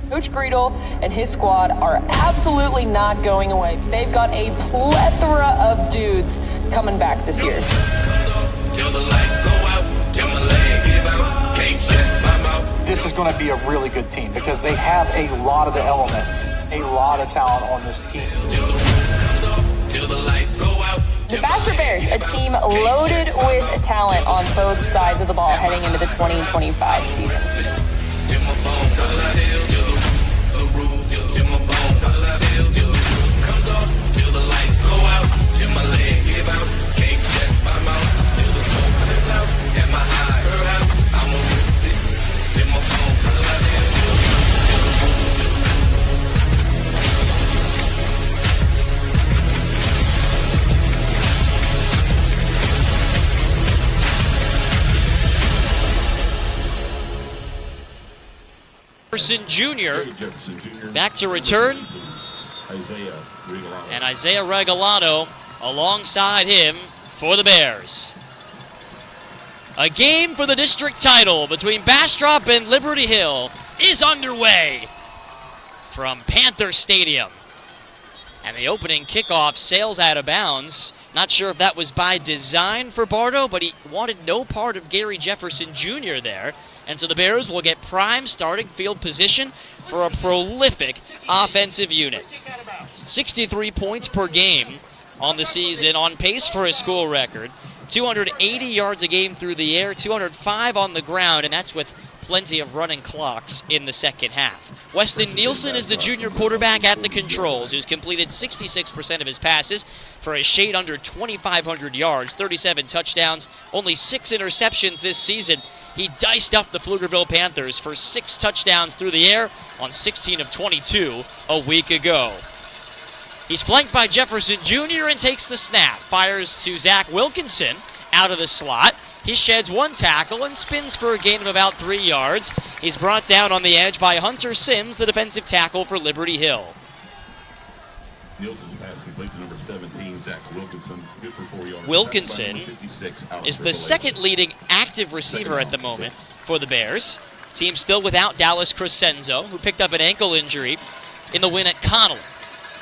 Coach Greedle and his squad are absolutely not going away. They've got a plethora of dudes coming back this year. This is going to be a really good team because they have a lot of the elements, a lot of talent on this team. The Bastrop Bears, a team loaded with talent on both sides of the ball heading into the 2025 season. Jefferson Jr. back to return, and Isaiah Regalado alongside him for the Bears. A game for the district title between Bastrop and Liberty Hill is underway from Panther Stadium. And the opening kickoff sails out of bounds. Not sure if that was by design for Bardo, but he wanted no part of Gary Jefferson Jr. there. And so the Bears will get prime starting field position for a prolific offensive unit. 63 points per game on the season, on pace for a school record. 280 yards a game through the air, 205 on the ground, and that's with plenty of running clocks in the second half. Weston Nielsen is the junior quarterback at the controls, who's completed 66% of his passes for a shade under 2,500 yards, 37 touchdowns, only 6 interceptions this season. He diced up the Pflugerville Panthers for 6 touchdowns through the air on 16 of 22 a week ago. He's flanked by Jefferson Jr. and takes the snap. Fires to Zach Wilkinson out of the slot. He sheds one tackle and spins for a gain of about 3 yards. He's brought down on the edge by Hunter Sims, the defensive tackle for Liberty Hill. Nielsen's pass complete to number 17, Zach Wilkinson. Good for 4 yards. Wilkinson is the second leading active receiver at the moment for the Bears. Team still without Dallas Crescenzo, who picked up an ankle injury in the win at Connolly.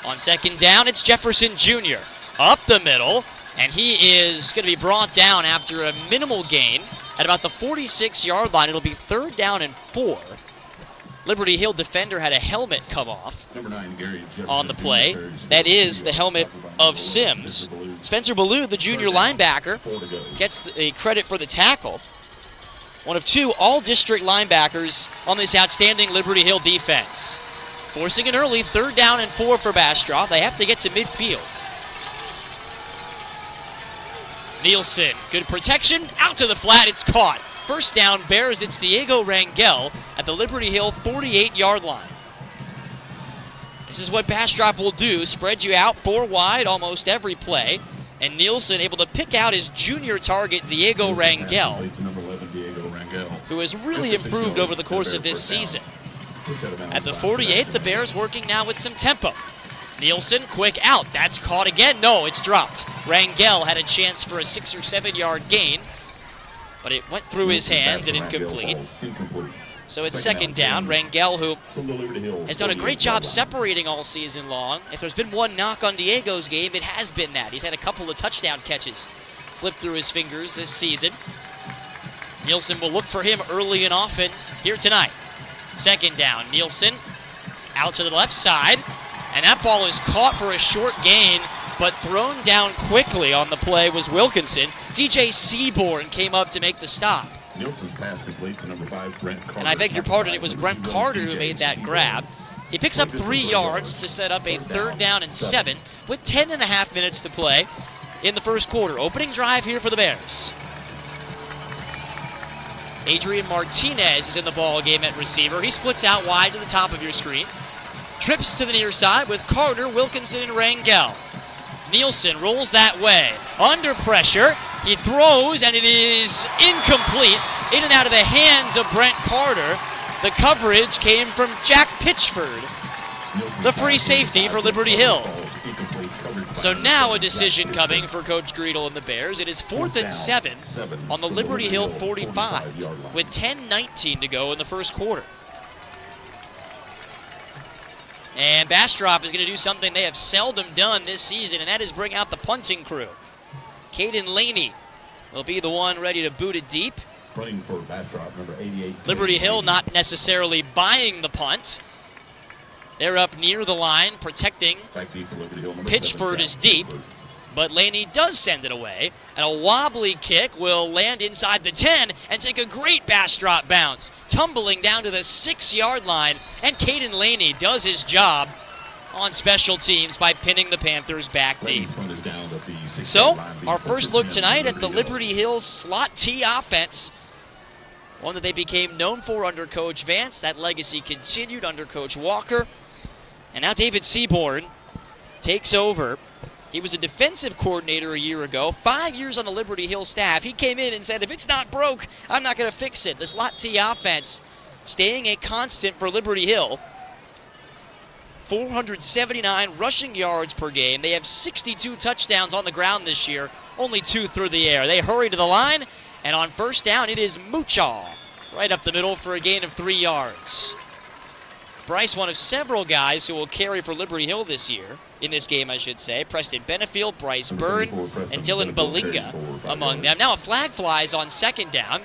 On second down, it's Jefferson Jr. up the middle, and he is going to be brought down after a minimal gain at about the 46-yard line. It'll be 3rd down and 4. Liberty Hill defender had a helmet come off on the play. That is the helmet of Sims. Spencer Ballou, the junior linebacker, gets the credit for the tackle. One of 2 all-district linebackers on this outstanding Liberty Hill defense. Forcing an early 3rd down and 4 for Bastrop. They have to get to midfield. Nielsen, good protection, out to the flat, it's caught. First down, Bears, it's Diego Rangel at the Liberty Hill 48-yard line. This is what Bastrop will do, spread you out 4 wide almost every play, and Nielsen able to pick out his junior target, Diego Rangel, who has really improved over the course of this season. At the 48, the Bears working now with some tempo. Nielsen, quick out. That's caught again. No, it's dropped. Rangel had a chance for a 6 or 7 yard gain, but it went through his hands and incomplete. So it's second down. Rangel, who has done a great job separating all season long. If there's been one knock on Diego's game, it has been that. He's had a couple of touchdown catches slip through his fingers this season. Nielsen will look for him early and often here tonight. Second down, Nielsen out to the left side, and that ball is caught for a short gain, but thrown down quickly on the play was Wilkinson. DJ Seaborn came up to make the stop. Nielsen's pass complete to number 5, Brent Carter. And I beg your pardon, it was Brent Carter who made that grab. He picks up 3 yards to set up a 3rd down and 7 with 10.5 minutes to play in the first quarter. Opening drive here for the Bears. Adrian Martinez is in the ball game at receiver. He splits out wide to the top of your screen. Trips to the near side with Carter, Wilkinson, and Rangel. Nielsen rolls that way. Under pressure, he throws, and it is incomplete. In and out of the hands of Brent Carter. The coverage came from Jack Pitchford, the free safety for Liberty Hill. So now a decision coming for Coach Greedle and the Bears. It is 4th and 7 on the Liberty Hill 45 with 10:19 to go in the first quarter. And Bastrop is going to do something they have seldom done this season, and that is bring out the punting crew. Caden Laney will be the one ready to boot it deep. Running for Bastrop, number 88. Liberty Hill not necessarily buying the punt. They're up near the line, protecting. Back deep for Liberty Hill. Number Pitchford 7, is deep, but Laney does send it away. And a wobbly kick will land inside the 10 and take a great Bastrop bounce, tumbling down to the 6-yard line. And Caden Laney does his job on special teams by pinning the Panthers back deep. So, our first look tonight at the Liberty Hill slot T offense. One that they became known for under Coach Vance. That legacy continued under Coach Walker. And now David Seaborn takes over. He was a defensive coordinator a year ago, 5 years on the Liberty Hill staff. He came in and said, if it's not broke, I'm not going to fix it. The slot T offense staying a constant for Liberty Hill. 479 rushing yards per game. They have 62 touchdowns on the ground this year, only 2 through the air. They hurry to the line, and on first down, it is Muchaw right up the middle for a gain of 3 yards. Bryce, one of several guys who will carry for Liberty Hill this year, in this game, I should say. Preston Benefield, Bryce Byrne, and Dylan Balinga among them. Now a flag flies on second down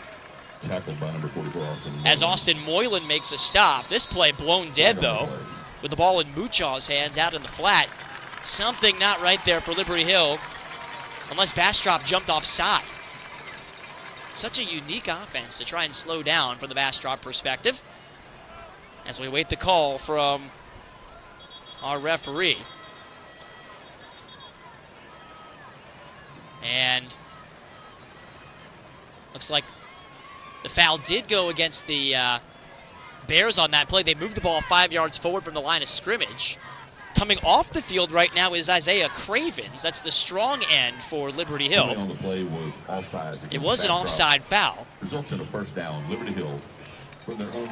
Tackled by number 44, as Austin Moylan makes a stop. This play blown dead, though, with the ball in Muchaw's hands out in the flat. Something not right there for Liberty Hill, unless Bastrop jumped offside. Such a unique offense to try and slow down from the Bastrop perspective, as we wait the call from our referee. And looks like the foul did go against the Bears on that play. They moved the ball 5 yards forward from the line of scrimmage. Coming off the field right now is Isaiah Cravens. That's the strong end for Liberty Hill. On the play was offsides. It was an offside foul. Results in a first down. Liberty Hill.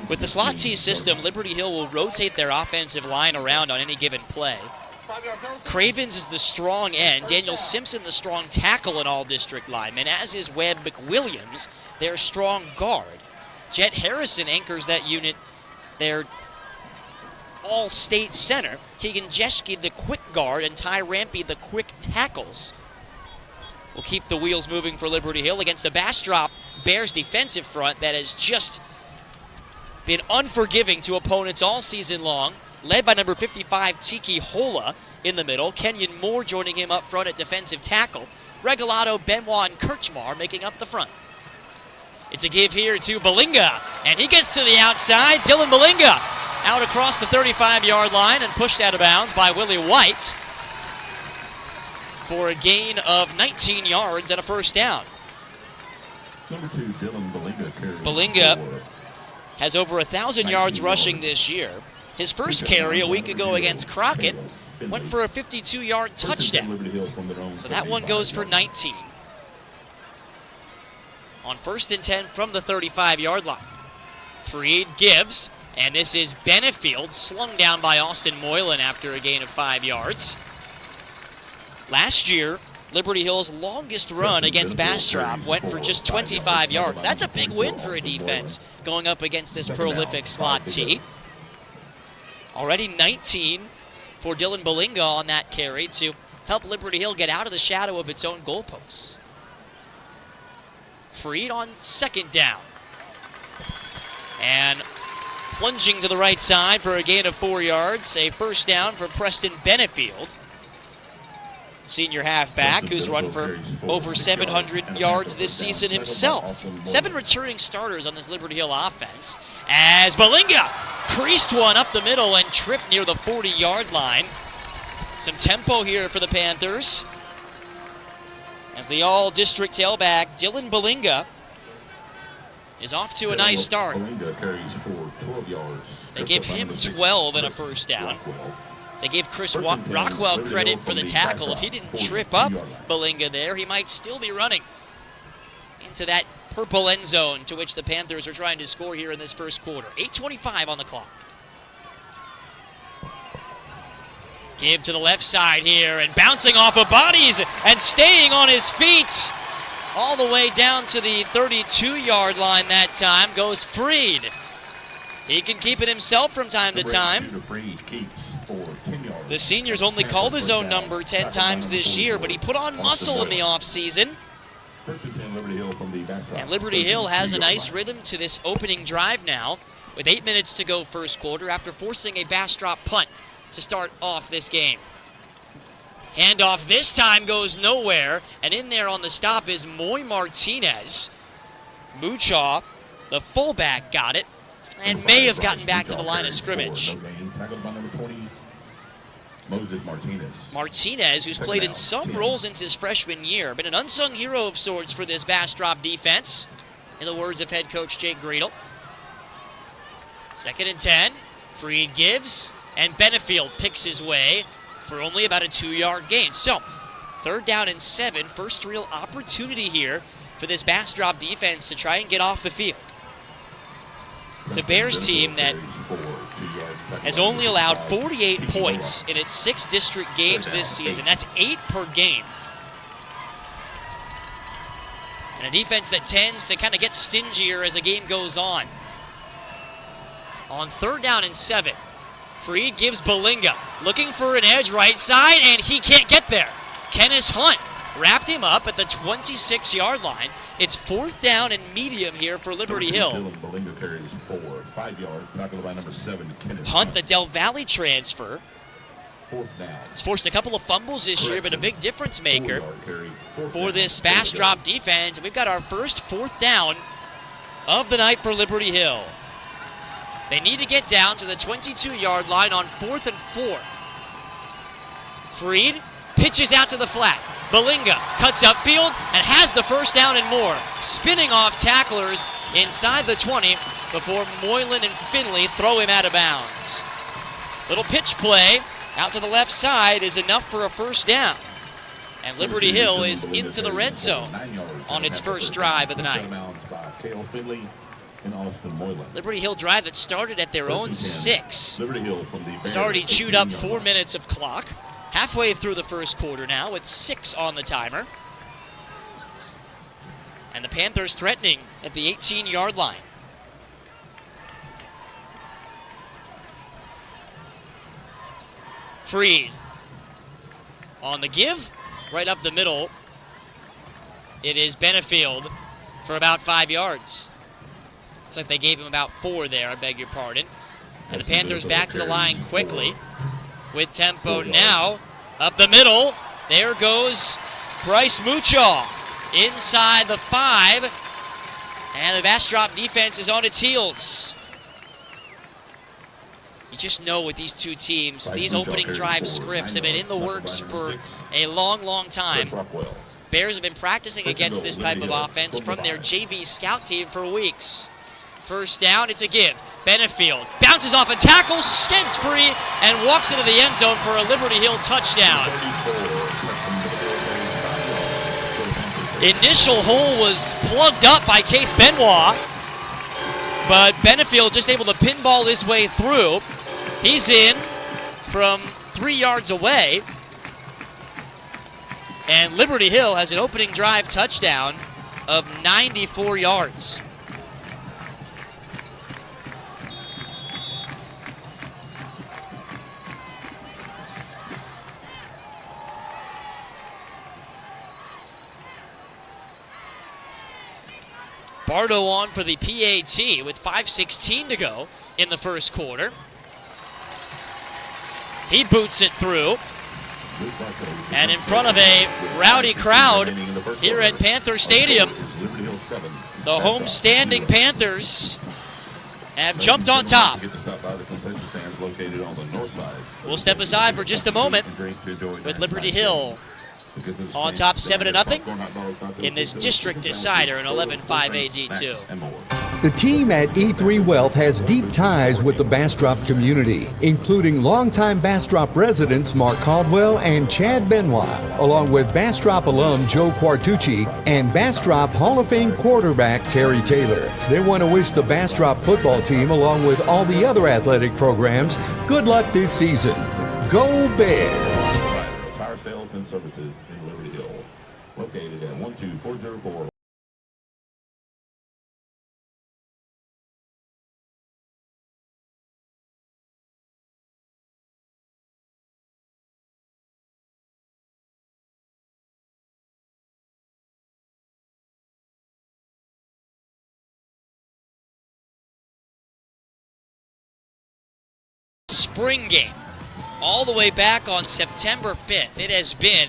With the slot T system, Liberty Hill will rotate their offensive line around on any given play. Cravens is the strong end. Daniel Simpson, the strong tackle, and all-district lineman, as is Webb McWilliams, their strong guard. Jet Harrison anchors that unit, their all-state center. Keegan Jeschke, the quick guard, and Ty Rampy, the quick tackles, will keep the wheels moving for Liberty Hill against the Bastrop Bears defensive front that has just been unforgiving to opponents all season long, led by number 55, Tiki Hola in the middle. Kenyon Moore joining him up front at defensive tackle. Regalado, Benoit, and Kirchmar making up the front. It's a give here to Balinga, and he gets to the outside. Dylan Balinga out across the 35-yard line and pushed out of bounds by Willie White for a gain of 19 yards and a first down. Number 2, Dylan Balinga carries Balinga has over 1,000 yards rushing this year. His first carry a week ago against Crockett went for a 52-yard touchdown. So that one goes for 19. On 1st and 10 from the 35-yard line. Freed gives, and this is Benefield, slung down by Austin Moylan after a gain of 5 yards. Last year, Liberty Hill's longest run against Bastrop went for just 25 yards. That's a big win for a defense going up against this prolific slot T. Already 19 for Dylan Balinga on that carry to help Liberty Hill get out of the shadow of its own goalposts. Freed on second down. And plunging to the right side for a gain of 4 yards. A first down for Preston Benefield, senior halfback who's run for over 700 yards this season himself. 7 returning starters on this Liberty Hill offense. As Balinga creased one up the middle and tripped near the 40-yard line. Some tempo here for the Panthers, as the all-district tailback, Dylan Balinga, is off to a nice start. Balinga carries for 12 yards. They give him 12 and a first down. They gave Chris Rockwell credit for the tackle. If he didn't trip up Balinga there, he might still be running into that purple end zone to which the Panthers are trying to score here in this first quarter. 8:25 on the clock. Give to the left side here, and bouncing off of bodies and staying on his feet all the way down to the 32-yard line that time goes Freed. He can keep it himself from time to time. Freed keeps for The senior's only called his own number 10 times this year, but he put on muscle in the offseason. And Liberty Hill has a nice rhythm to this opening drive now, with 8 minutes to go first quarter after forcing a Bastrop punt to start off this game. Handoff this time goes nowhere, and in there on the stop is Moy Martinez. Muchaw, the fullback, got it, and may have gotten back to the line of scrimmage. Martinez, who's played in some roles since his freshman year, been an unsung hero of sorts for this Bastrop defense, in the words of head coach Jake Greedle. 2nd and 10, Freed gives, and Benefield picks his way for only about a 2-yard gain. So, 3rd down and 7, first real opportunity here for this Bastrop defense to try and get off the field. It's a Bears team that has only allowed 48 points in its 6 district games this season. That's 8 per game. And a defense that tends to kind of get stingier as the game goes on. On 3rd down and 7, Freed gives Balinga, looking for an edge right side, and he can't get there. Kenneth Hunt wrapped him up at the 26-yard line. It's 4th down and medium here for Liberty Hill. Balinga carries 4, 5 yards, tackled by number 7, Kenneth Hunt, the Del Valley transfer, 4th down. has forced a couple of fumbles this year, but a big difference maker for this Bastrop defense. And we've got our first 4th down of the night for Liberty Hill. They need to get down to the 22-yard line on 4th and 4. Freed pitches out to the flat. Balinga cuts upfield and has the first down and more, spinning off tacklers inside the 20 before Moylan and Finley throw him out of bounds. Little pitch play out to the left side is enough for a first down. And Liberty Hill is into the red zone on its first drive of the night. Liberty Hill drive that started at their own 6 has already chewed up 4 minutes of clock. Halfway through the first quarter now with 6 on the timer. And the Panthers threatening at the 18-yard line. Freed on the give, right up the middle. It is Benefield for about 5 yards. Looks like they gave him about 4 there, I beg your pardon. And the Panthers back to the line quickly with tempo now. Up the middle, there goes Bryce Muchaw inside the 5. And the Bastrop defense is on its heels. You just know with these two teams, these opening drive scripts have been in the works for a long, long time. Bears have been practicing against this type of offense from their JV scout team for weeks. First down, it's a give. Benefield bounces off a tackle, skids free, and walks into the end zone for a Liberty Hill touchdown. Initial hole was plugged up by Case Benoit, but Benefield just able to pinball his way through. He's in from 3 yards away, and Liberty Hill has an opening drive touchdown of 94 yards. Bardo on for the PAT with 5:16 to go in the first quarter. He boots it through. And in front of a rowdy crowd here at Panther Stadium, the home-standing Panthers have jumped on top. We'll step aside for just a moment with Liberty Hill on top 7-0 in this district decider in 11-5 AD2. The team at E3 Wealth has deep ties with the Bastrop community, including longtime Bastrop residents Mark Caldwell and Chad Benoit, along with Bastrop alum Joe Quartucci and Bastrop Hall of Fame quarterback Terry Taylor. They want to wish the Bastrop football team, along with all the other athletic programs, good luck this season. Go Bears! Tire sales and services in Liberty Hill, located at 12404 spring game all the way back on September 5th. It has been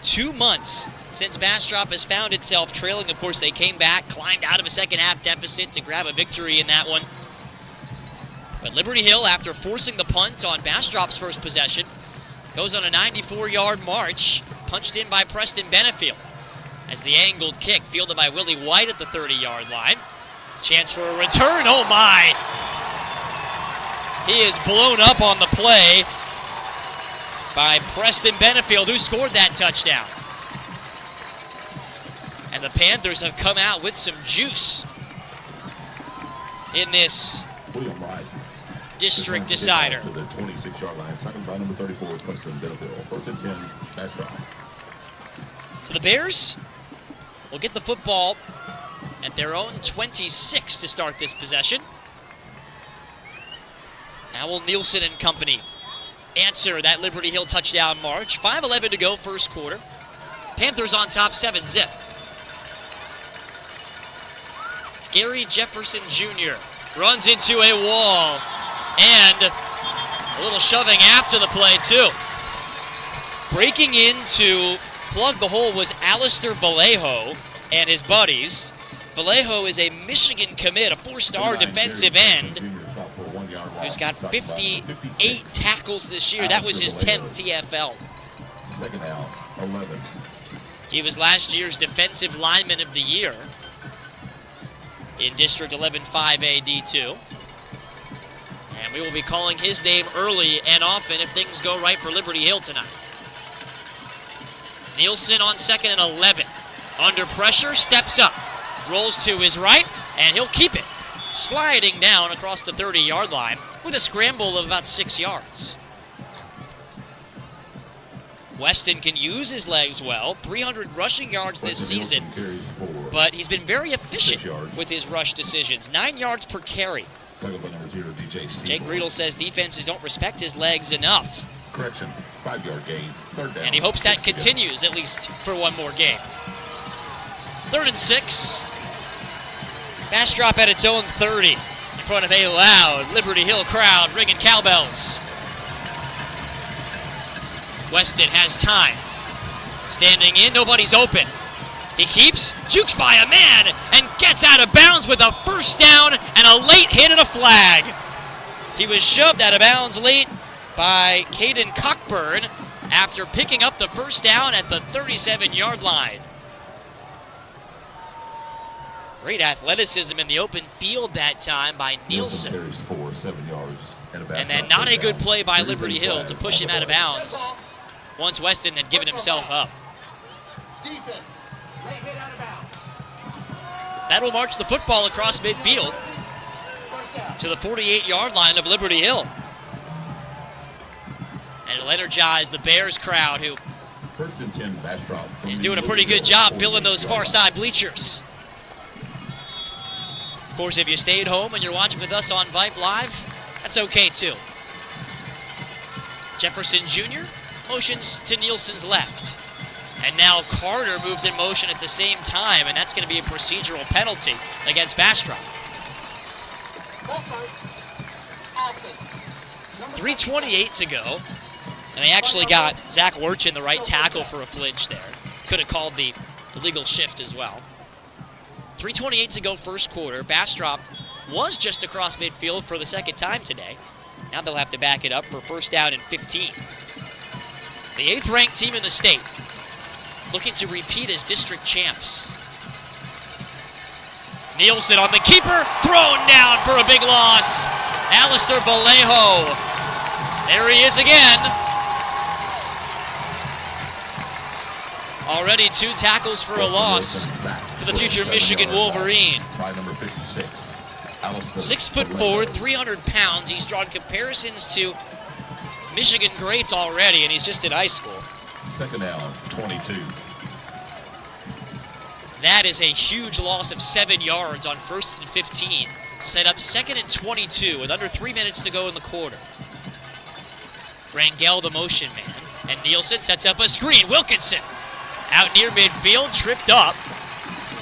2 months since Bastrop has found itself trailing. Of course, they came back, climbed out of a second half deficit to grab a victory in that one. But Liberty Hill, after forcing the punt on Bastrop's first possession, goes on a 94-yard march, punched in by Preston Benefield. As the angled kick fielded by Willie White at the 30-yard line. Chance for a return, oh my! He is blown up on the play by Preston Benefield, who scored that touchdown. And the Panthers have come out with some juice in this district decider. To the 26-yard line, second by number 34, Preston Benefield. First and 10, Bastrop. So the Bears will get the football at their own 26 to start this possession. Now will Nielsen and company answer that Liberty Hill touchdown march. 5:11 to go, first quarter. Panthers on top, 7-zip. Gary Jefferson Jr. runs into a wall, and a little shoving after the play, too. Breaking in to plug the hole was Alistair Vallejo and his buddies. Vallejo is a Michigan commit, a four-star defensive end, who's got 58 tackles this year. That was his 10th TFL. Second down, 11. He was last year's Defensive Lineman of the Year in District 11 5A D2. And we will be calling his name early and often if things go right for Liberty Hill tonight. Nielsen on second and 11. Under pressure, steps up, rolls to his right, and he'll keep it. Sliding down across the 30-yard line with a scramble of about 6 yards. Weston can use his legs well, 300 rushing yards this season, but he's been very efficient with his rush decisions, 9 yards per carry. Jake Riedel says defenses don't respect his legs enough. Correction, 5-yard gain, third down. And he hopes that continues at least for one more game. 3rd and 6. Bastrop at its own 30 in front of a loud Liberty Hill crowd ringing cowbells. Weston has time. Standing in, nobody's open. He keeps, jukes by a man, and gets out of bounds with a first down and a late hit and a flag. He was shoved out of bounds late by Caden Cockburn after picking up the first down at the 37-yard line. Great athleticism in the open field that time by Nielsen. Carries 4, 7 yards, and then not a good play by Liberty Hill to push him out of bounds once Weston had given himself up. That will march the football across midfield to the 48-yard line of Liberty Hill. And it'll energize the Bears crowd, who First and 10, Bastrop is doing a pretty good job filling those far side bleachers. Of course, if you stayed home and you're watching with us on VYPE Live, that's okay too. Jefferson Jr. motions to Nielsen's left. And now Carter moved in motion at the same time, and that's going to be a procedural penalty against Bastrop. 3:28 to go. And they actually got Zach Lurchin, the right tackle, for a flinch there. Could have called the illegal shift as well. 3:28 to go, first quarter. Bastrop was just across midfield for the second time today. Now they'll have to back it up for first down and 15. The 8th-ranked team in the state, looking to repeat as district champs. Nielsen on the keeper, thrown down for a big loss. Alistair Vallejo. There he is again. Already 2 tackles for a loss for the future Michigan Wolverine. By number 56, 6'4", 300 pounds. He's drawn comparisons to Michigan greats already, and he's just in high school. Second down, 22. That is a huge loss of 7 yards on 1st and 15 to set up 2nd and 22 with under 3 minutes to go in the quarter. Rangel, the motion man, and Nielsen sets up a screen. Wilkinson out near midfield, tripped up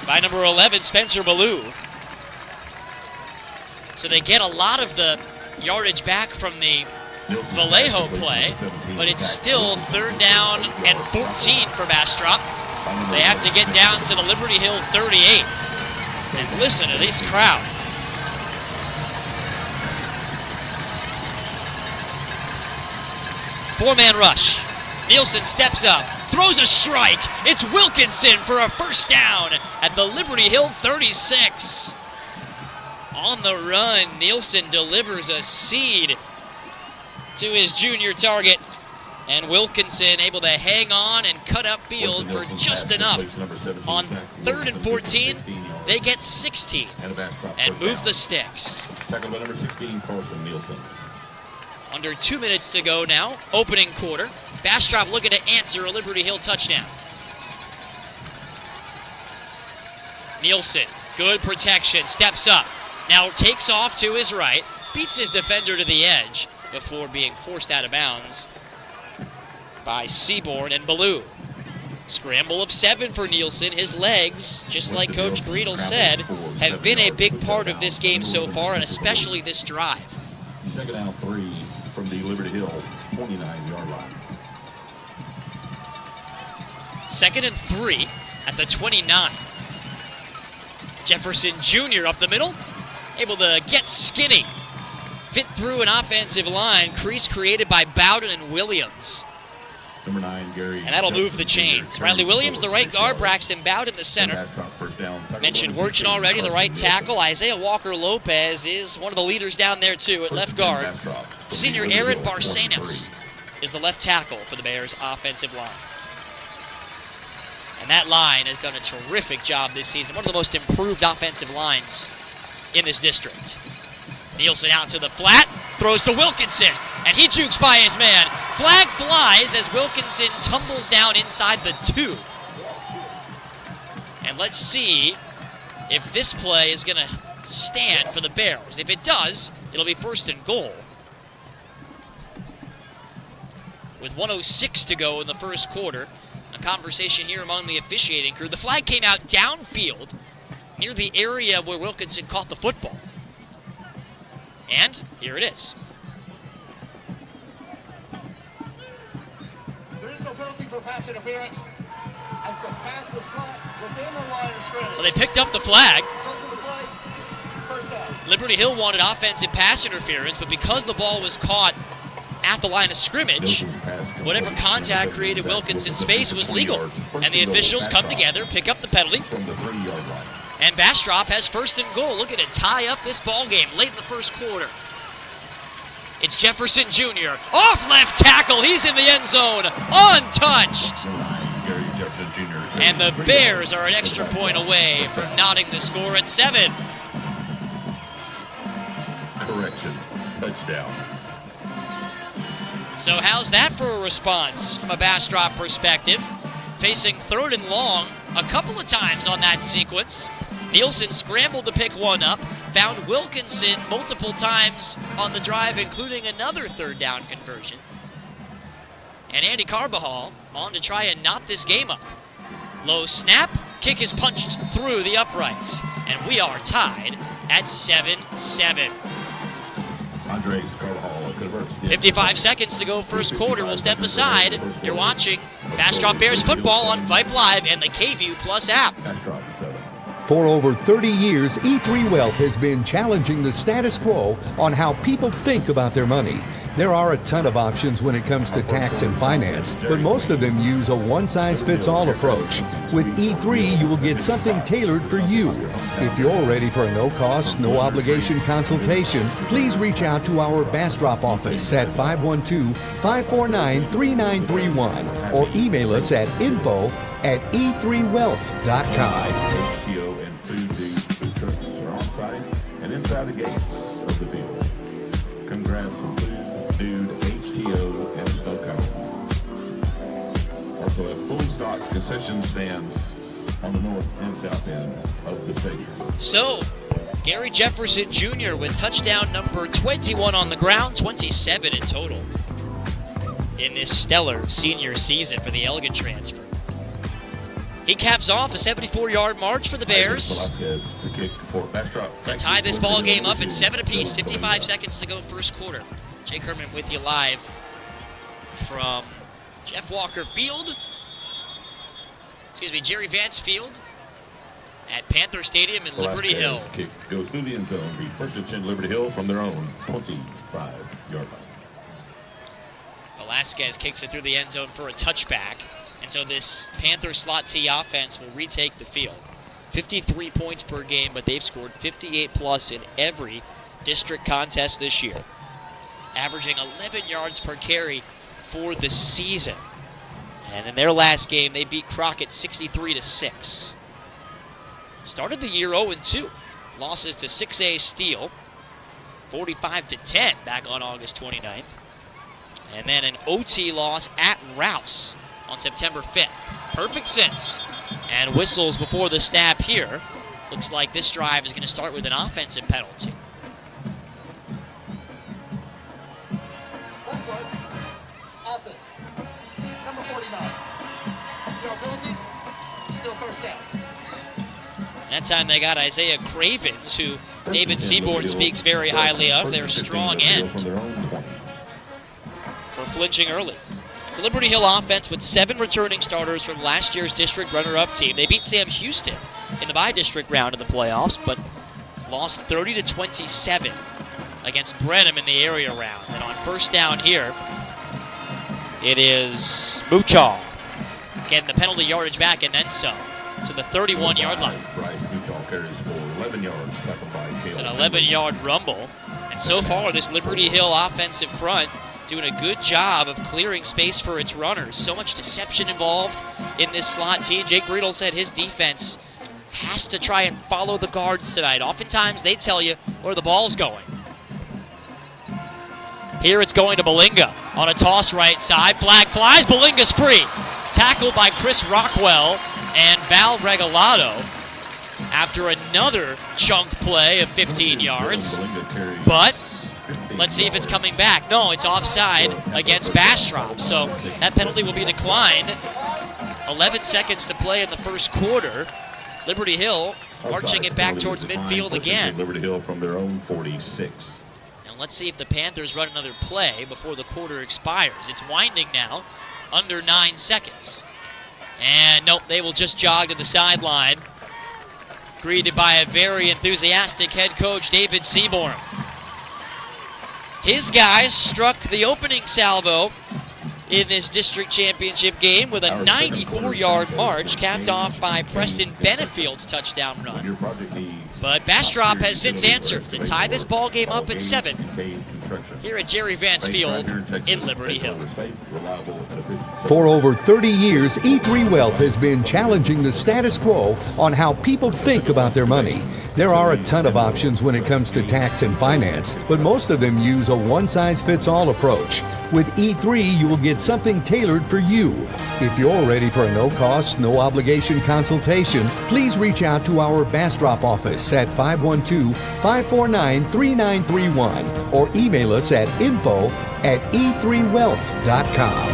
by number 11, Spencer Ballou. So they get a lot of the yardage back from the Vallejo play, but it's still 3rd down and 14 for Bastrop. They have to get down to the Liberty Hill 38. And listen to this crowd. Four-man rush. Nielsen steps up, throws a strike. It's Wilkinson for a 1st down at the Liberty Hill 36. On the run, Nielsen delivers a seed to his junior target. And Wilkinson able to hang on and cut upfield for just enough. On 3rd and 14, they get 16 and move the sticks. Tackle by number 16, Carson Nielsen. Under 2 minutes to go now, opening quarter. Bastrop looking to answer a Liberty Hill touchdown. Nielsen, good protection, steps up. Now takes off to his right, beats his defender to the edge before being forced out of bounds by Seaborn and Ballou. Scramble of 7 for Nielsen. His legs, just like Coach Greedle said, have been a big part of this game so far, and especially this drive. 2nd down 3 from the Liberty Hill 29-yard line. 2nd and 3 at the 29. Jefferson Jr. up the middle, able to get skinny. Fit through an offensive line, crease created by Bowden and Williams. Number 9, Gary. And that'll move the chains. Riley Williams, the right guard, Braxton Bowden, the center. Mentioned Wirchin already, the right tackle. Isaiah Walker-Lopez is one of the leaders down there, too, at left guard. Senior Aaron Barcenas is the left tackle for the Bears' offensive line. And that line has done a terrific job this season. One of the most improved offensive lines in this district. Nielsen out to the flat, throws to Wilkinson, and he jukes by his man. Flag flies as Wilkinson tumbles down inside the 2. And let's see if this play is going to stand for the Bears. If it does, it'll be 1st and goal. With 1:06 to go in the 1st quarter, a conversation here among the officiating crew. The flag came out downfield near the area where Wilkinson caught the football. And here it is. There is no penalty for pass interference as the pass was caught within the line of scrimmage. Well, they picked up the flag. Sent to the play, 1st down. Liberty Hill wanted offensive pass interference, but because the ball was caught at the line of scrimmage, whatever contact created Wilkinson's space was legal. And the officials come together, pick up the penalty. From the 3-yard line. And Bastrop has 1st and goal, looking to tie up this ball game late in the 1st quarter. It's Jefferson Jr. off left tackle. He's in the end zone, untouched. Gary Jefferson Jr. And the Bears are an extra point away from knotting the score at 7. Correction, touchdown. So how's that for a response from a Bastrop perspective? Facing 3rd and long a couple of times on that sequence. Nielsen scrambled to pick one up, found Wilkinson multiple times on the drive, including another 3rd down conversion. And Andy Carbajal on to try and knot this game up. Low snap, kick is punched through the uprights, and we are tied at 7-7. Andres Carvajal converts. 55 seconds to go 1st quarter. We'll step aside. You're watching Bastrop Bears football on VYPE Live and the KView Plus app. Bastrop 7. For over 30 years, E3 Wealth has been challenging the status quo on how people think about their money. There are a ton of options when it comes to tax and finance, but most of them use a one-size-fits-all approach. With E3, you will get something tailored for you. If you're ready for a no-cost, no-obligation consultation, please reach out to our Bastrop office at 512-549-3931 or email us at info@e3wealth.com. HTO and food trucks are on site and inside the gates of the field. Congrats from Dude, HTO, and Snow Cone. Also have fully stocked concession stands on the north and south end of the stadium. So, Gary Jefferson Jr. with touchdown number 21 on the ground, 27 in total in this stellar senior season for the Elgin transfer. He caps off a 74-yard march for the Bears To kick for Bastrop. to tie this ball game up at 7 apiece, 55 seconds to go 1st quarter. Jake Herman with you live from Jeff Walker Field. Jerry Vance Field at Panther Stadium in Liberty Hill. Kick goes through the end zone. The first and 10 Liberty Hill from their own 25-yard line. Velasquez kicks it through the end zone for a touchback. And so this Panther slot T offense will retake the field. 53 points per game, but they've scored 58 plus in every district contest this year, averaging 11 yards per carry for the season. And in their last game, they beat Crockett 63-6. Started the year 0-2. Losses to 6A Steel, 45-10 back on August 29th. And then an OT loss at Rouse on September 5th. Perfect sense. And whistles before the snap here. Looks like this drive is going to start with an offensive penalty. Westside, offense. Number 49. Your penalty, still first down. That time they got Isaiah Cravens, who David Seaborn speaks very highly of. Their strong end for flinching early. It's a Liberty Hill offense with 7 returning starters from last year's district runner-up team. They beat Sam Houston in the by-district round of the playoffs, but lost 30-27 against Brenham in the area round. And on first down here, it is Muchal getting the penalty yardage back and then some to the 31-yard line. Bryce Muchal carries for 11 yards, tackled by Caleb. It's an 11-yard rumble. And so far, this Liberty Hill offensive front doing a good job of clearing space for its runners. So much deception involved in this slot team. Jake Riedel said his defense has to try and follow the guards tonight. Oftentimes, they tell you where the ball's going. Here it's going to Balinga on a toss right side. Flag flies. Balinga's free. Tackled by Chris Rockwell and Val Regalado after another chunk play of 15 yards. But let's see if it's coming back. No, it's offside against Bastrop. So that penalty will be declined. 11 seconds to play in the first quarter. Liberty Hill marching it back towards midfield again. Liberty Hill from their own 46. And let's see if the Panthers run another play before the quarter expires. It's winding now, under 9 seconds. And nope, they will just jog to the sideline. Greeted by a very enthusiastic head coach, David Seaborn. His guys struck the opening salvo in this district championship game with a 94-yard march, capped off by Preston Benefield's touchdown run. But Bastrop has since answered to tie this ball game up at 7 here at Jerry Vance Field in Liberty Hill. For over 30 years, E3 Wealth has been challenging the status quo on how people think about their money. There are a ton of options when it comes to tax and finance, but most of them use a one-size-fits-all approach. With E3, you will get something tailored for you. If you're ready for a no-cost, no-obligation consultation, please reach out to our Bastrop office at 512-549-3931 or email us at info@e3wealth.com.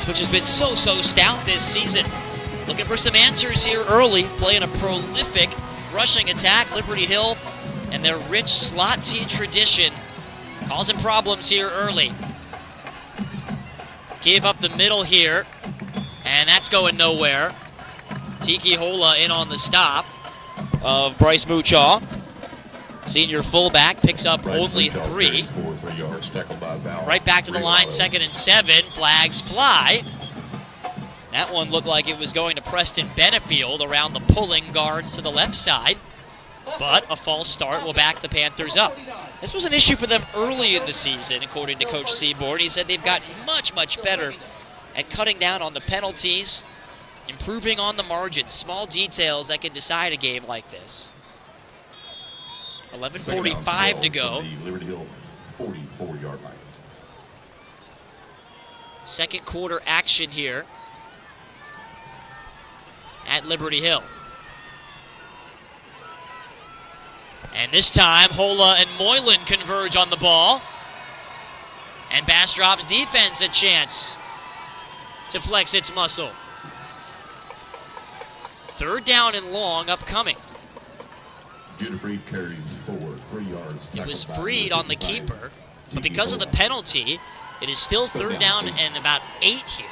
Which has been so stout this season. Looking for some answers here early, playing a prolific rushing attack. Liberty Hill and their rich slot T tradition causing problems here early. Gave up the middle here, and that's going nowhere. Tiki Hola in on the stop of Bryce Muchaw. Senior fullback picks up only 3. Right back to the line, 2nd and 7. Flags fly. That one looked like it was going to Preston Benefield around the pulling guards to the left side. But a false start will back the Panthers up. This was an issue for them early in the season, according to Coach Seaborn. He said they've gotten much better at cutting down on the penalties, improving on the margins, small details that can decide a game like this. 11:45 to go. Liberty Hill 44-yard line. Second quarter action here at Liberty Hill. And this time, Hola and Moylan converge on the ball. And Bastrop's defense a chance to flex its muscle. 3rd down and long upcoming. Judah Freed carries forward 3 yards. It was Freed on the keeper, but because of the penalty, it is still 3rd down and about 8 here.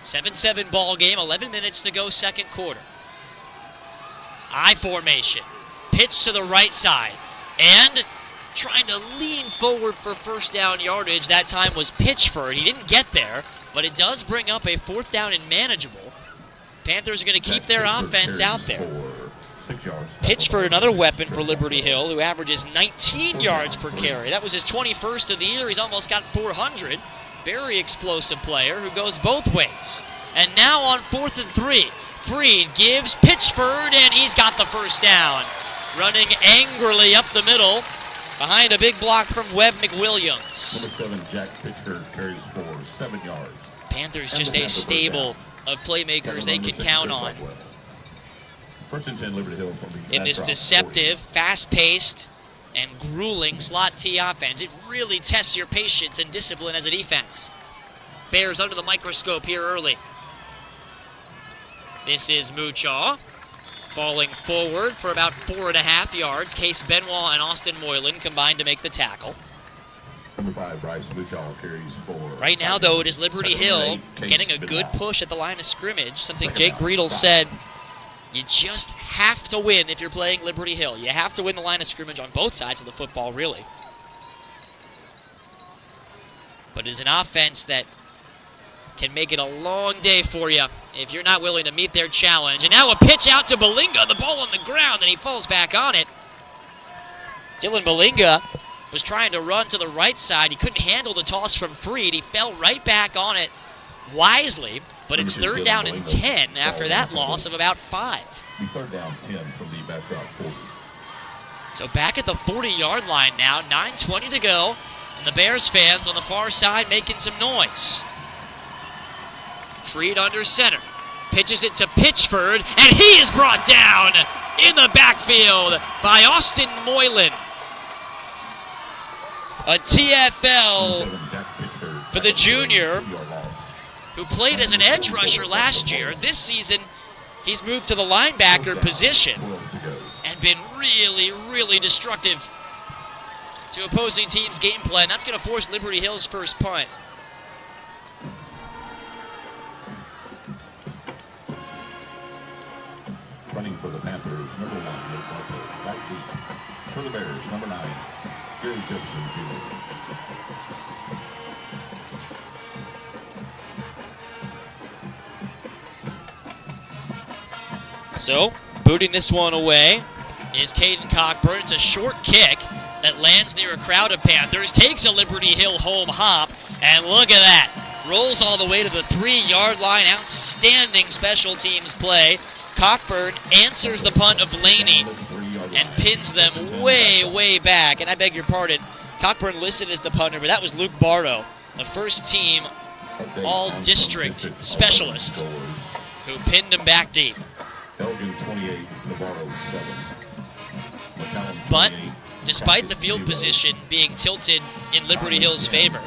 7-7 ball game, 11 minutes to go, 2nd quarter. I formation, pitch to the right side, and trying to lean forward for 1st down yardage. That time was Pitchford. He didn't get there, but it does bring up a 4th down and manageable. Panthers are going to keep their offense out there. Pitchford, another weapon for Liberty Hill, who averages 19 yards per carry. That was his 21st of the year. He's almost got 400. Very explosive player who goes both ways. And now on 4th and 3, Freed gives Pitchford, and he's got the 1st down. Running angrily up the middle behind a big block from Webb McWilliams. Number 7, Jack Pitchford carries for 7 yards. Panthers just a stable of playmakers they can count on. 1st and 10, Liberty Hill from the in this Bastrop deceptive, fast-paced, and grueling slot T offense. It really tests your patience and discipline as a defense. Bears under the microscope here early. This is Muchaw falling forward for about 4.5 yards. Case Benoit and Austin Moylan combined to make the tackle. Number 5, Bryce Muchaw carries for. Right now, though, it is Liberty Hill getting a good push at the line of scrimmage, something Jake Greedle said. You just have to win if you're playing Liberty Hill. You have to win the line of scrimmage on both sides of the football, really. But it's an offense that can make it a long day for you if you're not willing to meet their challenge. And now a pitch out to Balinga, the ball on the ground, and he falls back on it. Dylan Balinga was trying to run to the right side. He couldn't handle the toss from Freed. He fell right back on it wisely. But it's 3rd down and 10 after that loss of about 5. 3rd down 10 from the Bastrop 40. So back at the 40-yard line now, 9:20 to go, and the Bears fans on the far side making some noise. Freed under center, pitches it to Pitchford, and he is brought down in the backfield by Austin Moylan. A TFL for the junior, who played as an edge rusher last year. This season, he's moved to the linebacker position and been really, really destructive to opposing teams' game plan. That's going to force Liberty Hill's 1st punt. Running for the Panthers, number 1, Luke Bartow. Back deep. For the Bears, number 9, Gary Gibson Jr. So, booting this one away is Caden Cockburn. It's a short kick that lands near a crowd of Panthers, takes a Liberty Hill home hop, and look at that. Rolls all the way to the 3-yard line. Outstanding special teams play. Cockburn answers the punt of Laney and pins them way, way back. And I beg your pardon, Cockburn listed as the punter, but that was Luke Bartow, the 1st-team all-district specialist, who pinned him back deep. Elgin 28, Navarro 7. But despite the field position being tilted in Liberty Hill's favor,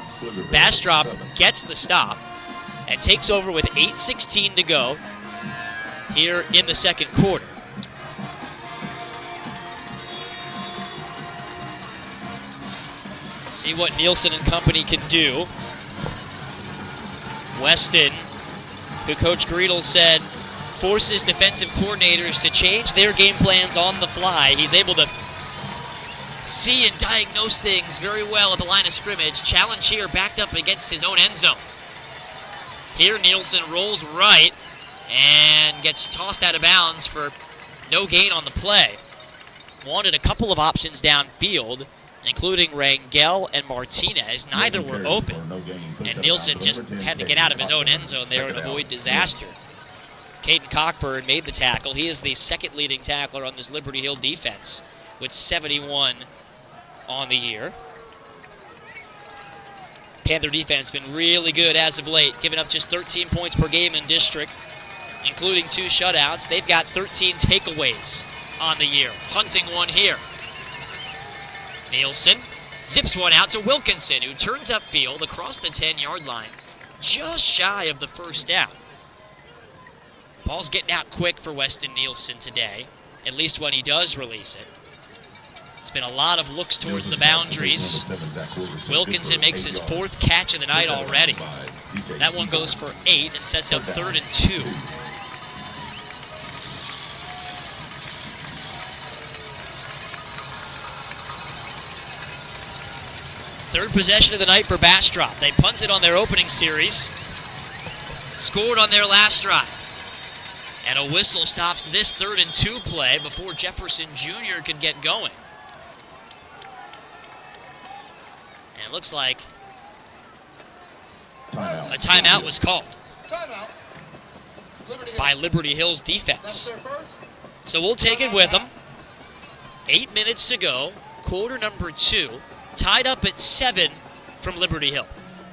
Bastrop gets the stop and takes over with 8:16 to go here in the 2nd quarter. See what Nielsen and company can do. Weston, who Coach Greedle said forces defensive coordinators to change their game plans on the fly. He's able to see and diagnose things very well at the line of scrimmage. Challenge here backed up against his own end zone. Here Nielsen rolls right and gets tossed out of bounds for no gain on the play. Wanted a couple of options downfield, including Rangel and Martinez. Neither were open, and Nielsen just had to get out of his own end zone there and avoid disaster. Caden Cockburn made the tackle. He is the 2nd leading tackler on this Liberty Hill defense with 71 on the year. Panther defense been really good as of late, giving up just 13 points per game in district, including 2 shutouts. They've got 13 takeaways on the year, hunting one here. Nielsen Zips one out to Wilkinson, who turns upfield across the 10-yard line, just shy of the first down. Ball's getting out quick for Weston Nielsen today, at least when he does release it. It's been a lot of looks towards the boundaries. Wilkinson makes his 4th catch of the night already. That one goes for 8 and sets up 3rd and 2. Third possession of the night for Bastrop. They punted on their opening series, scored on their last drive. And a whistle stops this 3rd and 2 play before Jefferson Jr. can get going. And it looks like a timeout was called by Liberty Hill's defense. So we'll take it with them. 8 minutes to go, quarter number 2. Tied up at 7 from Liberty Hill.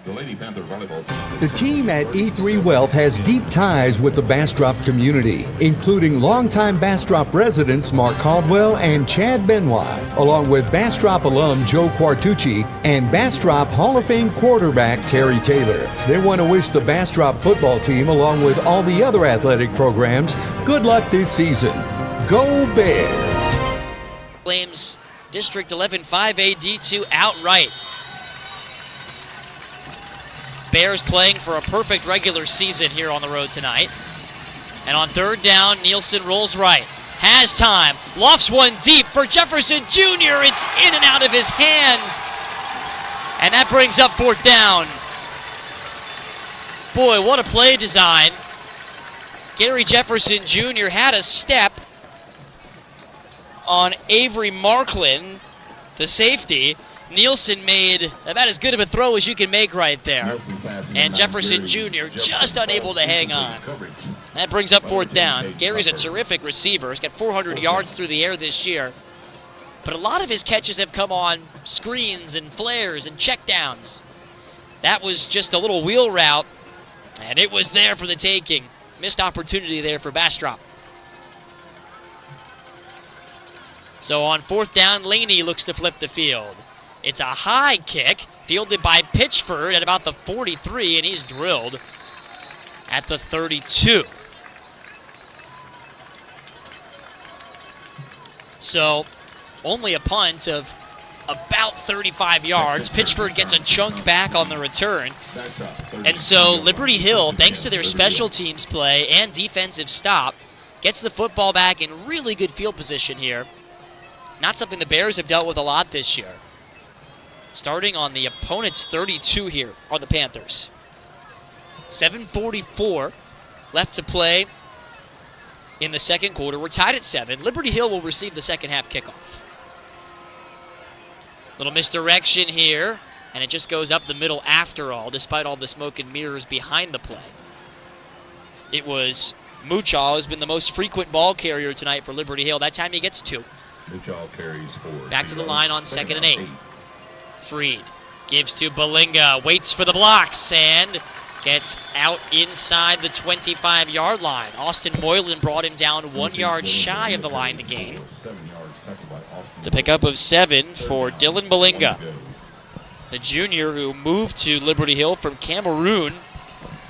The Lady Panther volleyball team. The team at E3 Wealth has deep ties with the Bastrop community, including longtime Bastrop residents Mark Caldwell and Chad Benoit, along with Bastrop alum Joe Quartucci and Bastrop Hall of Fame quarterback Terry Taylor. They want to wish the Bastrop football team, along with all the other athletic programs, good luck this season. Go Bears! Claims District 11 5A D2 outright. Bears playing for a perfect regular season here on the road tonight. And on 3rd down, Nielsen rolls right. Has time. Lofts one deep for Jefferson Jr. It's in and out of his hands. And that brings up 4th down. Boy, what a play design. Gary Jefferson Jr. had a step on Avery Marklin, the safety. Nielsen made about as good of a throw as you can make right there. And Jefferson Jr. just unable to hang on. That brings up 4th down. Gary's a terrific receiver. He's got 400 yards through the air this year. But a lot of his catches have come on screens and flares and checkdowns. That was just a little wheel route, and it was there for the taking. Missed opportunity there for Bastrop. So on 4th down, Laney looks to flip the field. It's a high kick, fielded by Pitchford at about the 43, and he's drilled at the 32. So only a punt of about 35 yards. Pitchford gets a chunk back on the return. And so Liberty Hill, thanks to their special teams play and defensive stop, gets the football back in really good field position here. Not something the Bears have dealt with a lot this year. Starting on the opponent's 32 here are the Panthers. 7:44 left to play in the second quarter. We're tied at 7. Liberty Hill will receive the second half kickoff. Little misdirection here, and it just goes up the middle after all, despite all the smoke and mirrors behind the play. It was Muchaw who's been the most frequent ball carrier tonight for Liberty Hill. That time he gets 2. Muchaw carries 4. Back to the line on 2nd and 8. Freed gives to Balinga, waits for the blocks, and gets out inside the 25-yard line. Austin Moylan brought him down 1 yard shy of the line to gain. It's a pickup of 7 for Dylan Balinga, the junior who moved to Liberty Hill from Cameroon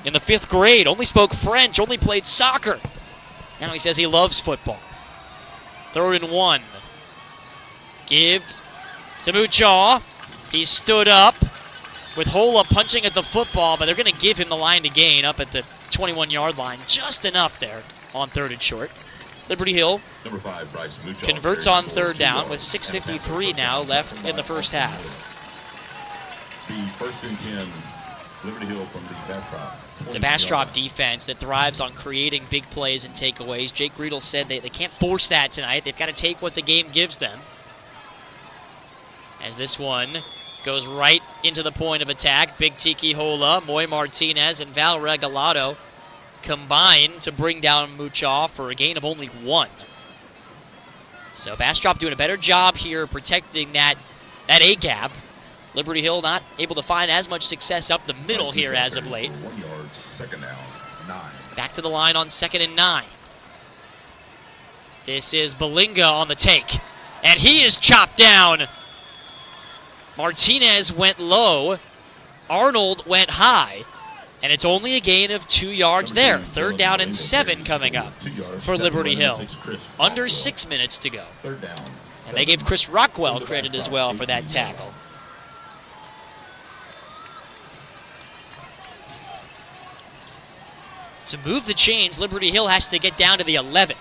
in the 5th grade, only spoke French, only played soccer. Now he says he loves football. 3rd and 1. Give to Muchaw. He stood up with Hola punching at the football, but they're going to give him the line to gain up at the 21-yard line. Just enough there on 3rd and short. Liberty Hill Number 5, Bryce Muchaw converts on 3rd down with 6:53 now left in the first half. The 1st and 10, Liberty Hill from the Bastrop. It's a Bastrop defense that thrives on creating big plays and takeaways. Jake Riedel said they can't force that tonight. They've got to take what the game gives them. As this one goes right into the point of attack. Big Tiki Hola, Moy Martinez, and Val Regalado combine to bring down Muchaw for a gain of only 1. So Bastrop doing a better job here protecting that A-gap. Liberty Hill not able to find as much success up the middle here as of late. 1 yard, 2nd down, 9. Back to the line on 2nd and 9. This is Balinga on the take, and he is chopped down Martinez went low. Arnold went high. And it's only a gain of 2 yards there. 3rd down and 7 coming up for Liberty Hill. Under 6 minutes to go. And they gave Chris Rockwell credit as well for that tackle. To move the chains, Liberty Hill has to get down to the 11.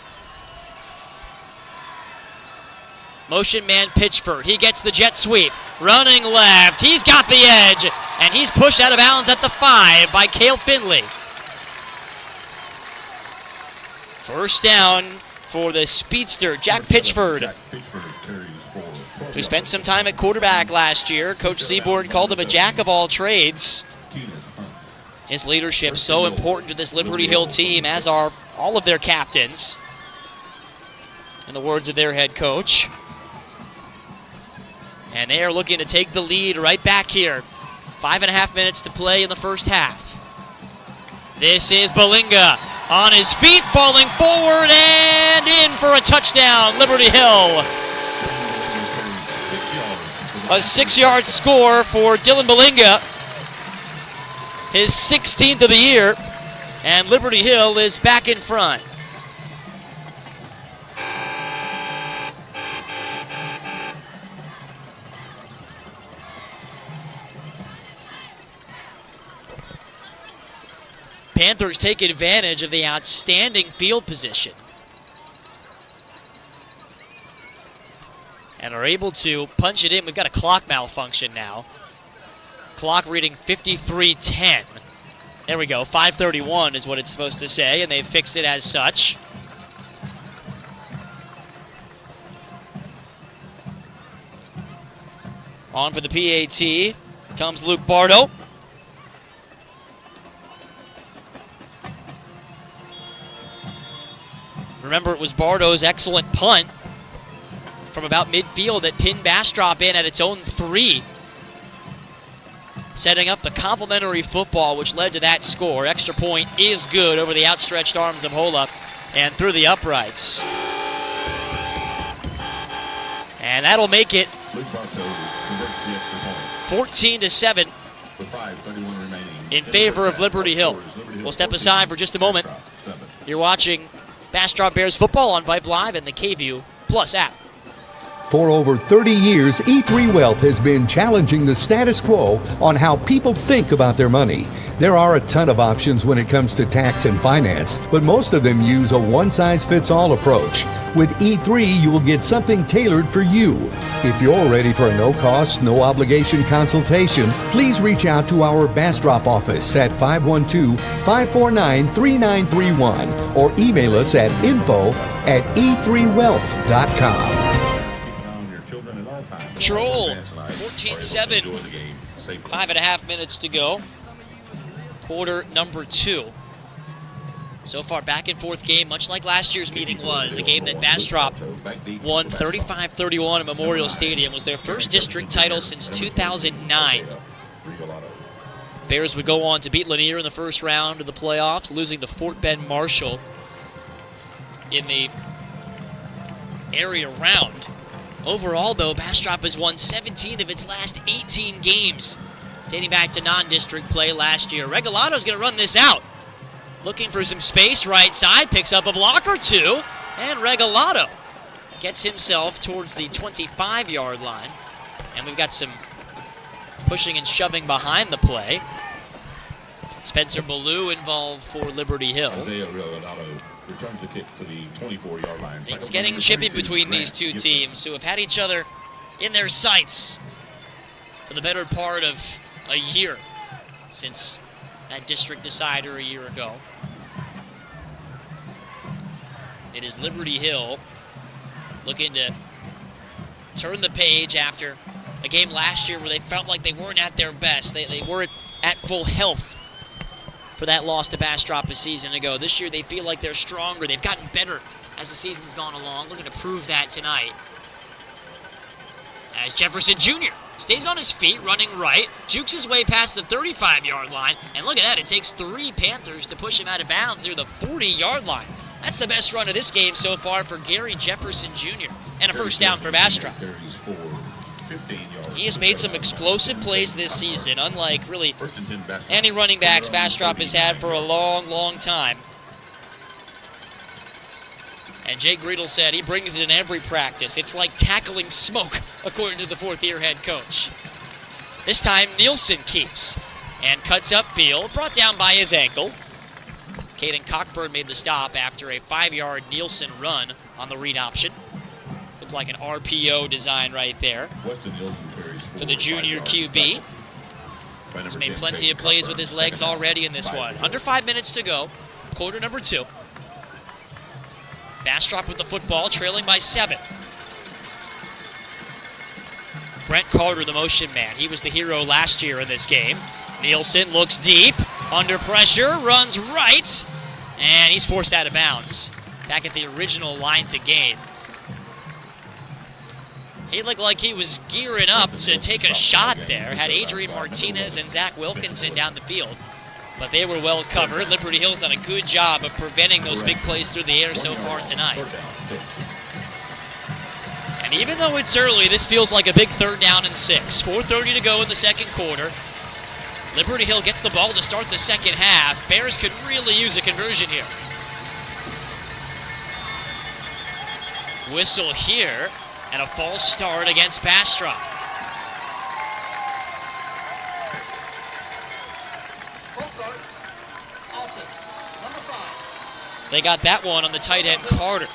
Motion man Pitchford. He gets the jet sweep. Running left. He's got the edge. And he's pushed out of bounds at the 5 by Cale Finley. First down for the speedster, Jack Pitchford, who spent some time at quarterback last year. Coach Seaborn called him a jack of all trades. His leadership so important to this Liberty Hill team, as are all of their captains, in the words of their head coach. And they are looking to take the lead right back here. 5.5 minutes to play in the first half. This is Balinga on his feet, falling forward and in for a touchdown, Liberty Hill. A 6-yard score for Dylan Balinga. His 16th of the year, and Liberty Hill is back in front. Panthers take advantage of the outstanding field position and are able to punch it in. We've got a clock malfunction now. Clock reading 53:10. There we go, 5:31 is what it's supposed to say, and they've fixed it as such. On for the PAT comes Luke Bardo. Remember, it was Bardo's excellent punt from about midfield that pinned Bastrop in at its own 3. Setting up the complimentary football, which led to that score. Extra point is good over the outstretched arms of Hola and through the uprights. And that'll make it 14-7 in favor of Liberty Hill. We'll step aside for just a moment. You're watching Bastrop Bears football on VYPE Live and the KView Plus app. For over 30 years, E3 Wealth has been challenging the status quo on how people think about their money. There are a ton of options when it comes to tax and finance, but most of them use a one-size-fits-all approach. With E3, you will get something tailored for you. If you're ready for a no-cost, no-obligation consultation, please reach out to our Bastrop office at 512-549-3931 or email us at info@e3wealth.com. Troll, 14-7, 5.5 minutes to go. Quarter number 2. So far, back and forth game, much like last year's meeting was. A game that Bastrop won 35-31 at Memorial Stadium. Was their first district title since 2009. Bears would go on to beat Lanier in the first round of the playoffs, losing to Fort Bend Marshall in the area round. Overall, though, Bastrop has won 17 of its last 18 games, dating back to non-district play last year. Regalato's going to run this out. Looking for some space, right side, picks up a block or two, and Regalato gets himself towards the 25-yard line. And we've got some pushing and shoving behind the play. Spencer Ballou involved for Liberty Hill. Returns the kick to the 24-yard line. Things getting chippy between these two teams who have had each other in their sights for the better part of a year since that district decider a year ago. It is Liberty Hill looking to turn the page after a game last year where they felt like they weren't at their best. They weren't at full health for that loss to Bastrop a season ago. This year they feel like they're stronger. They've gotten better as the season's gone along. Looking to prove that tonight. As Jefferson Jr. stays on his feet, running right, jukes his way past the 35-yard line, and look at that, it takes 3 Panthers to push him out of bounds near the 40-yard line. That's the best run of this game so far for Gary Jefferson Jr. and a first down for Bastrop. He has made some explosive plays this season, unlike really First and 10, Bastrop. any running backs Bastrop has had for a long, long time. And Jake Greedle said he brings it in every practice. It's like tackling smoke, according to the fourth-year head coach. This time, Nielsen keeps and cuts upfield, brought down by his ankle. Caden Cockburn made the stop after a 5-yard Nielsen run on the read option. Looked like an RPO design right there for the junior QB. He's made plenty of plays with his legs already in this one. Under 5 minutes to go, quarter number 2. Bastrop with the football, trailing by 7. Brent Carter, the motion man. He was the hero last year in this game. Nielsen looks deep, under pressure, runs right, and he's forced out of bounds. Back at the original line to gain. He looked like he was gearing up to take a shot there. Had Adrian Martinez and Zach Wilkinson down the field. But they were well covered. Liberty Hill's done a good job of preventing those big plays through the air so far tonight. And even though it's early, this feels like a big 3rd down and 6. 4:30 to go in the second quarter. Liberty Hill gets the ball to start the second half. Bears could really use a conversion here. Whistle here, and a false start against Bastrop. Full start. Offense. Number 5. They got that one on the tight end Carter,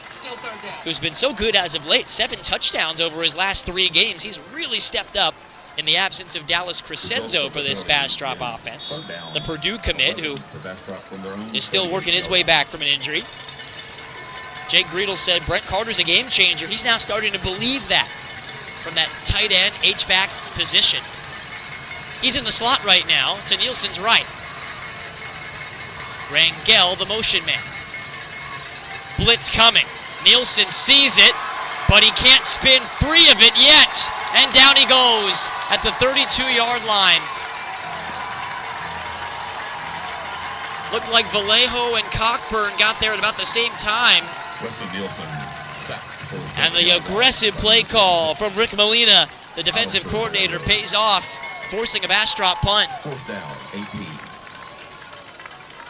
Still 3rd down. who's been so good as of late. 7 touchdowns over his last 3 games. He's really stepped up in the absence of Dallas Crescenzo for this Bastrop offense. The Purdue commit, who is still working his way back from an injury. Jake Greedle said Brent Carter's a game changer. He's now starting to believe that from that tight end H-back position. He's in the slot right now to Nielsen's right. Rangel, the motion man. Blitz coming. Nielsen sees it, but he can't spin free of it yet. And down he goes at the 32-yard line. Looked like Vallejo and Cockburn got there at about the same time. And the aggressive play call from Rick Molina, the defensive coordinator, pays off, forcing a Bastrop punt. 4th down, 18.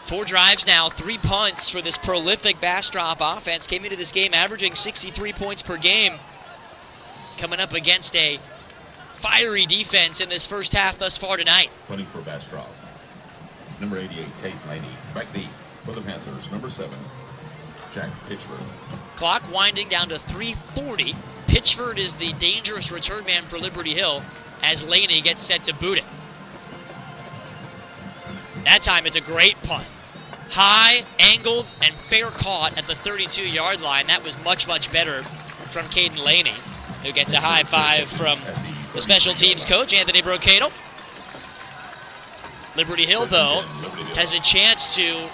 4 drives now, 3 punts for this prolific Bastrop offense. Came into this game averaging 63 points per game. Coming up against a fiery defense in this first half thus far tonight. Punting for Bastrop. Number 88, Kate Laney. Back deep for the Panthers. Number 7, Jack Pitchford. Clock winding down to 3:40. Pitchford is the dangerous return man for Liberty Hill as Laney gets set to boot it. That time it's a great punt. High, angled, and fair caught at the 32-yard line. That was much, much better from Caden Laney, who gets a high five from the special teams coach, Anthony Brocado. Liberty Hill, though, has a chance to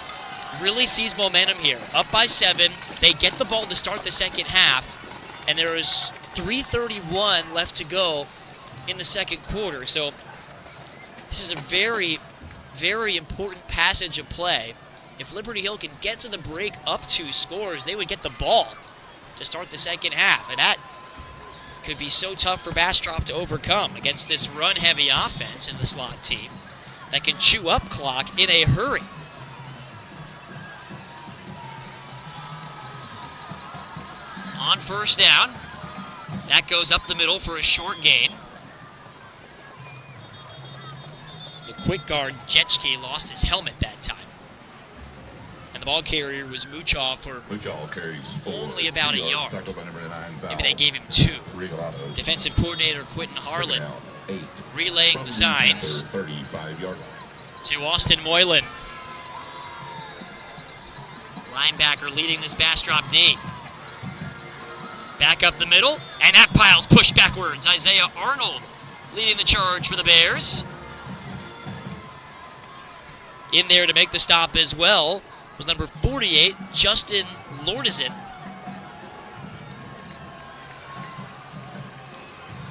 really seize momentum here. Up by 7, they get the ball to start the second half, and there is 3:31 left to go in the second quarter. So this is a very, very important passage of play. If Liberty Hill can get to the break up 2 scores, they would get the ball to start the second half, and that could be so tough for Bastrop to overcome against this run-heavy offense in the slot team that can chew up clock in a hurry. On first down, that goes up the middle for a short gain. The quick guard, Jetschke, lost his helmet that time. And the ball carrier was Muchaw for carries 4. only about a yard. Tackled by number 9, Maybe they gave him 2. Regalado. Defensive coordinator Quentin Harlan Down, 8. relaying From the signs 35-yard line. to Austin Moylan. Linebacker leading this Bastrop D. Back up the middle, and that pile's pushed backwards. Isaiah Arnold leading the charge for the Bears. In there to make the stop as well was number 48, Justin Lordison.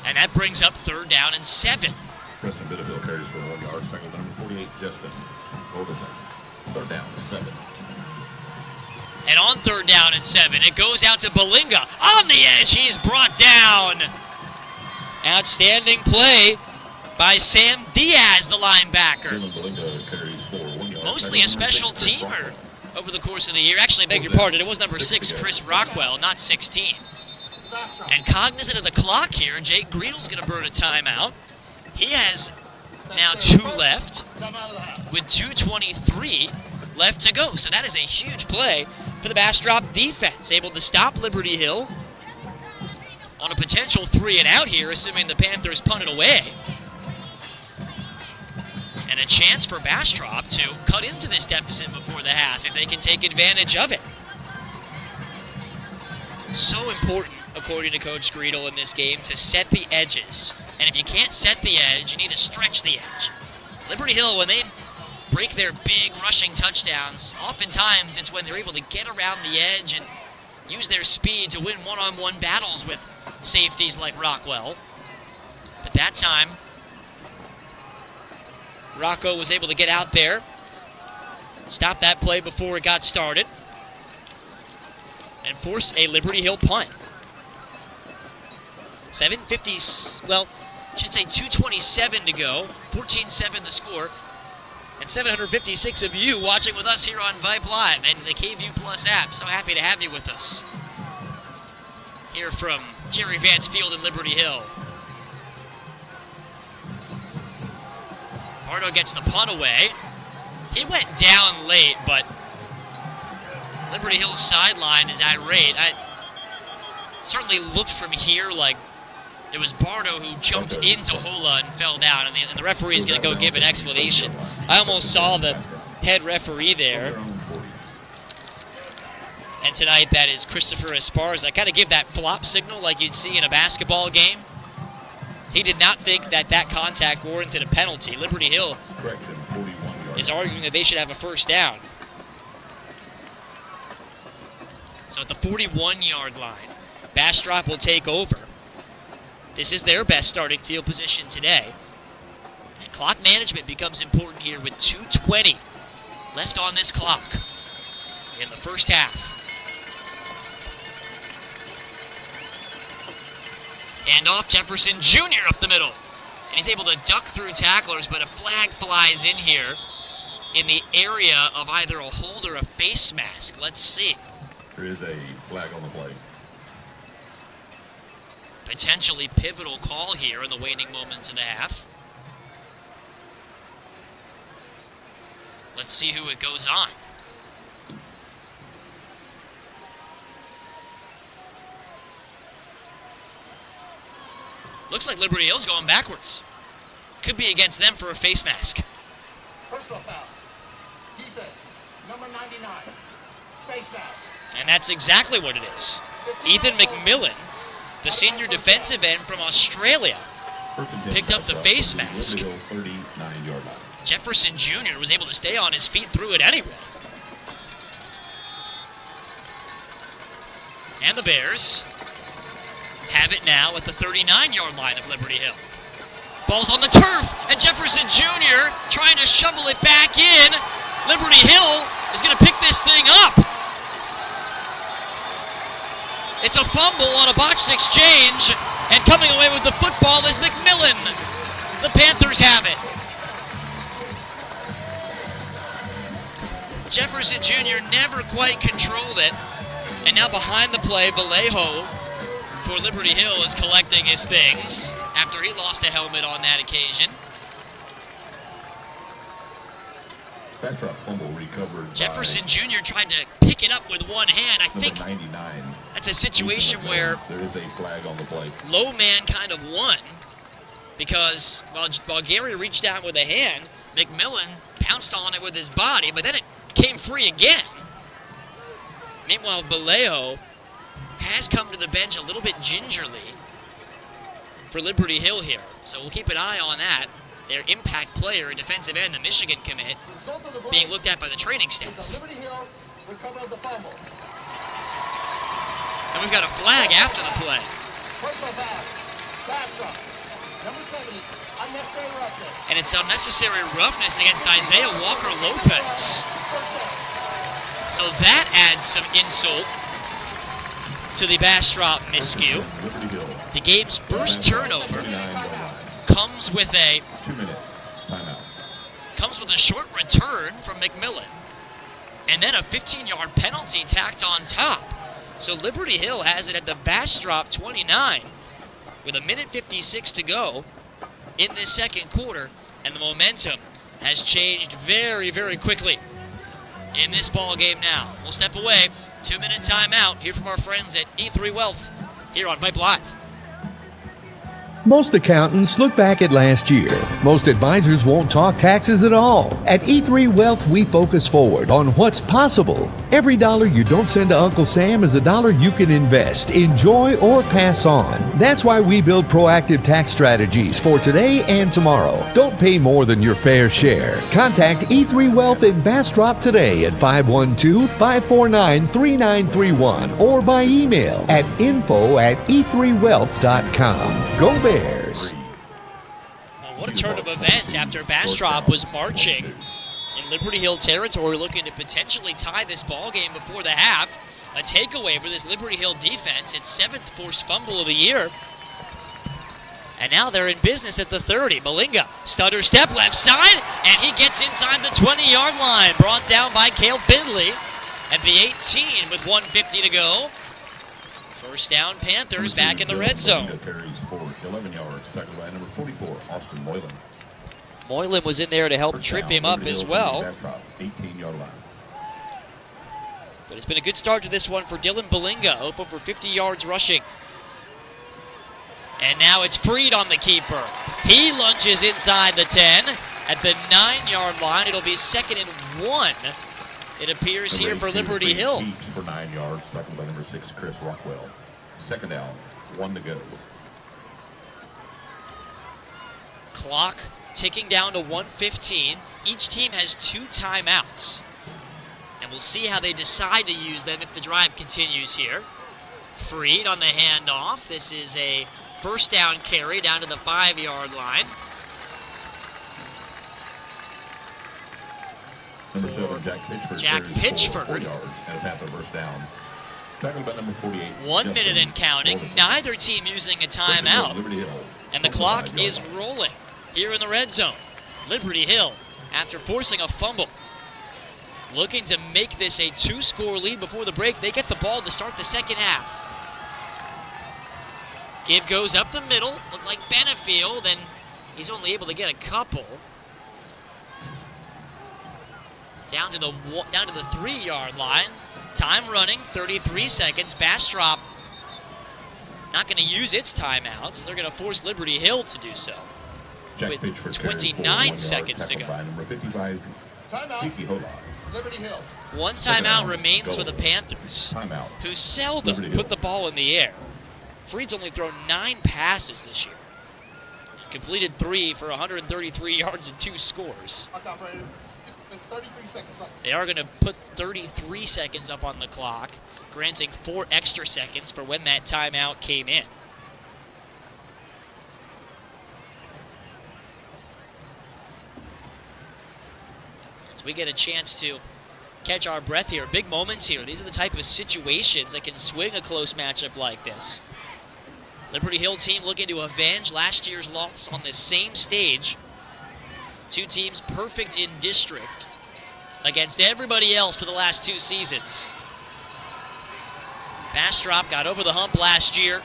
And that brings up 3rd down and 7. Preston Biddeville carries for 1 yard. Strangled by number 48, Justin Lordison. 3rd down, 7. And on 3rd down and 7, it goes out to Balinga. On the edge, he's brought down. Outstanding play by Sam Diaz, the linebacker. Mostly a special teamer over the course of the year. Actually, I beg your pardon, it was number 6, Chris Rockwell, not 16. And cognizant of the clock here, Jake Griedel's going to burn a timeout. He has now 2 left with 2:23 left to go. So that is a huge play for the Bastrop defense, able to stop Liberty Hill on a potential 3-and-out here, assuming the Panthers punt it away. And a chance for Bastrop to cut into this deficit before the half if they can take advantage of it. So important, according to Coach Griedel in this game, to set the edges. And if you can't set the edge, you need to stretch the edge. Liberty Hill, when they break their big rushing touchdowns, oftentimes it's when they're able to get around the edge and use their speed to win one-on-one battles with safeties like Rockwell. But that time, Rocco was able to get out there, stop that play before it got started, and force a Liberty Hill punt. 2:27 to go, 14-7 the score, and 756 of you watching with us here on VYPE Live and the KView Plus app. So happy to have you with us. Here from Jerry Vance Field in Liberty Hill. Pardo gets the punt away. He went down late, but Liberty Hill's sideline is irate. I certainly looked from here like it was Bardo who jumped into Hola and fell down, and the referee is going to go give an explanation. I almost saw the head referee there. And tonight that is Christopher Esparza. Kind of give that flop signal like you'd see in a basketball game. He did not think that contact warranted a penalty. Liberty Hill is arguing that they should have a first down. So at the 41-yard line, Bastrop will take over. This is their best starting field position today. And clock management becomes important here with 2:20 left on this clock in the first half. Hand off, Jefferson Jr. up the middle. And he's able to duck through tacklers, but a flag flies in here in the area of either a hold or a face mask. Let's see. There is a flag on the play. Potentially pivotal call here in the waning moments of the half. Let's see who it goes on. Looks like Liberty Hill's going backwards. Could be against them for a face mask. Personal foul. Defense. Number 99. Face mask. And that's exactly what it is. Ethan McMillan, the senior defensive end from Australia, picked up the face mask. Jefferson Jr. was able to stay on his feet through it anyway. And the Bears have it now at the 39-yard line of Liberty Hill. Ball's on the turf, and Jefferson Jr. trying to shovel it back in. Liberty Hill is going to pick this thing up. It's a fumble on a botched exchange, and coming away with the football is McMillan. The Panthers have it. Jefferson Jr. never quite controlled it, and now behind the play, Vallejo for Liberty Hill is collecting his things after he lost a helmet on that occasion. Bastrop fumble recovered. Jefferson Jr. tried to pick it up with one hand. I think 99. That's a situation where there is a flag on the play. low man kind of won because while Gary reached out with a hand, McMillan pounced on it with his body, but then it came free again. Meanwhile, Vallejo has come to the bench a little bit gingerly for Liberty Hill here. So we'll keep an eye on that. Their impact player, a defensive end, the Michigan commit, being looked at by the training staff. Liberty Hill recovered the fumble. And we've got a flag after the play. Personal foul. Bastrop. Number 70. Unnecessary roughness. And it's unnecessary roughness against Isaiah Walker-Lopez. So that adds some insult to the Bastrop miscue. The game's first turnover 29 yard line. comes with a 2-minute timeout. short return from McMillan, and then a 15-yard penalty tacked on top. So Liberty Hill has it at the Bastrop 29 with 1:56 to go in this second quarter, and the momentum has changed very, very quickly in this ball game now. We'll step away. 2-minute timeout. Hear from our friends at E3 Wealth here on VYPE Live. Most accountants look back at last year. Most advisors won't talk taxes at all. At E3 Wealth, we focus forward on what's possible. Every dollar you don't send to Uncle Sam is a dollar you can invest, enjoy, or pass on. That's why we build proactive tax strategies for today and tomorrow. Don't pay more than your fair share. Contact E3 Wealth in Bastrop today at 512-549-3931 or by email at info@e3wealth.com. Go Bears! Well, what a turn of events after Bastrop was marching in Liberty Hill territory, looking to potentially tie this ball game before the half. A takeaway for this Liberty Hill defense, its 7th forced fumble of the year. And now they're in business at the 30. Malinga, stutter step left side, and he gets inside the 20-yard line, brought down by Cale Findley at the 18 with 1:50 to go. First down, Panthers back in the red zone. Carries for 11 yards, tackled by number 44, Austin Moylan. Moylan was in there to help trip him up as well. 18-yard line. But it's been a good start to this one for Dylan Balinga, open for 50 yards rushing. And now it's Freed on the keeper. He lunges inside the 10 at the 9-yard line. It'll be 2nd and 1. It appears here for Liberty Hill. Each for 9 yards, tackled by number 6, Chris Rockwell. 2nd down, 1 to go. Clock ticking down to 1:15. Each team has 2 timeouts. And we'll see how they decide to use them if the drive continues here. Freed on the handoff. This is a first down carry down to the 5-yard line. Number 7, Jack Pitchford. Jack carries for Pitchford. 4 yards and a Panther first down. Tackled by number 48. 1 minute and counting. Neither team using a timeout. And the clock is rolling here in the red zone. Liberty Hill, after forcing a fumble, looking to make this a 2-score lead before the break. They get the ball to start the second half. Give goes up the middle. Looked like Benefield, and he's only able to get a couple. Down to the 3-yard line. Time running, 33 seconds. Bastrop not going to use its timeouts. They're going to force Liberty Hill to do so. Jack With Pitchford 29 seconds to go. by number 55, Kiki Hola. Liberty Hill. One timeout remains for the Panthers, Timeout. who seldom Liberty put Hill. the ball in the air. Freed's only thrown 9 passes this year. Completed 3 for 133 yards and 2 scores. Clock operator. 33 seconds up. They are going to put 33 seconds up on the clock, granting 4 extra seconds for when that timeout came in. As we get a chance to catch our breath here, big moments here. These are the type of situations that can swing a close matchup like this. Liberty Hill team looking to avenge last year's loss on this same stage. 2 teams perfect in district against everybody else for the last 2 seasons. Bastrop got over the hump last year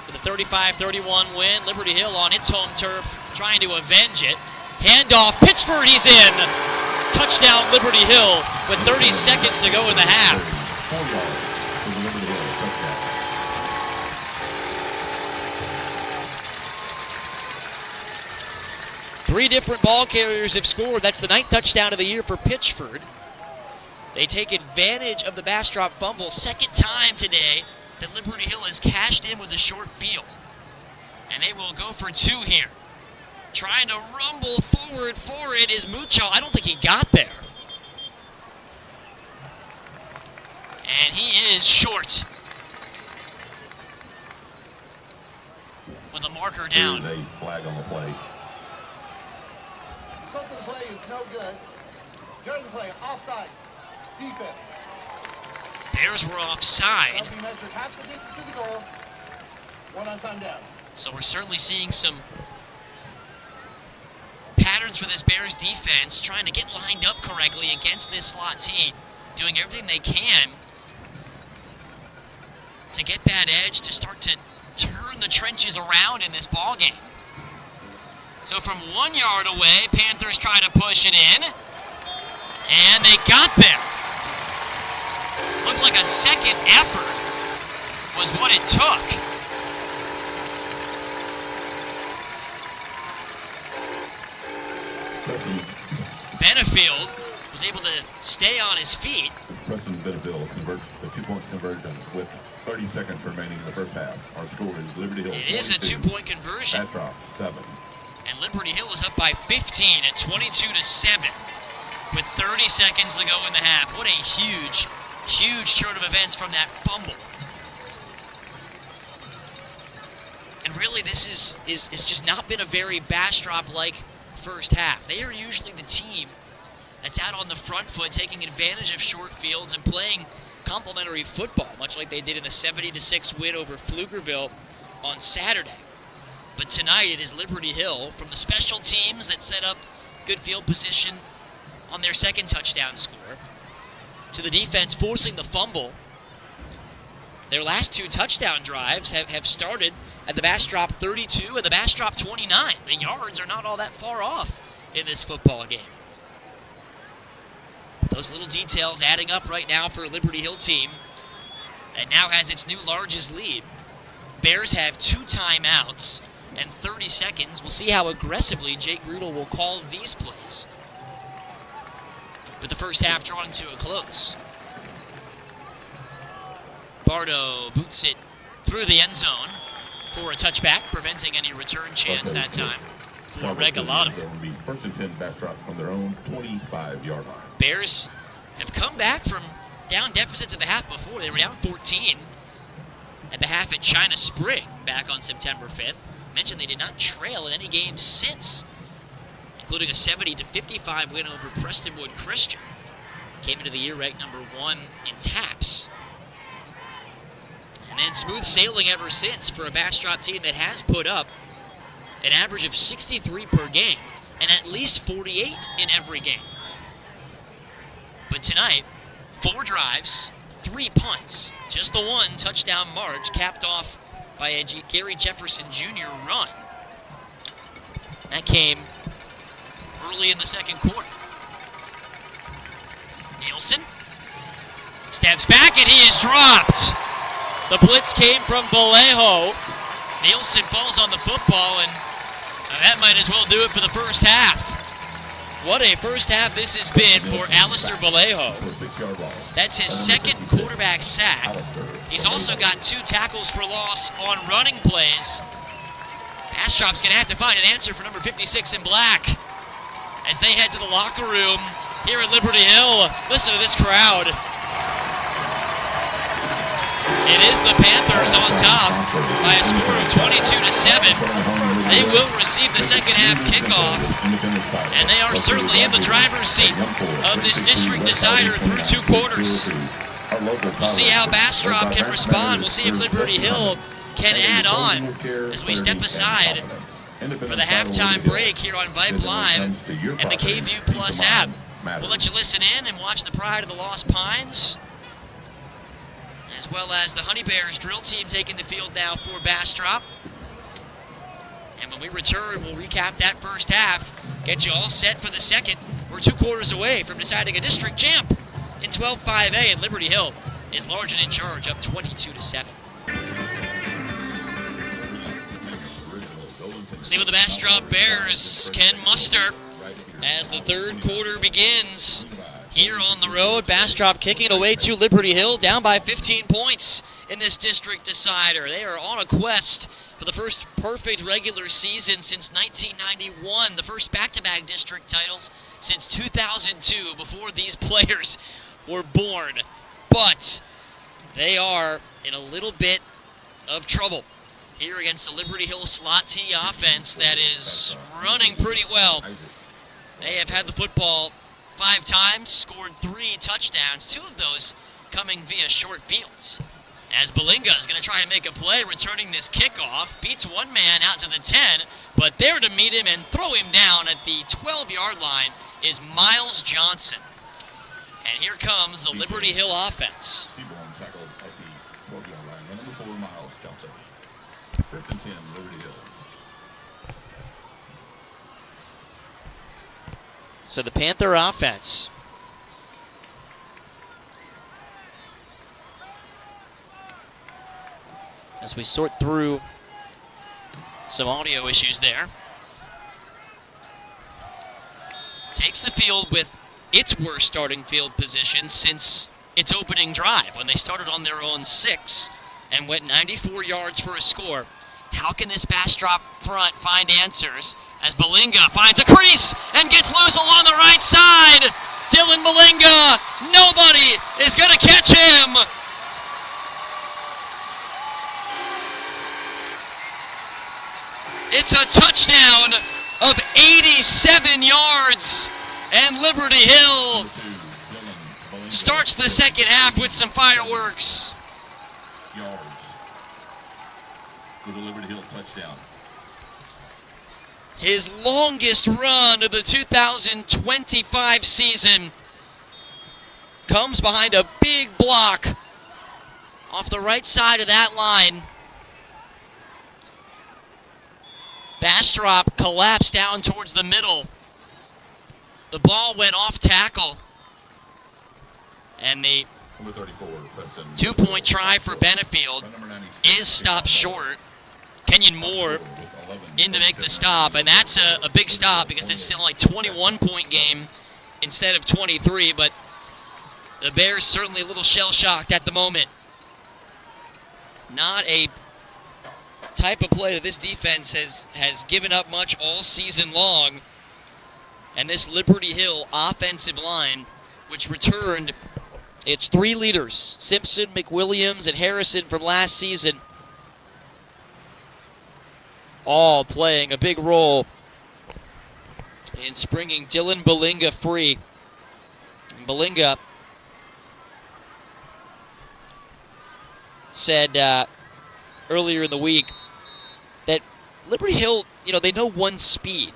with a 35-31 win. Liberty Hill on its home turf trying to avenge it. Handoff, Pitchford, he's in. Touchdown Liberty Hill with 30 seconds to go in the half. 4 yards for the Liberty Hill touchdown. Three different ball carriers have scored. That's the 9th touchdown of the year for Pitchford. They take advantage of the Bastrop fumble. Second time today that Liberty Hill has cashed in with a short field. And they will go for 2 here. Trying to rumble forward for it is Mucho. I don't think he got there. And he is short. With a marker down. There is a flag on the play. Result of the play is no good. During the play, offsides. Defense. Bears were offside. They'll be measured half the distance to the goal. One on time down. So we're certainly seeing some patterns for this Bears defense, trying to get lined up correctly against this slot team, doing everything they can to get that edge, to start to turn the trenches around in this ball game. So from 1 yard away, Panthers try to push it in, and they got there. Looked like a second effort was what it took. Benefield was able to stay on his feet. Preston Benefield converts the 2-point conversion with 30 seconds remaining in the first half. Our score is Liberty Hill. It is a 2-point conversion. Bastrop 7. And Liberty Hill is up by 15 at 22-7 with 30 seconds to go in the half. What a huge, huge turn of events from that fumble. And really, this is just not been a very Bastrop-like first half. They are usually the team that's out on the front foot, taking advantage of short fields and playing complementary football, much like they did in the 70-6 win over Pflugerville on Saturday. But tonight it is Liberty Hill, from the special teams that set up good field position on their second touchdown score, to the defense forcing the fumble. Their last two touchdown drives have started at the Bastrop 32 and the Bastrop 29. The yards are not all that far off in this football game. Those little details adding up right now for a Liberty Hill team that now has its new largest lead. Bears have 2 timeouts and 30 seconds. We'll see how aggressively Jake Grudel will call these plays, with the first half drawing to a close. Bardo boots it through the end zone for a touchback, preventing any return chance that time for Regalado. First and 10 Bastrop from their own 25-yard line. Bears have come back from down deficits at the half before. They were down 14 at the half at China Spring back on September 5th. Mentioned they did not trail in any game since, including a 70-55 win over Prestonwood Christian. Came into the year ranked number 1 in taps. And then smooth sailing ever since for a Bastrop team that has put up an average of 63 per game and at least 48 in every game. But tonight, 4 drives, 3 punts, just the 1 touchdown march capped off by a Gary Jefferson Jr. run. That came early in the second quarter. Nielsen steps back and he is dropped. The blitz came from Vallejo. Nielsen falls on the football, and that might as well do it for the first half. What a first half this has been for Alistair Vallejo. That's his second quarterback sack. He's also got 2 tackles for loss on running plays. Bastrop's going to have to find an answer for number 56 in black as they head to the locker room here at Liberty Hill. Listen to this crowd. It is the Panthers on top by a score of 22-7. They will receive the second half kickoff, and they are certainly in the driver's seat of this district decider through 2 quarters. We'll see how Bastrop can respond. We'll see if Liberty Hill can add on as we step aside for the halftime break here on VYPE Live and the KView Plus app. We'll let you listen in and watch the Pride of the Lost Pines, as well as the Honey Bears drill team taking the field now for Bastrop. And when we return, we'll recap that first half, get you all set for the second. We're 2 quarters away from deciding a district champ in 12-5A, and Liberty Hill is large and in charge, up 22-7. See what the Bastrop Bears can muster as the third quarter begins. Here on the road, Bastrop kicking it away to Liberty Hill, down by 15 points in this district decider. They are on a quest for the first perfect regular season since 1991, the first back-to-back district titles since 2002, before these players were born. But they are in a little bit of trouble here against the Liberty Hill slot T offense that is running pretty well. They have had the football 5 times, scored 3 touchdowns, 2 of those coming via short fields. As Belinga is going to try and make a play, returning this kickoff. Beats one man out to the 10, but there to meet him and throw him down at the 12-yard line is Miles Johnson. And here comes the Liberty Hill offense. Seaborn tackled at the 12-yard line. And number 4, Miles Johnson. First and 10, Liberty Hill. So the Panther offense. As we sort through some audio issues there. Takes the field with its worst starting field position since its opening drive, when they started on their own 6 and went 94 yards for a score. How can this Bastrop front find answers as Belinga finds a crease and gets loose along the right side? Dylan Belinga, nobody is going to catch him. It's a touchdown of 87 yards, and Liberty Hill starts the second half with some fireworks. Yards for the Liberty Hill touchdown. His longest run of the 2025 season comes behind a big block off the right side of that line. Bastrop collapsed down towards the middle. The ball went off tackle. And the 2-point try for Benefield is stopped short. Kenyon Moore in to make the stop, and that's a big stop because it's still like 21-point game instead of 23, but the Bears certainly a little shell-shocked at the moment. Not a type of play that this defense has given up much all season long. And this Liberty Hill offensive line, which returned its 3 leaders, Simpson, McWilliams, and Harrison from last season, all playing a big role in springing Dylan Belinga free. And Belinga said earlier in the week that Liberty Hill, they know one speed.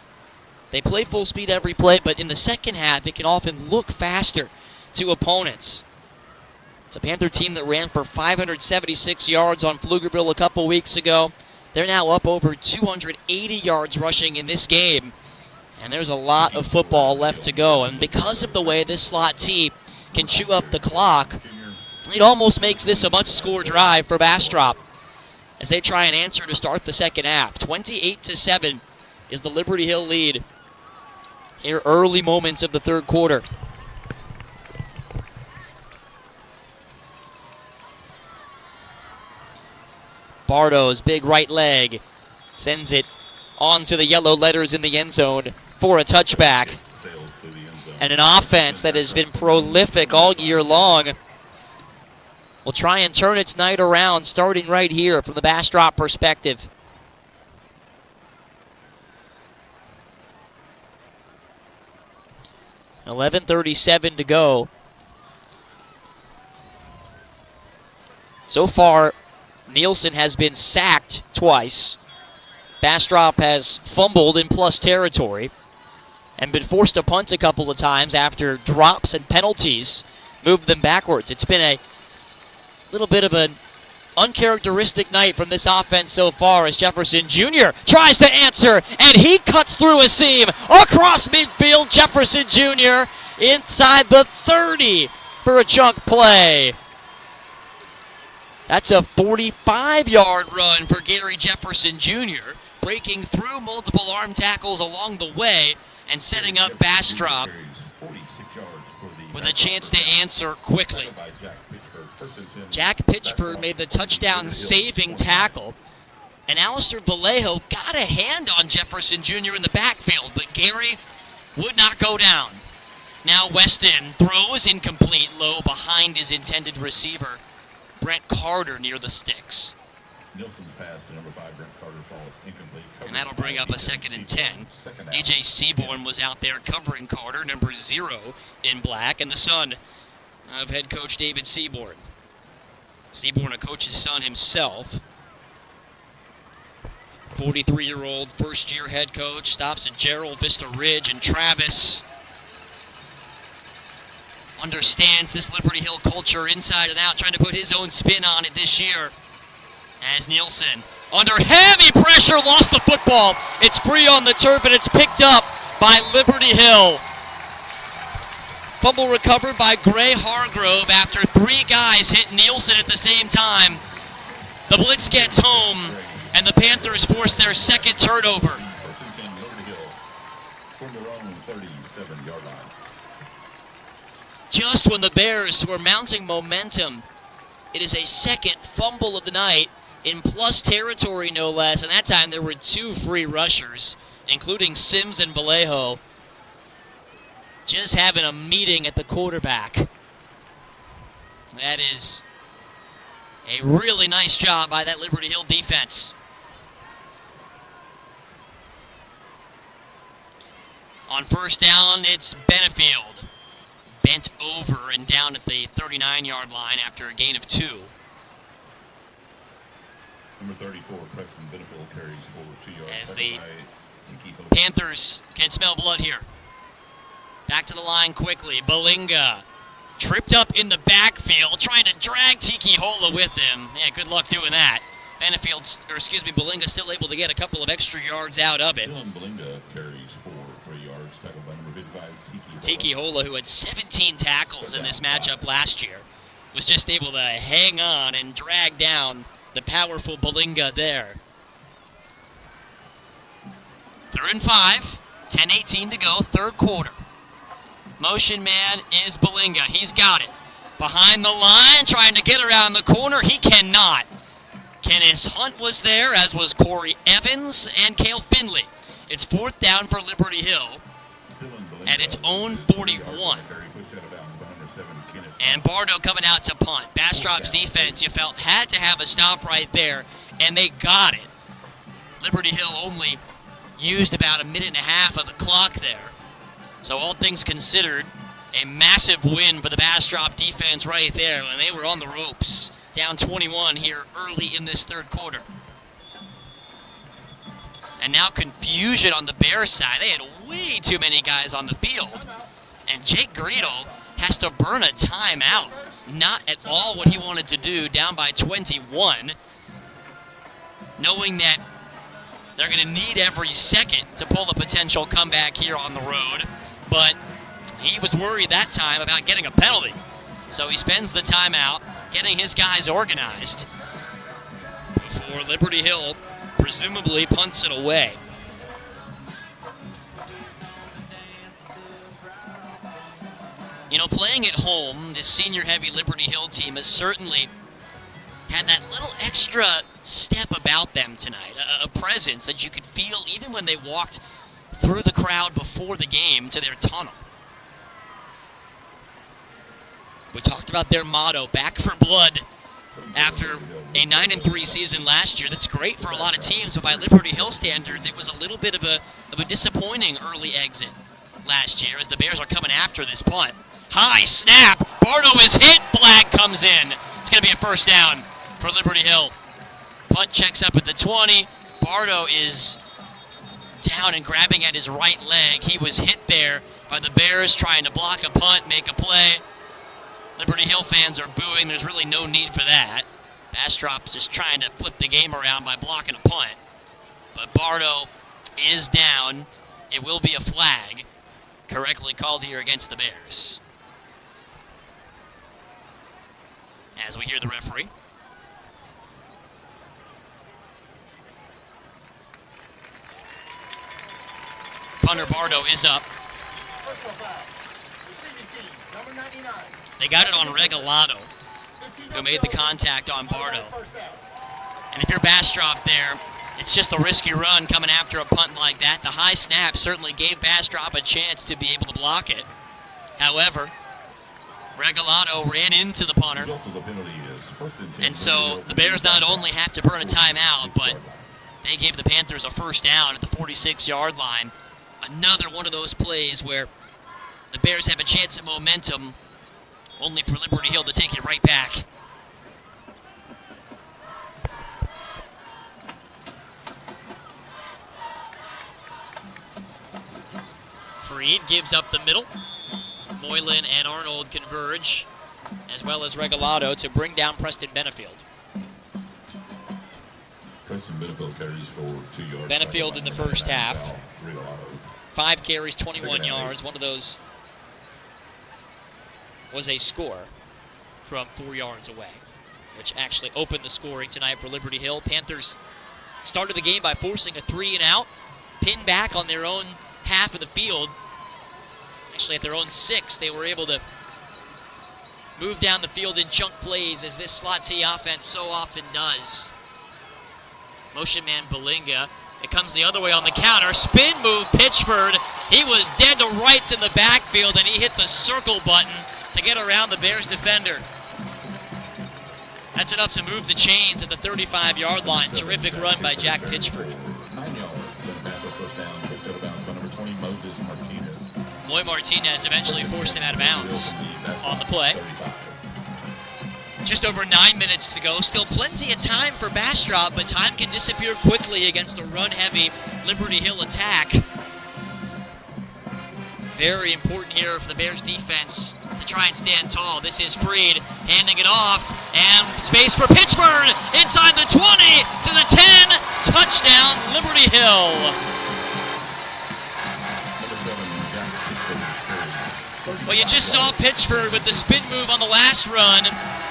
They play full speed every play, but in the second half, it can often look faster to opponents. It's a Panther team that ran for 576 yards on Pflugerville a couple weeks ago. They're now up over 280 yards rushing in this game, and there's a lot of football left to go. And because of the way this slot T can chew up the clock, it almost makes this a must-score drive for Bastrop as they try and answer to start the second half. 28-7 is the Liberty Hill lead here early moments of the third quarter. Bardo's big right leg sends it onto the yellow letters in the end zone for a touchback. And an offense that has been prolific all year long will try and turn its night around, starting right here from the Bastrop perspective. .11:37 to go. So far, Nielsen has been sacked twice. Bastrop has fumbled in plus territory and been forced to punt a couple of times after drops and penalties moved them backwards. It's been a little bit of an uncharacteristic night from this offense so far as Jefferson Jr. tries to answer, and he cuts through a seam across midfield. Jefferson Jr. inside the 30 for a chunk play. That's a 45-yard run for Gary Jefferson Jr., breaking through multiple arm tackles along the way and setting up Bastrop with a chance to answer quickly. Jack Pitchford made the touchdown-saving tackle, and Alistair Vallejo got a hand on Jefferson Jr. in the backfield, but Gary would not go down. Now Weston throws incomplete, low behind his intended receiver, Brent Carter, near the sticks. Nielsen's pass to number 5, Brent Carter, falls incomplete. And that'll bring up a 2nd and 10. DJ Seaborn was out there covering Carter, number 0 in black, and the son of head coach David Seaborn. Seaborn, a coach's son himself. 43-year-old first-year head coach, stops at Gerald, Vista Ridge, and Travis understands this Liberty Hill culture inside and out, trying to put his own spin on it this year. As Nielsen, under heavy pressure, lost the football. It's free on the turf, and it's picked up by Liberty Hill. Fumble recovered by Gray Hargrove after 3 guys hit Nielsen at the same time. The blitz gets home, and the Panthers force their second turnover. First and 10, Liberty Hill from their own 37-yard line. Just when the Bears were mounting momentum, it is a second fumble of the night in plus territory, no less, and that time there were 2 free rushers, including Sims and Vallejo, just having a meeting at the quarterback. That is a really nice job by that Liberty Hill defense. On first down, it's Benefield. Bent over and down at the 39-yard line after a gain of 2. Number 34, Preston Benefield carries forward 2 yards. As the Tiki Hope. Panthers can smell blood here. Back to the line quickly. Balinga tripped up in the backfield, trying to drag Tiki Hola with him. Yeah, good luck doing that. Balinga still able to get a couple of extra yards out of it. Dylan Balinga carries for 3 yards, tackled by number 55, Tiki Hola. Tiki Hola, who had 17 tackles in this matchup last year, was just able to hang on and drag down the powerful Balinga there. 3rd and 5, 10:18 to go, third quarter. Motion man is Balinga. He's got it. Behind the line, trying to get around the corner. He cannot. Kenneth Hunt was there, as was Corey Evans and Cale Finley. It's 4th down for Liberty Hill at its own 41. And Bardo coming out to punt. Bastrop's defense, you felt, had to have a stop right there, and they got it. Liberty Hill only used about a minute and a half of the clock there. So all things considered, a massive win for the Bastrop defense right there, and they were on the ropes. Down 21 here early in this third quarter. And now confusion on the Bears side. They had way too many guys on the field. And Jake Greedle has to burn a timeout. Not at all what he wanted to do, down by 21. Knowing that they're going to need every second to pull a potential comeback here on the road. But he was worried that time about getting a penalty. So he spends the timeout getting his guys organized before Liberty Hill presumably punts it away. You know, playing at home, this senior-heavy Liberty Hill team has certainly had that little extra step about them tonight, a presence that you could feel even when they walked through the crowd before the game to their tunnel. We talked about their motto, back for blood, after a 9-3 season last year. That's great for a lot of teams, but by Liberty Hill standards, it was a little bit of a disappointing early exit last year as the Bears are coming after this punt. High snap, Bardo is hit, flag comes in. It's going to be a first down for Liberty Hill. Punt checks up at the 20. Bardo is down and grabbing at his right leg. He was hit there by the Bears trying to block a punt, make a play. Liberty Hill fans are booing. There's really no need for that. Bastrop's just trying to flip the game around by blocking a punt. But Bardo is down. It will be a flag. Correctly called here against the Bears. As we hear the referee. Punter Bardo is up. Personal foul. Receiving team, number 99. They got it on Regalado, who made the contact on Bardo. And if you're Bastrop there, it's just a risky run coming after a punt like that. The high snap certainly gave Bastrop a chance to be able to block it. However, Regalado ran into the punter. And so the Bears not only have to burn a timeout, but they gave the Panthers a first down at the 46-yard line. Another one of those plays where the Bears have a chance at momentum, only for Liberty Hill to take it right back. Freed gives up the middle. Moylan and Arnold converge, as well as Regalado, to bring down Preston Benefield. Preston Benefield carries for 2 yards. Benefield in the first half. Regalado. 5 carries, 21 yards. One of those was a score from 4 yards away, which actually opened the scoring tonight for Liberty Hill. Panthers started the game by forcing a 3-and-out, pinned back on their own half of the field. Actually, at their own 6, they were able to move down the field in chunk plays, as this slot T offense so often does. Motion man Belinga. It comes the other way on the counter. Spin move, Pitchford. He was dead to rights in the backfield, and he hit the circle button to get around the Bears defender. That's enough to move the chains at the 35-yard line. Terrific run by Jack Pitchford. 9 yards and a Panther first down. Pushed out of bounds by number 20, Moses Martinez. Moy Martinez eventually forced him out of bounds on the play. Just over 9 minutes to go. Still plenty of time for Bastrop, but time can disappear quickly against a run-heavy Liberty Hill attack. Very important here for the Bears defense to try and stand tall. This is Freed handing it off, and space for Pitchford inside the 20 to the 10. Touchdown, Liberty Hill. Well, you just saw Pitchford with the spin move on the last run.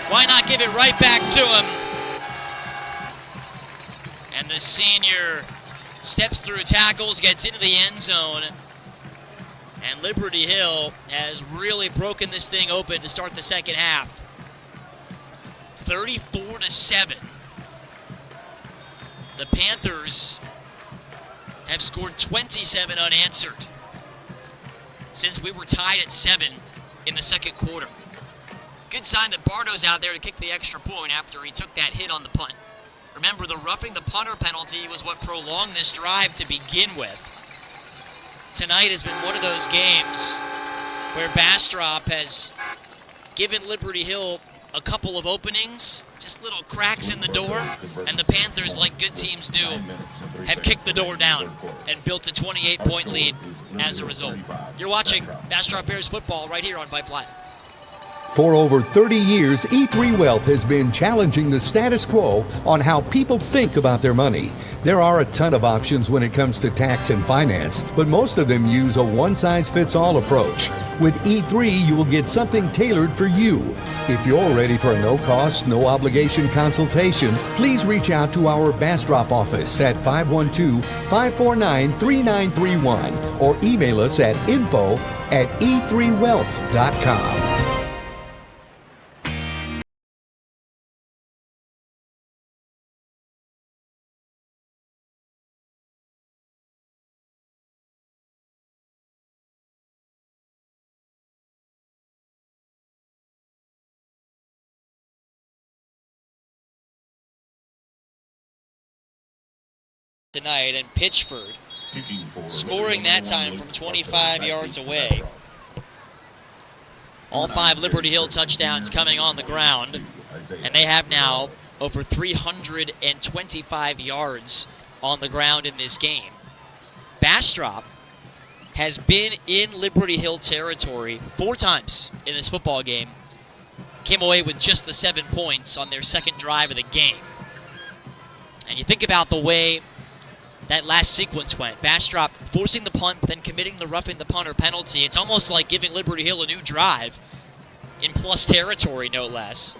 Why not give it right back to him? And the senior steps through tackles, gets into the end zone. And Liberty Hill has really broken this thing open to start the second half. 34-7. The Panthers have scored 27 unanswered since we were tied at 7 in the second quarter. Good sign that Bardo's out there to kick the extra point after he took that hit on the punt. Remember, the roughing the punter penalty was what prolonged this drive to begin with. Tonight has been one of those games where Bastrop has given Liberty Hill a couple of openings, just little cracks in the door, and the Panthers, like good teams do, have kicked the door down and built a 28-point lead as a result. You're watching Bastrop Bears football right here on VYPE Live. For over 30 years, E3 Wealth has been challenging the status quo on how people think about their money. There are a ton of options when it comes to tax and finance, but most of them use a one-size-fits-all approach. With E3, you will get something tailored for you. If you're ready for a no-cost, no-obligation consultation, please reach out to our Bastrop office at 512-549-3931 or email us at info@e3wealth.com. Tonight, and Pitchford scoring that time from 25 yards away. All 5 Liberty Hill touchdowns coming on the ground, and they have now over 325 yards on the ground in this game. Bastrop has been in Liberty Hill territory 4 times in this football game. Came away with just the 7 points on their second drive of the game. And you think about the way that last sequence went. Bastrop forcing the punt, then committing the roughing the punter penalty. It's almost like giving Liberty Hill a new drive in plus territory, no less.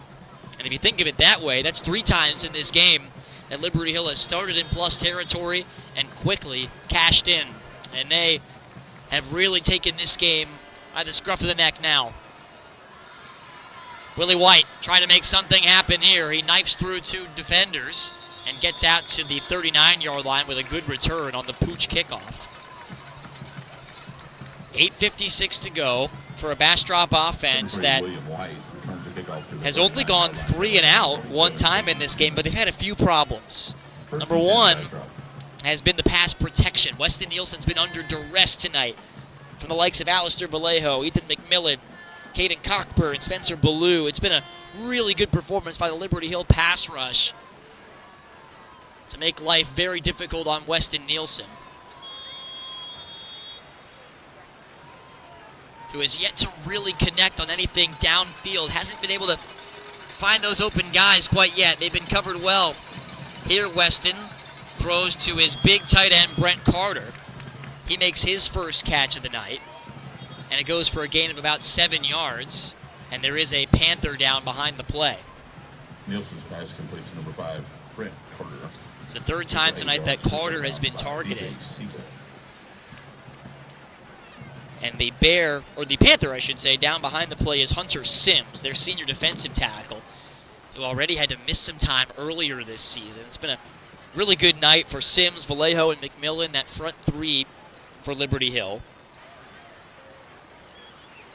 And if you think of it that way, that's 3 times in this game that Liberty Hill has started in plus territory and quickly cashed in. And they have really taken this game by the scruff of the neck now. Willie White trying to make something happen here. He knifes through 2 defenders and gets out to the 39-yard line with a good return on the Pooch kickoff. 8:56 to go for a Bastrop offense that has only gone 3 and out 1 time in this game, but they've had a few problems. Number 1 has been the pass protection. Weston Nielsen's been under duress tonight from the likes of Alistair Vallejo, Ethan McMillan, Caden Cockburn, Spencer Ballou. It's been a really good performance by the Liberty Hill pass rush to make life very difficult on Weston Nielsen. who has yet to really connect on anything downfield. Hasn't been able to find those open guys quite yet. They've been covered well. Here, Weston throws to his big tight end, Brent Carter. He makes his first catch of the night, and it goes for a gain of about 7 yards, and there is a Panther down behind the play. Nielsen's pass complete to number 5, Brent Carter. It's the third time tonight that Carter has been targeted. And the Panther, I should say, down behind the play is Hunter Sims, their senior defensive tackle, who already had to miss some time earlier this season. It's been a really good night for Sims, Vallejo, and McMillan, that front three for Liberty Hill.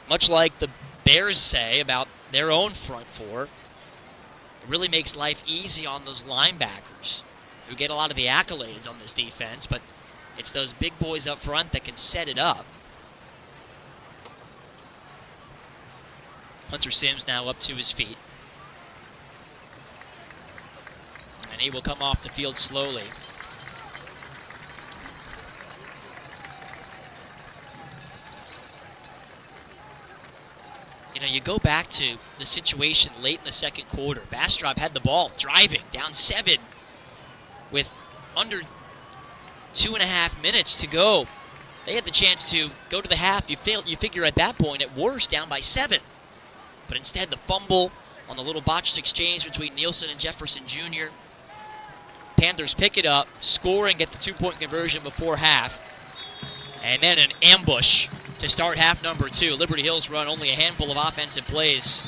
Much like the Bears say about their own front four, it really makes life easy on those linebackers who get a lot of the accolades on this defense, but it's those big boys up front that can set it up. Hunter Sims now up to his feet. And he will come off the field slowly. You know, you go back to the situation late in the second quarter. Bastrop had the ball driving down 7 with under 2.5 minutes to go. They had the chance to go to the half. You figure at that point, at worst, down by 7. But instead, the fumble on the little botched exchange between Nielsen and Jefferson Jr. Panthers pick it up, score, and get the 2-point conversion before half. And then an ambush to start half number 2. Liberty Hill's run only a handful of offensive plays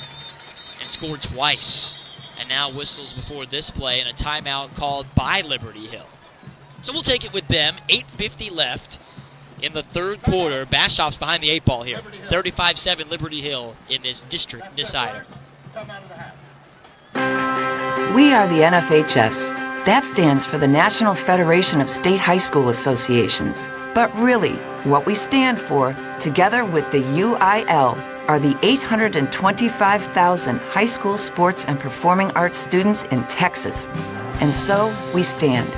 and scored twice. And now whistles before this play and a timeout called by Liberty Hill. So we'll take it with them. 8:50 left in the third quarter. Bastrop's behind the 8 ball here. 35-7 Liberty Hill in this district decider. We are the NFHS. That stands for the National Federation of State High School Associations. But really, what we stand for, together with the UIL, are the 825,000 high school sports and performing arts students in Texas. And so, we stand.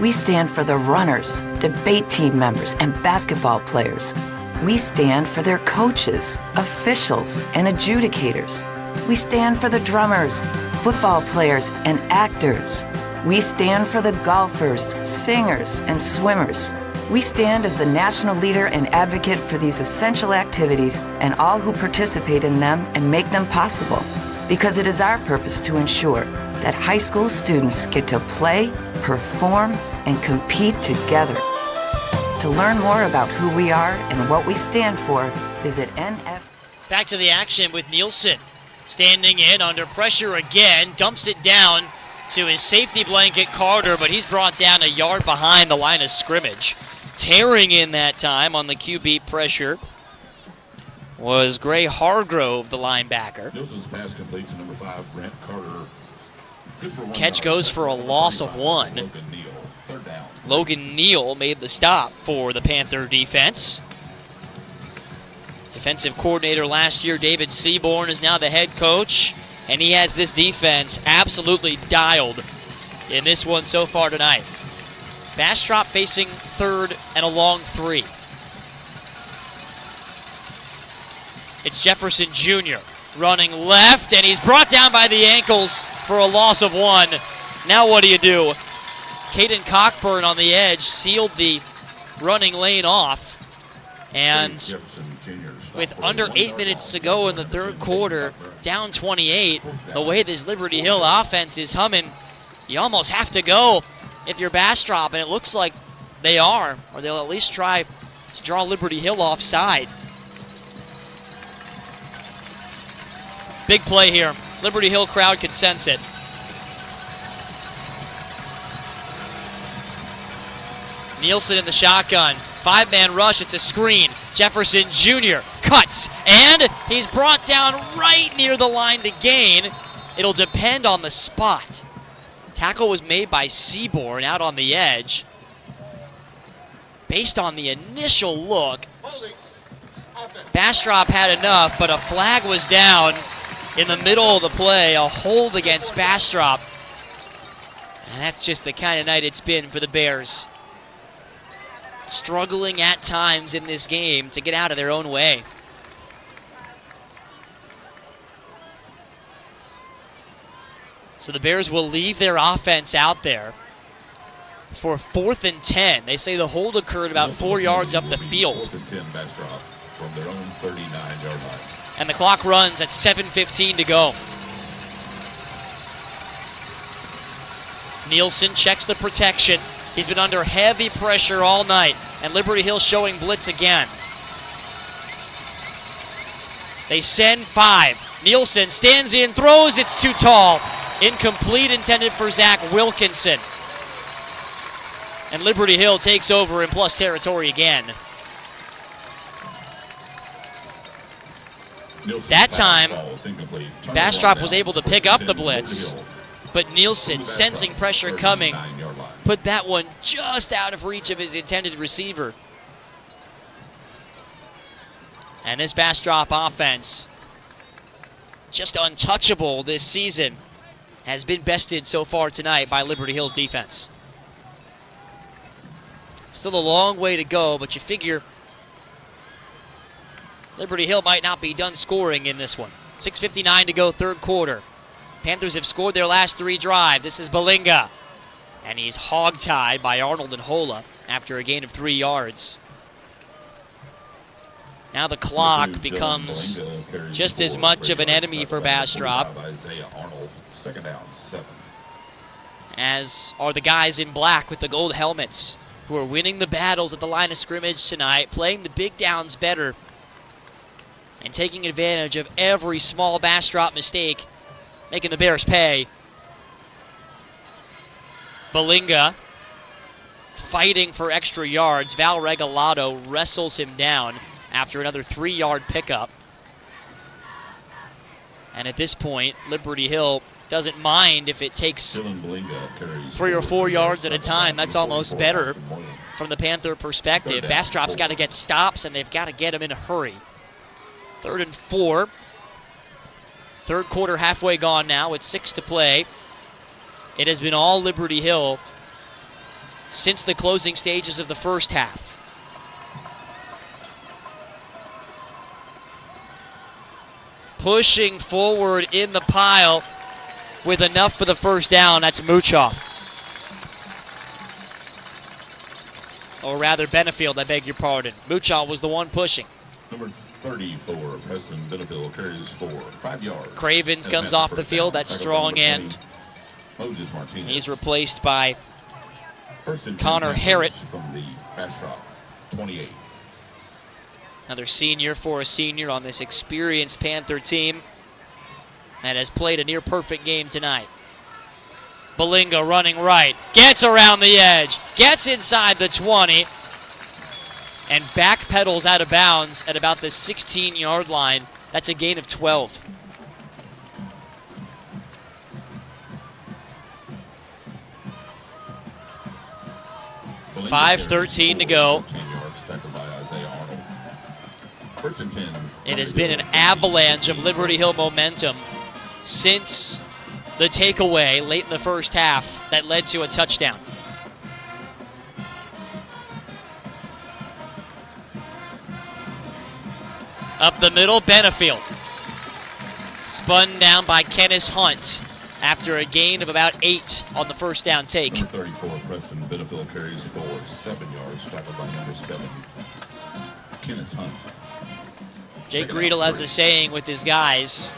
We stand for the runners, debate team members, and basketball players. We stand for their coaches, officials, and adjudicators. We stand for the drummers, football players, and actors. We stand for the golfers, singers, and swimmers. We stand as the national leader and advocate for these essential activities and all who participate in them and make them possible. Because it is our purpose to ensure that high school students get to play, perform, and compete together. To learn more about who we are and what we stand for, visit NF. Back to the action with Nielsen. Standing in under pressure again, dumps it down to his safety blanket, Carter, but he's brought down a yard behind the line of scrimmage. Tearing in that time on the QB pressure was Gray Hargrove, the linebacker. Nielsen's pass complete to number 5, Brent Carter. Catch goes for a loss of 1. Logan Neal, third down. Logan Neal made the stop for the Panther defense. Defensive coordinator last year, David Seaborn, is now the head coach, and he has this defense absolutely dialed in this one so far tonight. Bastrop facing third and a long 3. It's Jefferson Jr. running left, and he's brought down by the ankles for a loss of 1. Now what do you do? Caden Cockburn on the edge sealed the running lane off, and with under 8 minutes to go in the third quarter, down 28, the way this Liberty Hill offense is humming, you almost have to go if you're Bastrop, and it looks like they are, or they'll at least try to draw Liberty Hill offside. Big play here. Liberty Hill crowd can sense it. Nielsen in the shotgun. 5-man rush, it's a screen. Jefferson Jr. cuts, and he's brought down right near the line to gain. It'll depend on the spot. Tackle was made by Seaborn out on the edge. Based on the initial look, Bastrop had enough, but a flag was down in the middle of the play, a hold against Bastrop. And that's just the kind of night it's been for the Bears. Struggling at times in this game to get out of their own way. So the Bears will leave their offense out there for 4th and 10. They say the hold occurred about 4 yards up the field. 4th and 10 Bastrop from their own 39-yard line. And the clock runs at 7:15 to go. Nielsen checks the protection. He's been under heavy pressure all night, and Liberty Hill showing blitz again. They send 5. Nielsen stands in, throws, it's too tall. Incomplete, intended for Zach Wilkinson. And Liberty Hill takes over in plus territory again. That time, Bastrop was able to pick up the blitz, but Nielsen, sensing pressure coming, put that one just out of reach of his intended receiver. And this Bastrop offense, just untouchable this season, has been bested so far tonight by Liberty Hill's defense. Still a long way to go, but you figure Liberty Hill might not be done scoring in this one. 6:59 to go, third quarter. Panthers have scored their last 3 drives. This is Balinga, and he's hog-tied by Arnold and Hola after a gain of 3 yards. Now the clock becomes just as much of an enemy for Bastrop as are the guys in black with the gold helmets who are winning the battles at the line of scrimmage tonight, playing the big downs better and taking advantage of every small Bastrop mistake, making the Bears pay. Balinga fighting for extra yards. Val Regalado wrestles him down after another 3-yard pickup. And at this point, Liberty Hill doesn't mind if it takes 3 or 4 yards at a time. That's almost better from the Panther perspective. Bastrop's got to get stops, and they've got to get him in a hurry. 3rd and 4. Third quarter halfway gone now with 6 to play. It has been all Liberty Hill since the closing stages of the first half. Pushing forward in the pile with enough for the first down. That's Mucha. Or rather, Benefield, I beg your pardon. Mucha was the one pushing. Number 34, Preston Benefield carries for 5 yards. Cravens comes off the field. That's strong end. He's replaced by Connor Harrett. From the Bastrop, 28. Another senior for a senior on this experienced Panther team that has played a near-perfect game tonight. Balinga running right, gets around the edge, gets inside the 20, and backpedals out of bounds at about the 16-yard line. That's a gain of 12. Balinga 5:13 to go. 10 yards tackled by Isaiah Arnold. 1st and 10. It has been an avalanche of Liberty Hill momentum since the takeaway late in the first half that led to a touchdown. Up the middle, Benefield. Spun down by Kenneth Hunt after a gain of about 8 on the first down take. Number 34, Preston Benefield carries for 7 yards, tackled by number 7, Kenneth Hunt. Jake Riedel has a saying with his guys.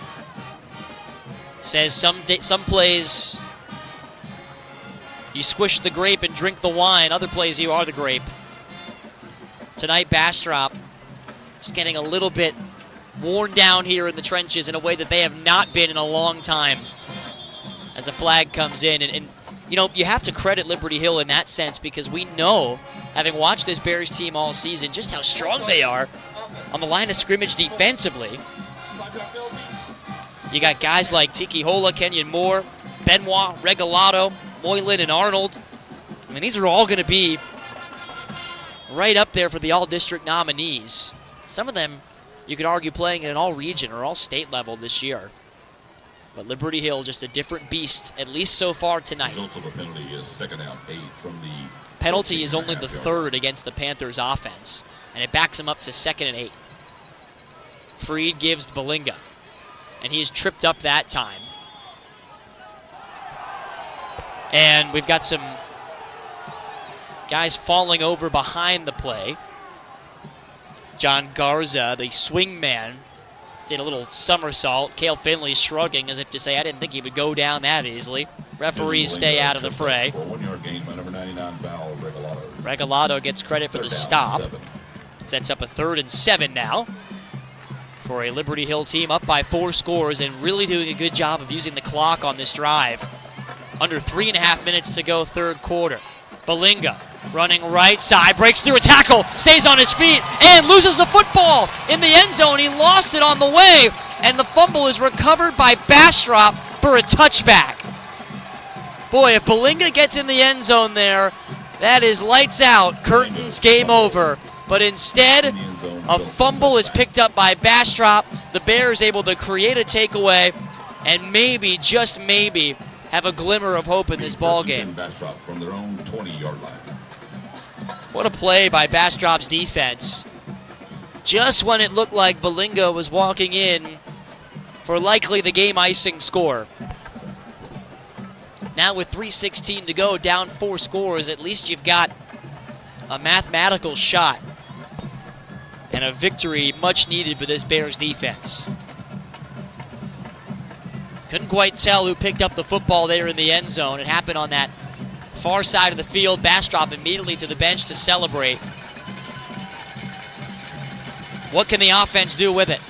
Says some plays you squish the grape and drink the wine. Other plays you are the grape. Tonight, Bastrop is getting a little bit worn down here in the trenches in a way that they have not been in a long time as a flag comes in. And you know, you have to credit Liberty Hill in that sense because we know, having watched this Bears team all season, just how strong they are on the line of scrimmage defensively. You got guys like Tiki Hola, Kenyon Moore, Benoit, Regalado, Moylan, and Arnold. I mean, these are all going to be right up there for the all-district nominees. Some of them, you could argue, playing at an all-region or all-state level this year. But Liberty Hill, just a different beast, at least so far tonight. Result of the penalty is 2nd out 8 from the Penalty is only the 3rd against the Panthers' offense, and it backs him up to 2nd and 8. Freed gives to Balinga, and he is tripped up that time. And we've got some guys falling over behind the play. John Garza, the swing man, did a little somersault. Cale Finley shrugging as if to say, I didn't think he would go down that easily. Referees stay out of the fray. For a 1-yard gain by number 99, Val Regalado. Regalado gets credit for the stop. 7. Sets up a 3rd and 7 now for a Liberty Hill team up by 4 scores and really doing a good job of using the clock on this drive. Under 3.5 minutes to go, 3rd quarter. Balinga running right side, breaks through a tackle, stays on his feet, and loses the football in the end zone. He lost it on the way, and the fumble is recovered by Bastrop for a touchback. Boy, if Balinga gets in the end zone there, that is lights out, curtains, game over. But instead, a fumble is picked up by Bastrop. The Bears able to create a takeaway and maybe, just maybe, have a glimmer of hope in this ball game. Bastrop from their own 20-yard line. What a play by Bastrop's defense. Just when it looked like Balinga was walking in for likely the game icing score. Now with 3:16 to go, down 4 scores, at least you've got a mathematical shot and a victory much needed for this Bears defense. Couldn't quite tell who picked up the football there in the end zone. It happened on that far side of the field. Bastrop immediately to the bench to celebrate. What can the offense do with it?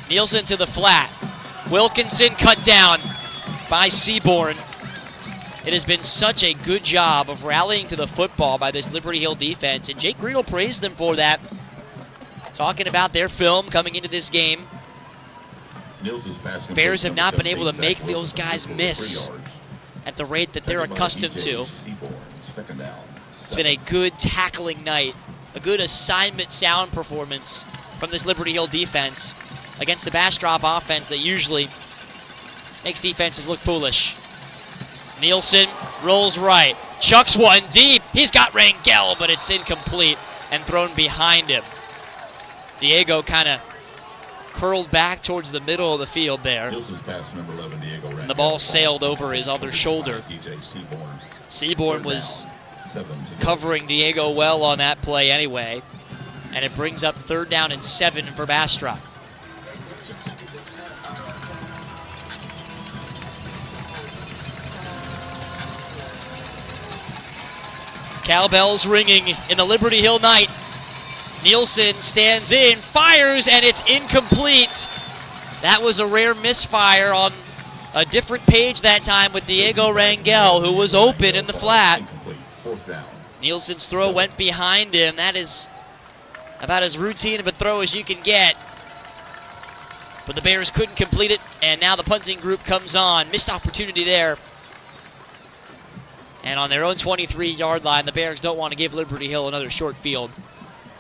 Nielsen to the flat. Wilkinson cut down by Seaborn. It has been such a good job of rallying to the football by this Liberty Hill defense, and Jake Green will praise them for that. Talking about their film coming into this game. Bears have not been able to make those guys miss at the rate that they're accustomed to. It's been a good tackling night, a good assignment sound performance from this Liberty Hill defense against the Bastrop offense that usually makes defenses look foolish. Nielsen rolls right, chucks one deep. He's got Rangel, but it's incomplete and thrown behind him. Diego kind of curled back towards the middle of the field there. And the ball sailed over his other shoulder. Seaborn was covering Diego well on that play anyway. And it brings up 3rd down and 7 for Bastrop. Cowbells ringing in the Liberty Hill night. Nielsen stands in, fires, and it's incomplete. That was a rare misfire on a different page that time with Diego Rangel, who was open in the flat. Nielsen's throw went behind him. That is about as routine of a throw as you can get. But the Bears couldn't complete it, and now the punting group comes on. Missed opportunity there. And on their own 23-yard line, the Bears don't want to give Liberty Hill another short field.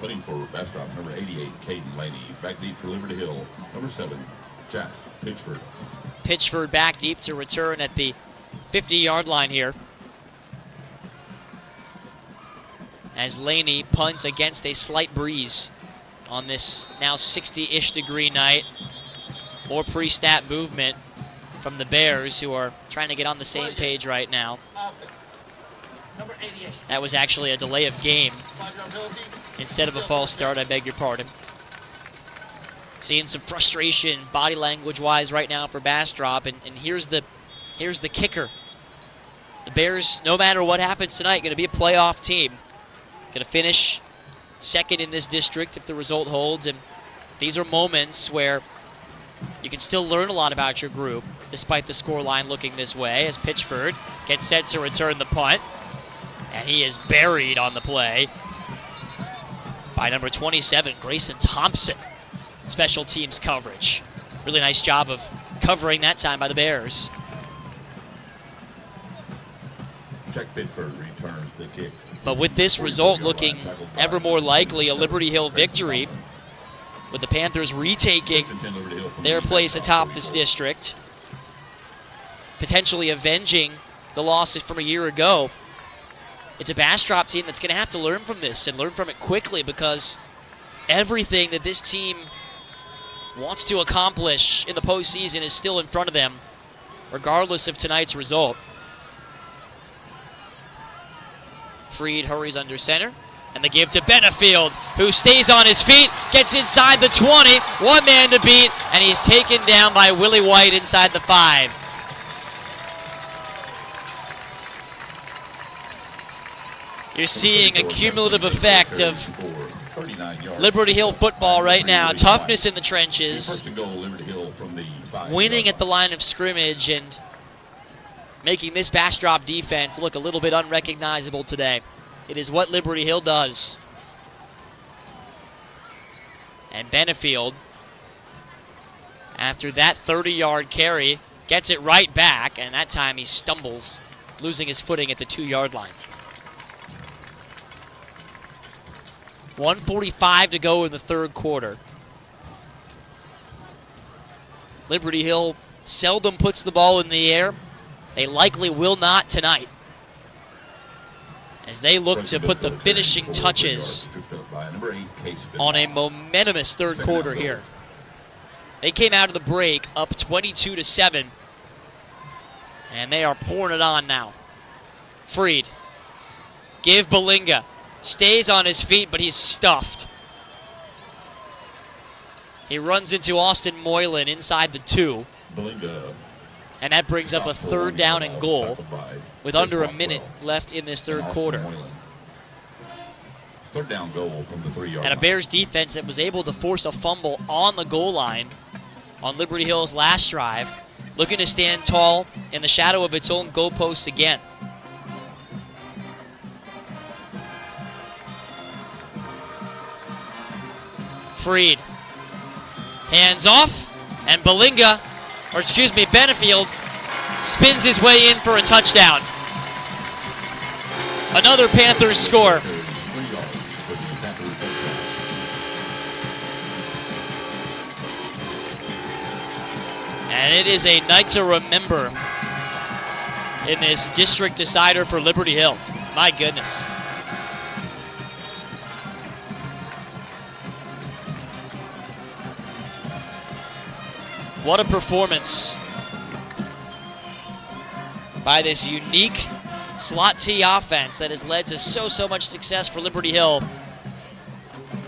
Putting for Bastrop, number 88, Caden Laney. Back deep for Liberty Hill, number 7, Jack Pitchford. Pitchford back deep to return at the 50-yard line here. As Laney punts against a slight breeze on this now 60-ish degree night. More pre-snap movement from the Bears, who are trying to get on the same page right now. That was actually a delay of game instead of a false start. I beg your pardon. Seeing some frustration body language-wise right now for Bastrop, and here's the kicker. The Bears, no matter what happens tonight, going to be a playoff team. Going to finish second in this district if the result holds, and these are moments where you can still learn a lot about your group despite the scoreline looking this way, as Pitchford gets set to return the punt. And he is buried on the play by number 27, Grayson Thompson. Special teams coverage. Really nice job of covering that time by the Bears. Jack Pitchford returns the kick. But with this result looking ever more likely a Liberty Hill victory, with the Panthers retaking their place atop this district, potentially avenging the losses from a year ago, it's a Bastrop team that's going to have to learn from this and learn from it quickly, because everything that this team wants to accomplish in the postseason is still in front of them, regardless of tonight's result. Freed hurries under center. And the give to Benefield, who stays on his feet, gets inside the 20, one man to beat, and he's taken down by Willie White inside the 5. You're seeing a cumulative effect of Liberty Hill football right now. Toughness in the trenches, winning at the line of scrimmage, and making this Bastrop defense look a little bit unrecognizable today. It is what Liberty Hill does. And Benefield, after that 30-yard carry, gets it right back, and that time he stumbles, losing his footing at the 2-yard line. 1:45 to go in the third quarter. Liberty Hill seldom puts the ball in the air. They likely will not tonight, as they look to put the finishing touches on a momentous third quarter here. They came out of the break up 22-7, and they are pouring it on now. Freed, give Balinga, stays on his feet, but he's stuffed. He runs into Austin Moylan inside the 2. And that brings up a 3rd down and goal with under a minute left in this third quarter. 3rd down goal from the 3-yard line. And a Bears defense that was able to force a fumble on the goal line on Liberty Hill's last drive, looking to stand tall in the shadow of its own goalposts again. Freed, hands off, and Benefield spins his way in for a touchdown. Another Panthers score. And it is a night to remember in this district decider for Liberty Hill. My goodness. What a performance by this unique slot T offense that has led to so much success for Liberty Hill.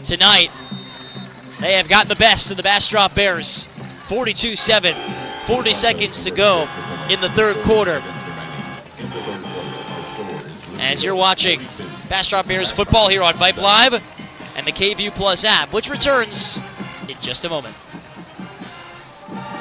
Tonight, they have got the best of the Bastrop Bears. 42-7, 40 seconds to go in the third quarter. As you're watching Bastrop Bears football here on VYPE Live and the KView Plus app, which returns in just a moment.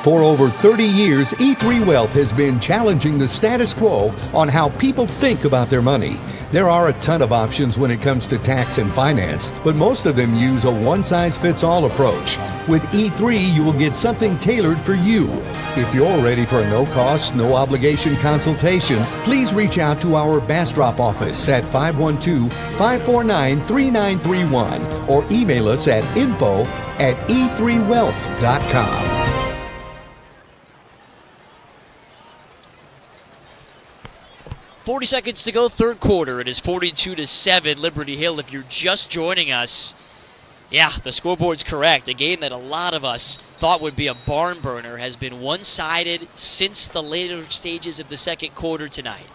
For over 30 years, E3 Wealth has been challenging the status quo on how people think about their money. There are a ton of options when it comes to tax and finance, but most of them use a one-size-fits-all approach. With E3, you will get something tailored for you. If you're ready for a no-cost, no-obligation consultation, please reach out to our Bastrop office at 512-549-3931 or email us at info@e3wealth.com. 40 seconds to go, third quarter. It is 42-7, Liberty Hill. If you're just joining us, yeah, the scoreboard's correct. A game that a lot of us thought would be a barn burner has been one-sided since the later stages of the second quarter tonight.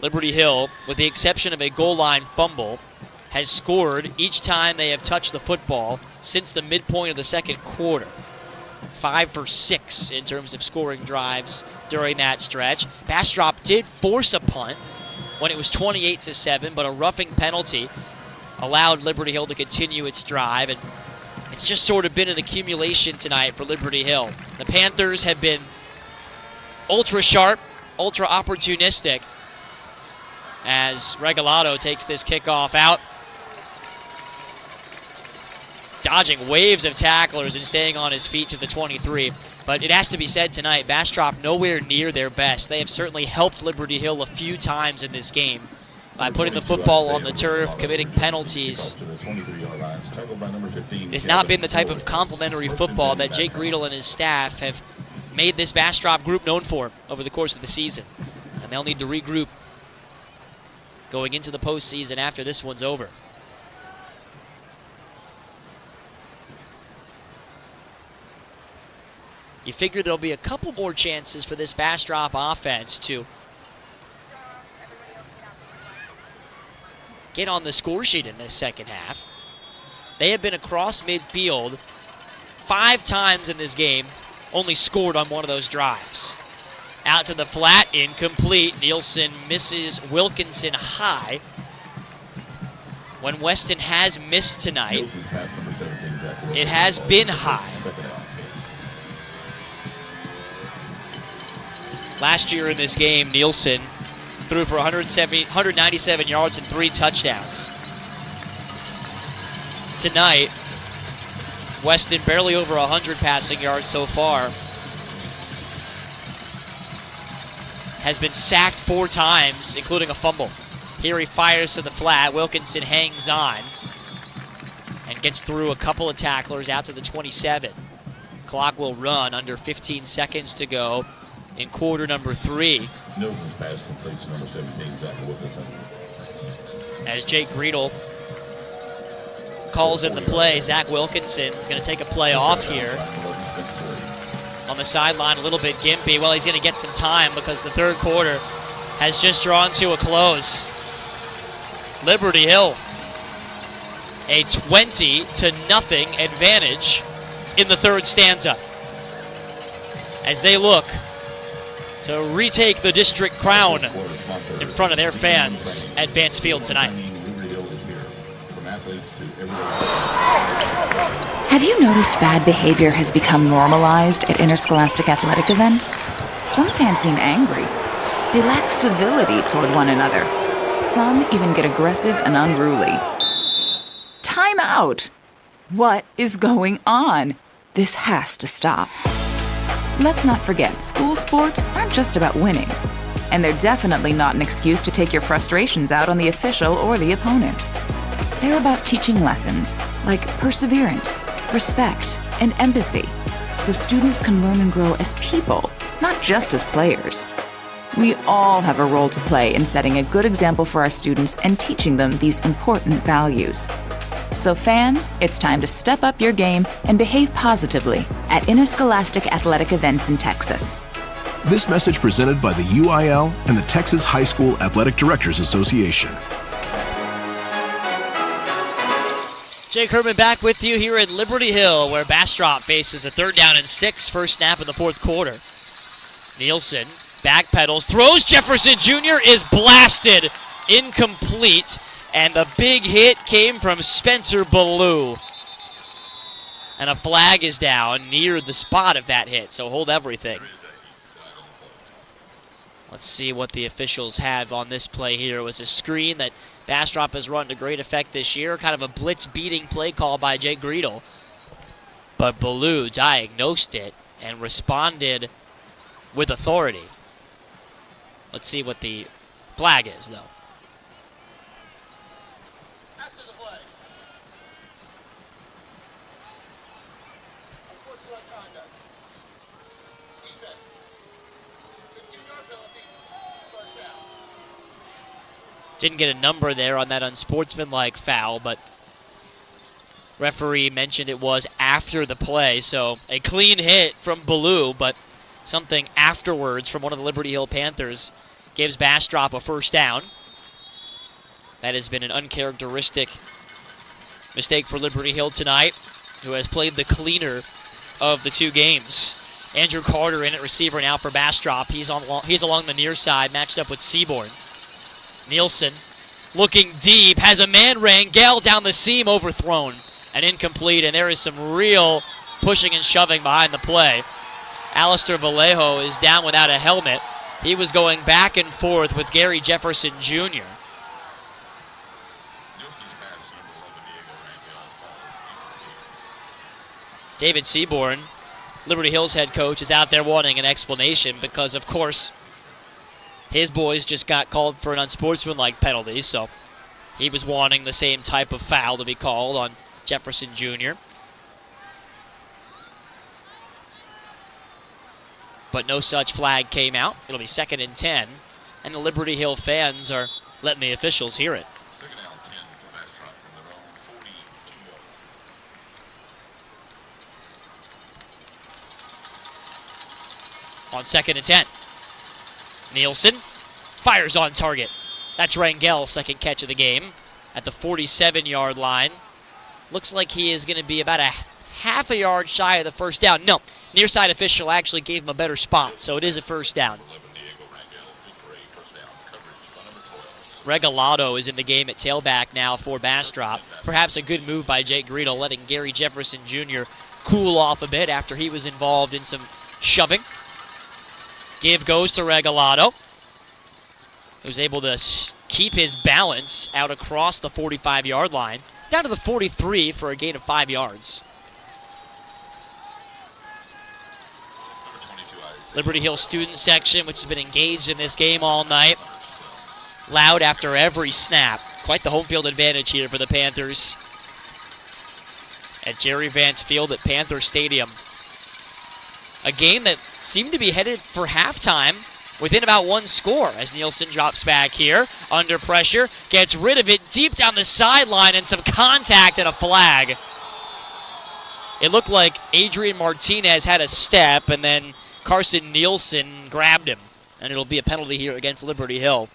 Liberty Hill, with the exception of a goal line fumble, has scored each time they have touched the football since the midpoint of the second quarter. 5 for 6 in terms of scoring drives during that stretch. Bastrop did force a punt when it was 28-7, but a roughing penalty allowed Liberty Hill to continue its drive, and it's just sort of been an accumulation tonight for Liberty Hill. The Panthers have been ultra sharp, ultra opportunistic as Regalado takes this kickoff out, dodging waves of tacklers and staying on his feet to the 23. But it has to be said tonight, Bastrop nowhere near their best. They have certainly helped Liberty Hill a few times in this game by putting the football on the turf, committing penalties. It's not been the type of complimentary football that Jake Greedle and his staff have made this Bastrop group known for over the course of the season. And they'll need to regroup going into the postseason after this one's over. You figure there'll be a couple more chances for this Bastrop offense to get on the score sheet in this second half. They have been across midfield 5 times in this game, only scored on one of those drives. Out to the flat, incomplete. Nielsen misses Wilkinson high. When Weston has missed tonight, it has been high. Last year in this game, Nielsen threw for 197 yards and 3 touchdowns. Tonight, Weston barely over 100 passing yards so far. Has been sacked 4 times, including a fumble. Here he fires to the flat. Wilkinson hangs on and gets through a couple of tacklers out to the 27. Clock will run, under 15 seconds to go in quarter number 3. Nielsen's pass complete to number 17, Zach Wilkinson. As Jake Greedle calls in the play, Zach Wilkinson is going to take a play off here. On the sideline, a little bit gimpy. Well, he's going to get some time because the third quarter has just drawn to a close. Liberty Hill, a 20-0 advantage in the third stanza, as they look to retake the district crown in front of their fans at Vance Field tonight. Have you noticed bad behavior has become normalized at interscholastic athletic events? Some fans seem angry. They lack civility toward one another. Some even get aggressive and unruly. Time out! What is going on? This has to stop. Let's not forget, school sports aren't just about winning. And they're definitely not an excuse to take your frustrations out on the official or the opponent. They're about teaching lessons like perseverance, respect, and empathy, so students can learn and grow as people, not just as players. We all have a role to play in setting a good example for our students and teaching them these important values. So fans, it's time to step up your game and behave positively at interscholastic athletic events in Texas. This message presented by the UIL and the Texas High School Athletic Directors Association. Jake Herman back with you here at Liberty Hill, where Bastrop faces a 3rd down and 6, first snap in the 4th quarter. Nielsen backpedals, throws. Jefferson Jr. is blasted, incomplete, and the big hit came from Spencer Ballou. And a flag is down near the spot of that hit, so hold everything. Let's see what the officials have on this play here. It was a screen that Bastrop has run to great effect this year, kind of a blitz-beating play call by Jake Greedle. But Ballou diagnosed it and responded with authority. Let's see what the flag is, though. After the play. Unsportsmanlike conduct. Defense. 15-yard penalty. First down. Didn't get a number there on that unsportsmanlike foul, but referee mentioned it was after the play, so a clean hit from Ballou, but something afterwards from one of the Liberty Hill Panthers gives Bastrop a first down. That has been an uncharacteristic mistake for Liberty Hill tonight, who has played the cleaner of the 2 games. Andrew Carter in at receiver now for Bastrop. He's along the near side, matched up with Seaborn. Nielsen looking deep, has a man Rangel down the seam, overthrown and incomplete, and there is some real pushing and shoving behind the play. Alistair Vallejo is down without a helmet. He was going back and forth with Gary Jefferson Jr. David Seaborn, Liberty Hill's head coach, is out there wanting an explanation because, of course, his boys just got called for an unsportsmanlike penalty, so he was wanting the same type of foul to be called on Jefferson Jr. But no such flag came out. It'll be 2nd and 10, and the Liberty Hill fans are letting the officials hear it. 2nd down 10 for Bastrop from their own 42. On 2nd and 10. Nielsen fires on target. That's Rangel's second catch of the game. at the 47-yard line. Looks like he is going to be about a half a yard shy of the first down. No, near side official actually gave him a better spot, so it is a first down. Regalado is in the game at tailback now for Bastrop. Perhaps a good move by Jake Greedle, letting Gary Jefferson Jr. cool off a bit after he was involved in some shoving. Give goes to Regalado, who was able to keep his balance out across the 45-yard line, down to the 43 for a gain of 5 yards. Liberty Hill student section, which has been engaged in this game all night. Loud after every snap. Quite the home field advantage here for the Panthers at Jerry Vance Field at Panther Stadium. A game that seemed to be headed for halftime within about one score as Nielsen drops back here under pressure, gets rid of it deep down the sideline, and some contact and a flag. It looked like Adrian Martinez had a step, and then Carson Nielsen grabbed him, and it'll be a penalty here against Liberty Hill.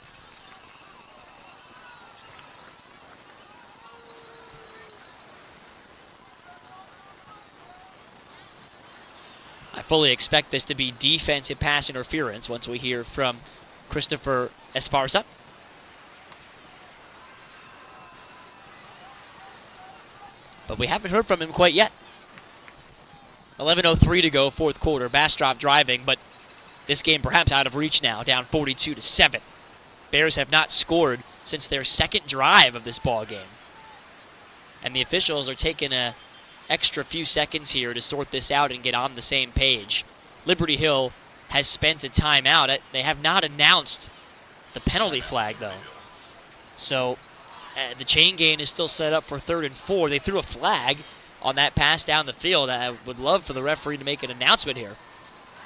I fully expect this to be defensive pass interference once we hear from Christopher Esparza. But we haven't heard from him quite yet. 11:03 to go, fourth quarter. Bastrop driving, but this game perhaps out of reach now, down 42-7. Bears have not scored since their second drive of this ball game. And the officials are taking a extra few seconds here to sort this out and get on the same page. Liberty Hill has spent a timeout. They have not announced the penalty flag, though. So the chain gain is still set up for 3rd and 4. They threw a flag on that pass down the field. I would love for the referee to make an announcement here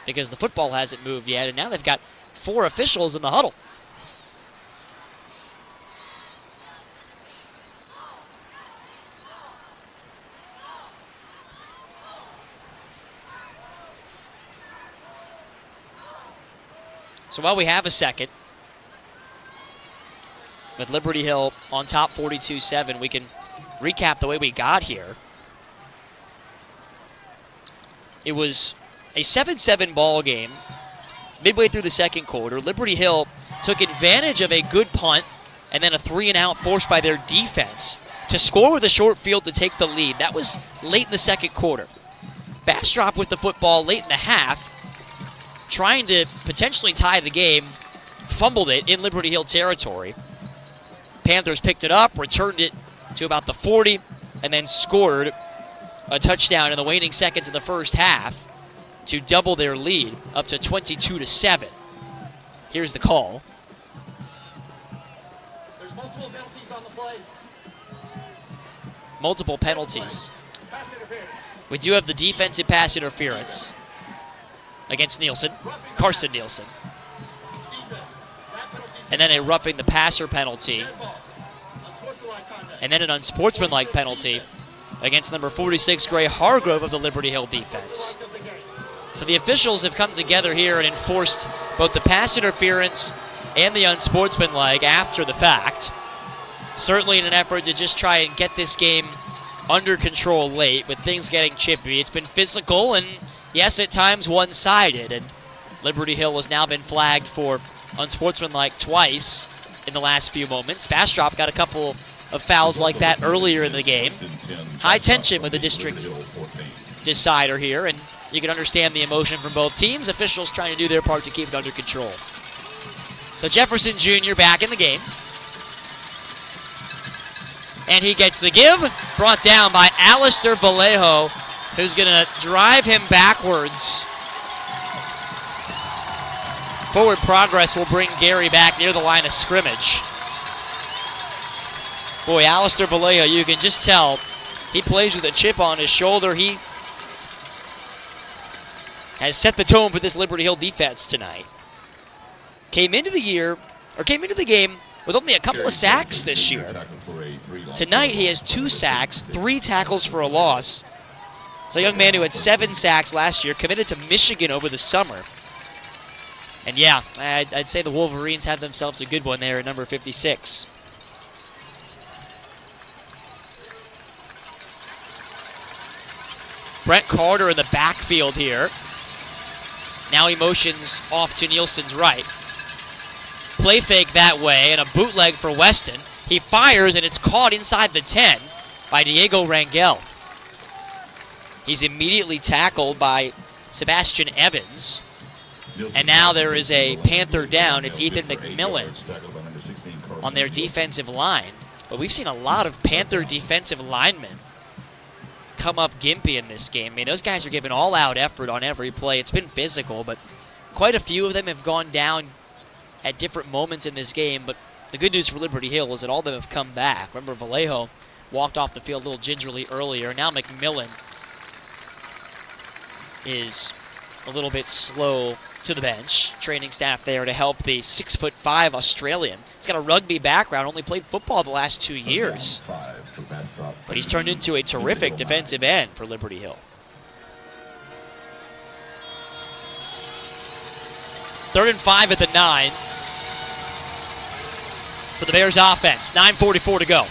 because the football hasn't moved yet, and now they've got 4 officials in the huddle. So while we have a second, with Liberty Hill on top 42-7, we can recap the way we got here. It was a 7-7 ball game midway through the second quarter. Liberty Hill took advantage of a good punt and then a 3-and-out forced by their defense to score with a short field to take the lead. That was late in the second quarter. Bastrop with the football late in the half, trying to potentially tie the game, fumbled it in Liberty Hill territory. Panthers picked it up, returned it to about the 40, and then scored a touchdown in the waning seconds of the first half to double their lead up to 22-7. Here's the call. There's multiple penalties on the play. Multiple penalties. Pass interference. We do have the defensive pass interference against Nielsen, Carson Nielsen. And then a roughing the passer penalty. And then an unsportsmanlike penalty against number 46, Gray Hargrove of the Liberty Hill defense. So the officials have come together here and enforced both the pass interference and the unsportsmanlike after the fact. Certainly in an effort to just try and get this game under control late with things getting chippy. It's been physical and, yes, at times one-sided. And Liberty Hill has now been flagged for unsportsmanlike twice in the last few moments. Bastrop got a couple of fouls like that earlier in the game. High tension with the district decider here, and you can understand the emotion from both teams. Officials trying to do their part to keep it under control. So Jefferson Jr. back in the game. And he gets the give, brought down by Alistair Vallejo, who's going to drive him backwards. Forward progress will bring Gary back near the line of scrimmage. Boy, Alistair Vallejo, you can just tell he plays with a chip on his shoulder. He has set the tone for this Liberty Hill defense tonight. Came into the game with only a couple of sacks this year. Tonight he has 2 sacks, 3 tackles for a loss. It's a young man who had 7 sacks last year, committed to Michigan over the summer. And yeah, I'd say the Wolverines had themselves a good one there at number 56. Brent Carter in the backfield here. Now he motions off to Nielsen's right. Play fake that way and a bootleg for Weston. He fires and it's caught inside the 10 by Diego Rangel. He's immediately tackled by Sebastian Evans. And now there is a Panther down. It's Ethan McMillan on their defensive line. But we've seen a lot of Panther defensive linemen come up gimpy in this game. I mean, those guys are giving all-out effort on every play. It's been physical, but quite a few of them have gone down at different moments in this game. But the good news for Liberty Hill is that all of them have come back. Remember, Vallejo walked off the field a little gingerly earlier. Now McMillan is a little bit slow to the bench. Training staff there to help the 6'5" Australian. He's got a rugby background, only played football the last 2 years. But he's turned into a terrific defensive end for Liberty Hill. 3rd and 5 at the 9 for the Bears offense. 9:44 to go.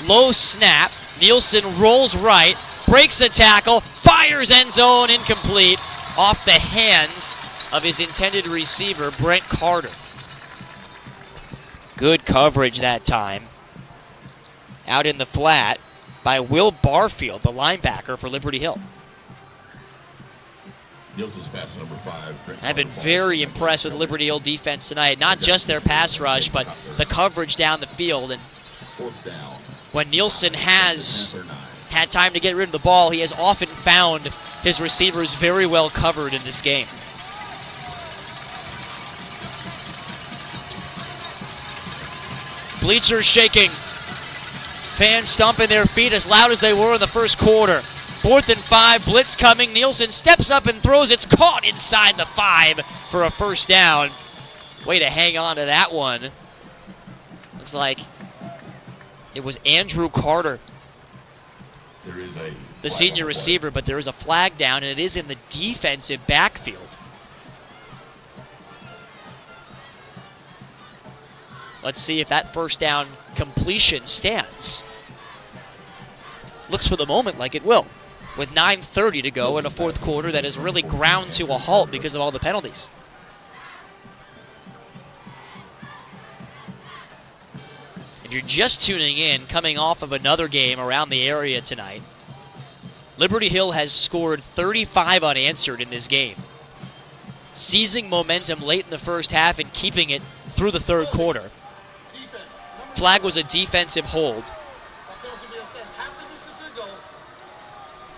Low snap. Nielsen rolls right, breaks the tackle, fires end zone, incomplete, off the hands of his intended receiver, Brent Carter. Good coverage that time. Out in the flat by Will Barfield, the linebacker for Liberty Hill. Nielsen's pass number 5. I've been very impressed with Liberty Hill defense tonight. Not just their pass rush, but the coverage down the field. And when Nielsen has had time to get rid of the ball, he has often found his receivers very well covered in this game. Bleachers shaking. Fans stomping their feet as loud as they were in the first quarter. 4th and 5, blitz coming. Nielsen steps up and throws. It's caught inside the 5 for a first down. Way to hang on to that one. Looks like it was Andrew Carter, the senior receiver, but there is a flag down, and it is in the defensive backfield. Let's see if that first down completion stands. Looks for the moment like it will, with 9:30 to go in a fourth quarter that is really ground to a halt because of all the penalties. If you're just tuning in, coming off of another game around the area tonight, Liberty Hill has scored 35 unanswered in this game, seizing momentum late in the first half and keeping it through the third quarter. Flag was a defensive hold.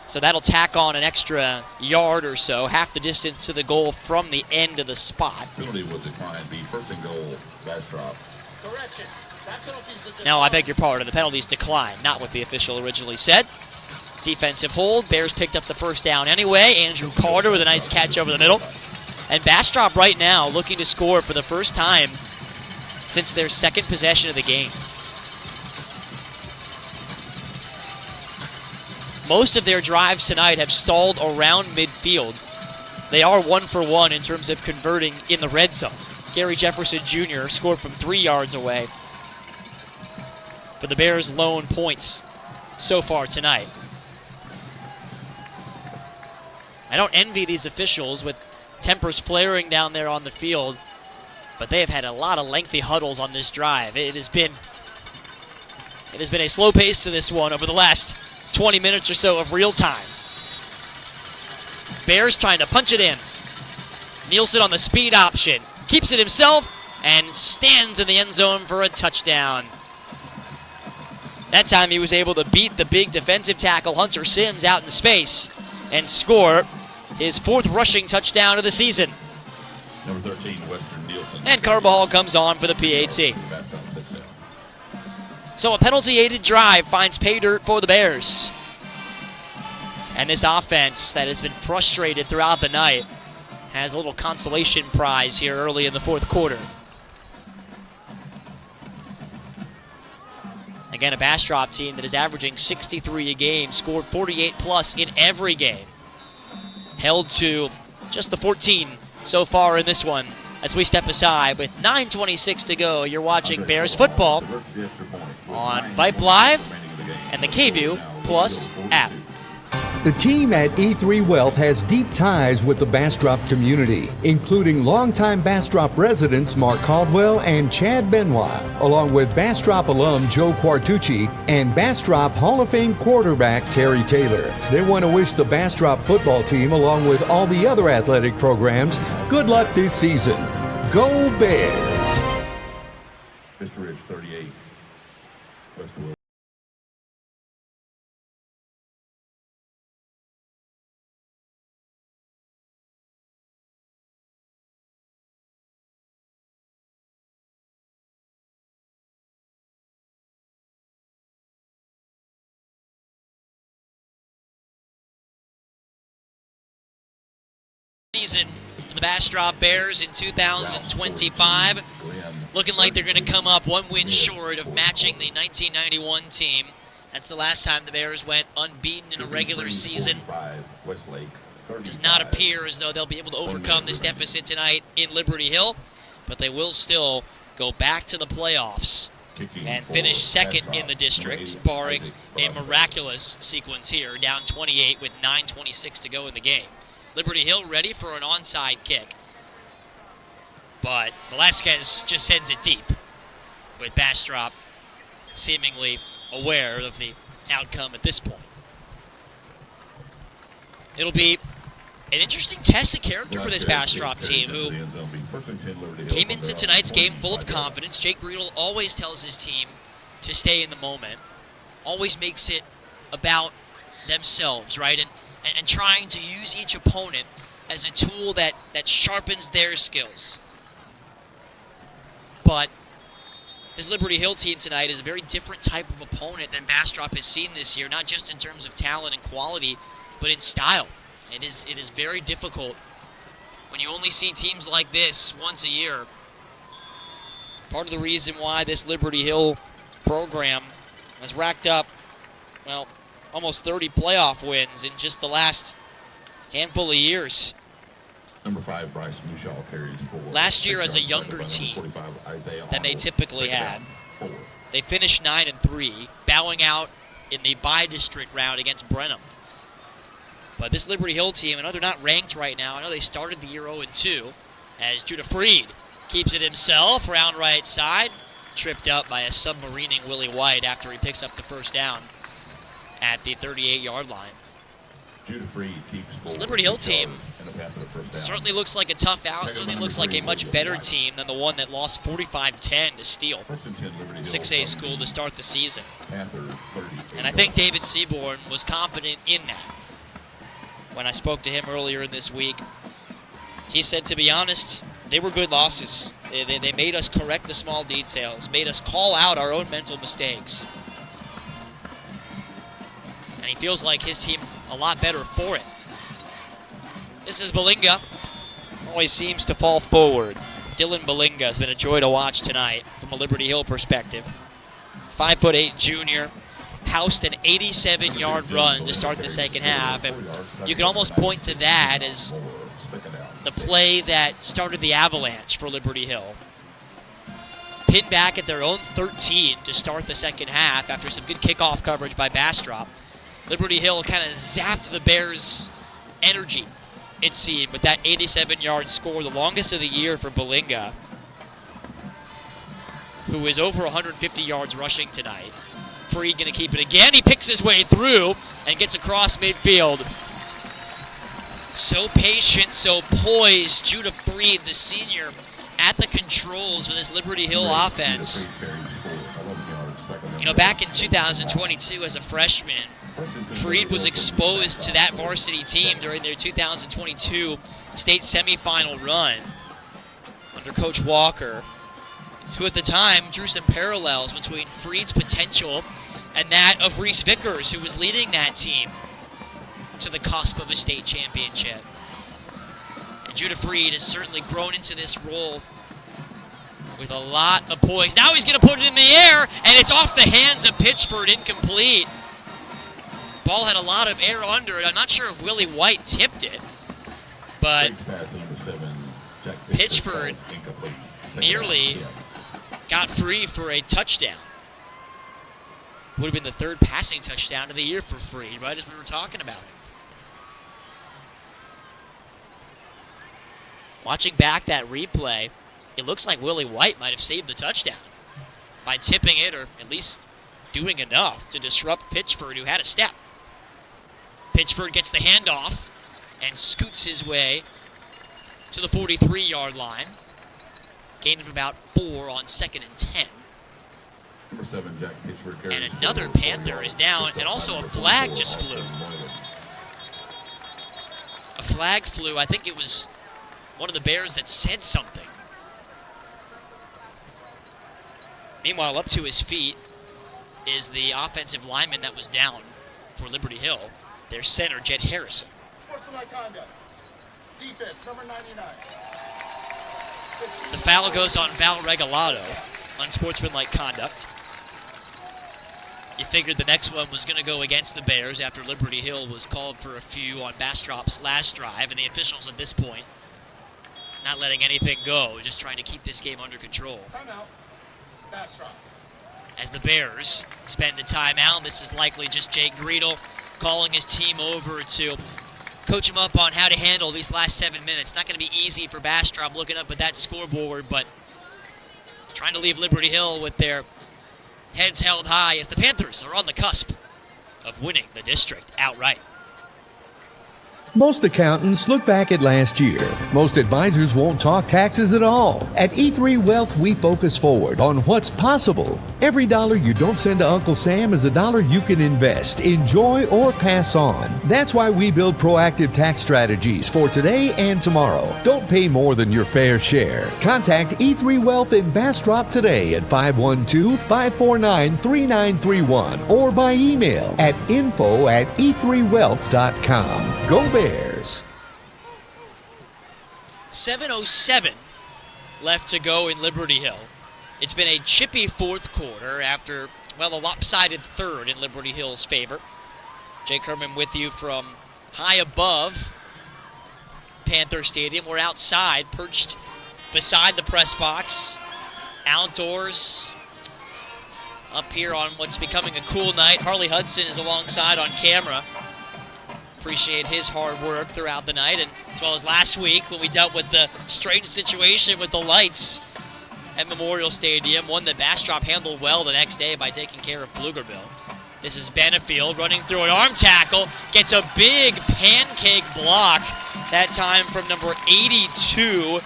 So that'll tack on an extra yard or so, half the distance to the goal from the end of the spot. Penalty was declined. The first and goal, Bastrop. Correction. That penalty's a decline. No, I beg your pardon. The penalty's declined, not what the official originally said. Defensive hold. Bears picked up the first down anyway. Andrew Carter with a nice catch over the middle. And Bastrop right now looking to score for the first time since their second possession of the game. Most of their drives tonight have stalled around midfield. They are 1 for 1 in terms of converting in the red zone. Gary Jefferson Jr. scored from 3 yards away for the Bears' lone points so far tonight. I don't envy these officials with tempers flaring down there on the field, but they have had a lot of lengthy huddles on this drive. It has been a slow pace to this one over the last 20 minutes or so of real time. Bears trying to punch it in. Nielsen on the speed option. Keeps it himself and stands in the end zone for a touchdown. That time he was able to beat the big defensive tackle Hunter Sims out in space and score his 4th rushing touchdown of the season. Number 13, Western Nielsen. And Carbajal comes on for the PAT. So a penalty-aided drive finds pay dirt for the Bears. And this offense that has been frustrated throughout the night has a little consolation prize here early in the fourth quarter. Again, a Bastrop team that is averaging 63 a game, scored 48 plus in every game. Held to just the 14 so far in this one. As we step aside with 9:26 to go, you're watching Bears football on VYPE Live and the KView Plus app. The team at E3 Wealth has deep ties with the Bastrop community, including longtime Bastrop residents Mark Caldwell and Chad Benoit, along with Bastrop alum Joe Quartucci and Bastrop Hall of Fame quarterback Terry Taylor. They want to wish the Bastrop football team, along with all the other athletic programs, good luck this season. Go Bears! Mr. Ridge 38, Westwood. Season for the Bastrop Bears in 2025. Looking like they're going to come up one win short of matching the 1991 team. That's the last time the Bears went unbeaten in a regular season. Does not appear as though they'll be able to overcome this deficit tonight in Liberty Hill, but they will still go back to the playoffs and finish second in the district, barring a miraculous sequence here, down 28 with 9:26 to go in the game. Liberty Hill ready for an onside kick, but Velasquez just sends it deep, with Bastrop seemingly aware of the outcome at this point. It'll be an interesting test of character for this Bastrop team, who came into tonight's game full of confidence. Jake Riedel always tells his team to stay in the moment, always makes it about themselves, right? And trying to use each opponent as a tool that sharpens their skills. But this Liberty Hill team tonight is a very different type of opponent than Bastrop has seen this year, not just in terms of talent and quality, but in style. It is very difficult when you only see teams like this once a year. Part of the reason why this Liberty Hill program has racked up, well, almost 30 playoff wins in just the last handful of years. Number 5, Bryce Mushaw carries 4. Last year, as a younger team than they typically had, they finished 9-3, bowing out in the bi-district round against Brenham. But this Liberty Hill team, I know they're not ranked right now. I know they started the year 0-2, as Judah Freed keeps it himself, round right side, tripped up by a submarining Willie White after he picks up the first down at the 38-yard line. This Liberty Hill team certainly looks like a tough out, certainly looks like a much better team than the one that lost 45-10 to Steele, 6A school, to start the season. And I think David Seaborn was confident in that. When I spoke to him earlier in this week, he said, to be honest, they were good losses. They made us correct the small details, made us call out our own mental mistakes. And he feels like his team a lot better for it. This is Balinga. Always seems to fall forward. Dylan Balinga has been a joy to watch tonight from a Liberty Hill perspective. 5'8" junior. Housed an 87-yard run to start the second half. And you can almost point to that as the play that started the avalanche for Liberty Hill. Pinned back at their own 13 to start the second half after some good kickoff coverage by Bastrop. Liberty Hill kind of zapped the Bears' energy, it seemed, with that 87-yard score, the longest of the year for Balinga, who is over 150 yards rushing tonight. Freed going to keep it again. He picks his way through and gets across midfield. So patient, so poised. Judah Freed, the senior, at the controls for this Liberty Hill offense. You know, back in 2022 as a freshman, Freed was exposed to that varsity team during their 2022 state semifinal run under Coach Walker, who at the time drew some parallels between Freed's potential and that of Reese Vickers, who was leading that team to the cusp of a state championship. And Judah Freed has certainly grown into this role with a lot of poise. Now he's going to put it in the air, and it's off the hands of Pitchford, incomplete. Ball had a lot of air under it. I'm not sure if Willie White tipped it, but Pitchford nearly got free for a touchdown. Would have been the third passing touchdown of the year for Freed, right as we were talking about. Watching back that replay, it looks like Willie White might have saved the touchdown by tipping it, or at least doing enough to disrupt Pitchford, who had a step. Pitchford gets the handoff and scoots his way to the 43-yard line. Gain of about 4 on 2nd and 10. Number 7, Jack Pitchford. And another Panther is down, and also a flag just flew. A flag flew. I think it was one of the Bears that said something. Meanwhile, up to his feet is the offensive lineman that was down for Liberty Hill, their center, Jed Harrison. Sportsmanlike conduct. Defense, number 99. The foul goes on Val Regalado, unsportsmanlike conduct. You figured the next one was going to go against the Bears after Liberty Hill was called for a few on Bastrop's last drive, and the officials at this point not letting anything go, just trying to keep this game under control. Timeout. Bastrop. As the Bears spend a timeout, this is likely just Jake Greedle calling his team over to coach him up on how to handle these last 7 minutes. Not going to be easy for Bastrop looking up at that scoreboard, but trying to leave Liberty Hill with their heads held high as the Panthers are on the cusp of winning the district outright. Most accountants look back at last year. Most advisors won't talk taxes at all. At E3 Wealth, we focus forward on what's possible. Every dollar you don't send to Uncle Sam is a dollar you can invest, enjoy, or pass on. That's why we build proactive tax strategies for today and tomorrow. Don't pay more than your fair share. Contact E3 Wealth in Bastrop today at 512-549-3931 or by email at info@e3wealth.com. Go Bears! 7:07 left to go in Liberty Hill. It's been a chippy fourth quarter after, well, a lopsided third in Liberty Hill's favor. Jake Herman with you from high above Panther Stadium. We're outside, perched beside the press box, outdoors, up here on what's becoming a cool night. Harley Hudson is alongside on camera. Appreciate his hard work throughout the night, and as well as last week when we dealt with the strange situation with the lights at Memorial Stadium, one that Bastrop handled well the next day by taking care of Pflugerville. This is Benefield running through an arm tackle, gets a big pancake block, that time from number 82.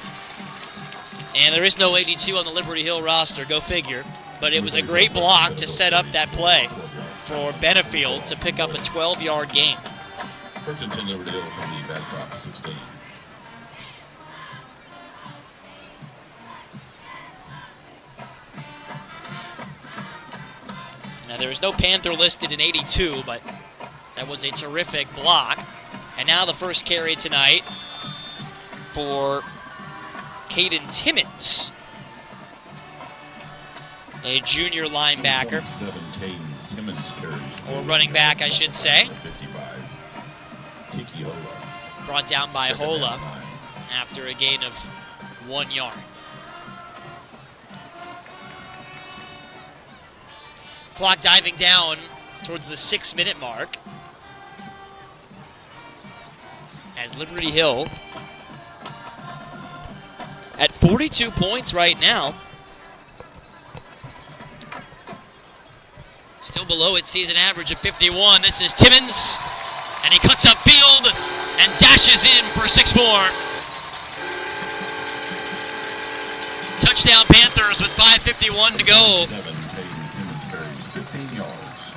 And there is no 82 on the Liberty Hill roster, go figure. But it was a great block to set up that play for Benefield to pick up a 12-yard gain. First and 10 Liberty Hill from the Bastrop 16. Now, there is no Panther listed in 82, but that was a terrific block. And now the first carry tonight for Caden Timmons, a junior linebacker, or running back, I should say. Brought down by Hola after a gain of 1 yard. Clock diving down towards the 6-minute mark as Liberty Hill at 42 points right now. Still below its season average of 51. This is Timmons, and he cuts upfield and dashes in for 6 more. Touchdown Panthers with 5:51 to go. 15 yards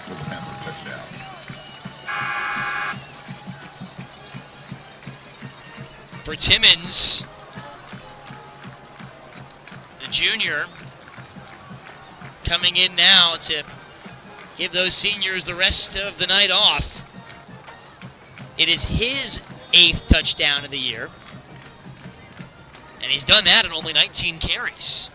for the Panther touchdown. For Timmons, the junior, coming in now to give those seniors the rest of the night off. It is his 8th touchdown of the year, and he's done that in only 19 carries.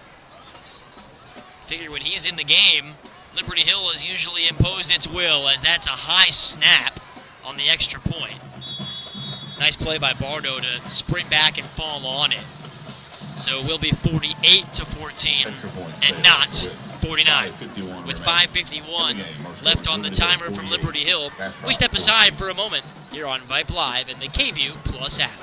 Figure when he's in the game, Liberty Hill has usually imposed its will, as that's a high snap on the extra point. Nice play by Bardo to sprint back and fall on it. So it will be 48-14 and not 49. With 5:51 left on the timer from Liberty Hill, we step aside for a moment here on VYPE Live and the KView Plus app.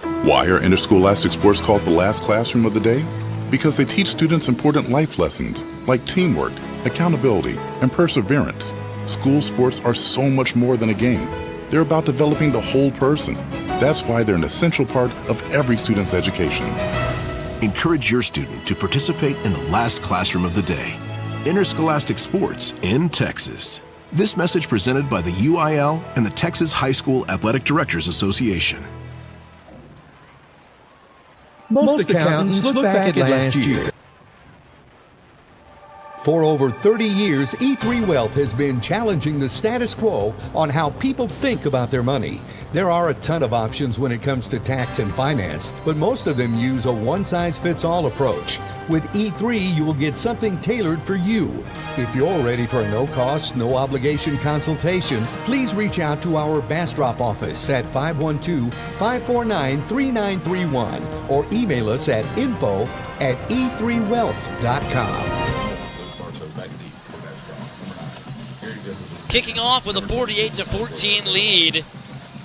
Why are interscholastic sports called the last classroom of the day? Because they teach students important life lessons like teamwork, accountability, and perseverance. School sports are so much more than a game. They're about developing the whole person. That's why they're an essential part of every student's education. Encourage your student to participate in the last classroom of the day. Interscholastic sports in Texas. This message presented by the UIL and the Texas High School Athletic Directors Association. Most accountants look back at last year. For over 30 years, E3 Wealth has been challenging the status quo on how people think about their money. There are a ton of options when it comes to tax and finance, but most of them use a one-size-fits-all approach. With E3, you will get something tailored for you. If you're ready for a no-cost, no-obligation consultation, please reach out to our Bastrop office at 512-549-3931 or email us at info@e3wealth.com. Kicking off with a 48-14 lead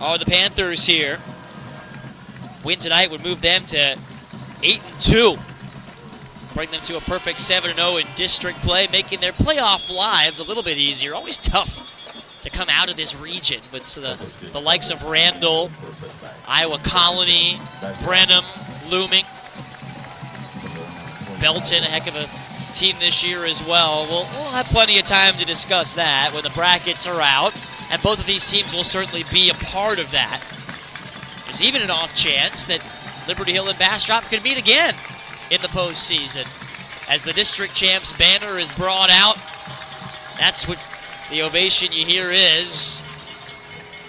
are the Panthers here. Win tonight would move them to 8-2. Bring them to a perfect 7-0 in district play, making their playoff lives a little bit easier. Always tough to come out of this region with the likes of Randall, Iowa Colony, Brenham looming. Belton, a heck of a team this year as well. We'll have plenty of time to discuss that when the brackets are out, and both of these teams will certainly be a part of that. There's even an off chance that Liberty Hill and Bastrop could meet again in the postseason. As the district champs banner is brought out, that's what the ovation you hear is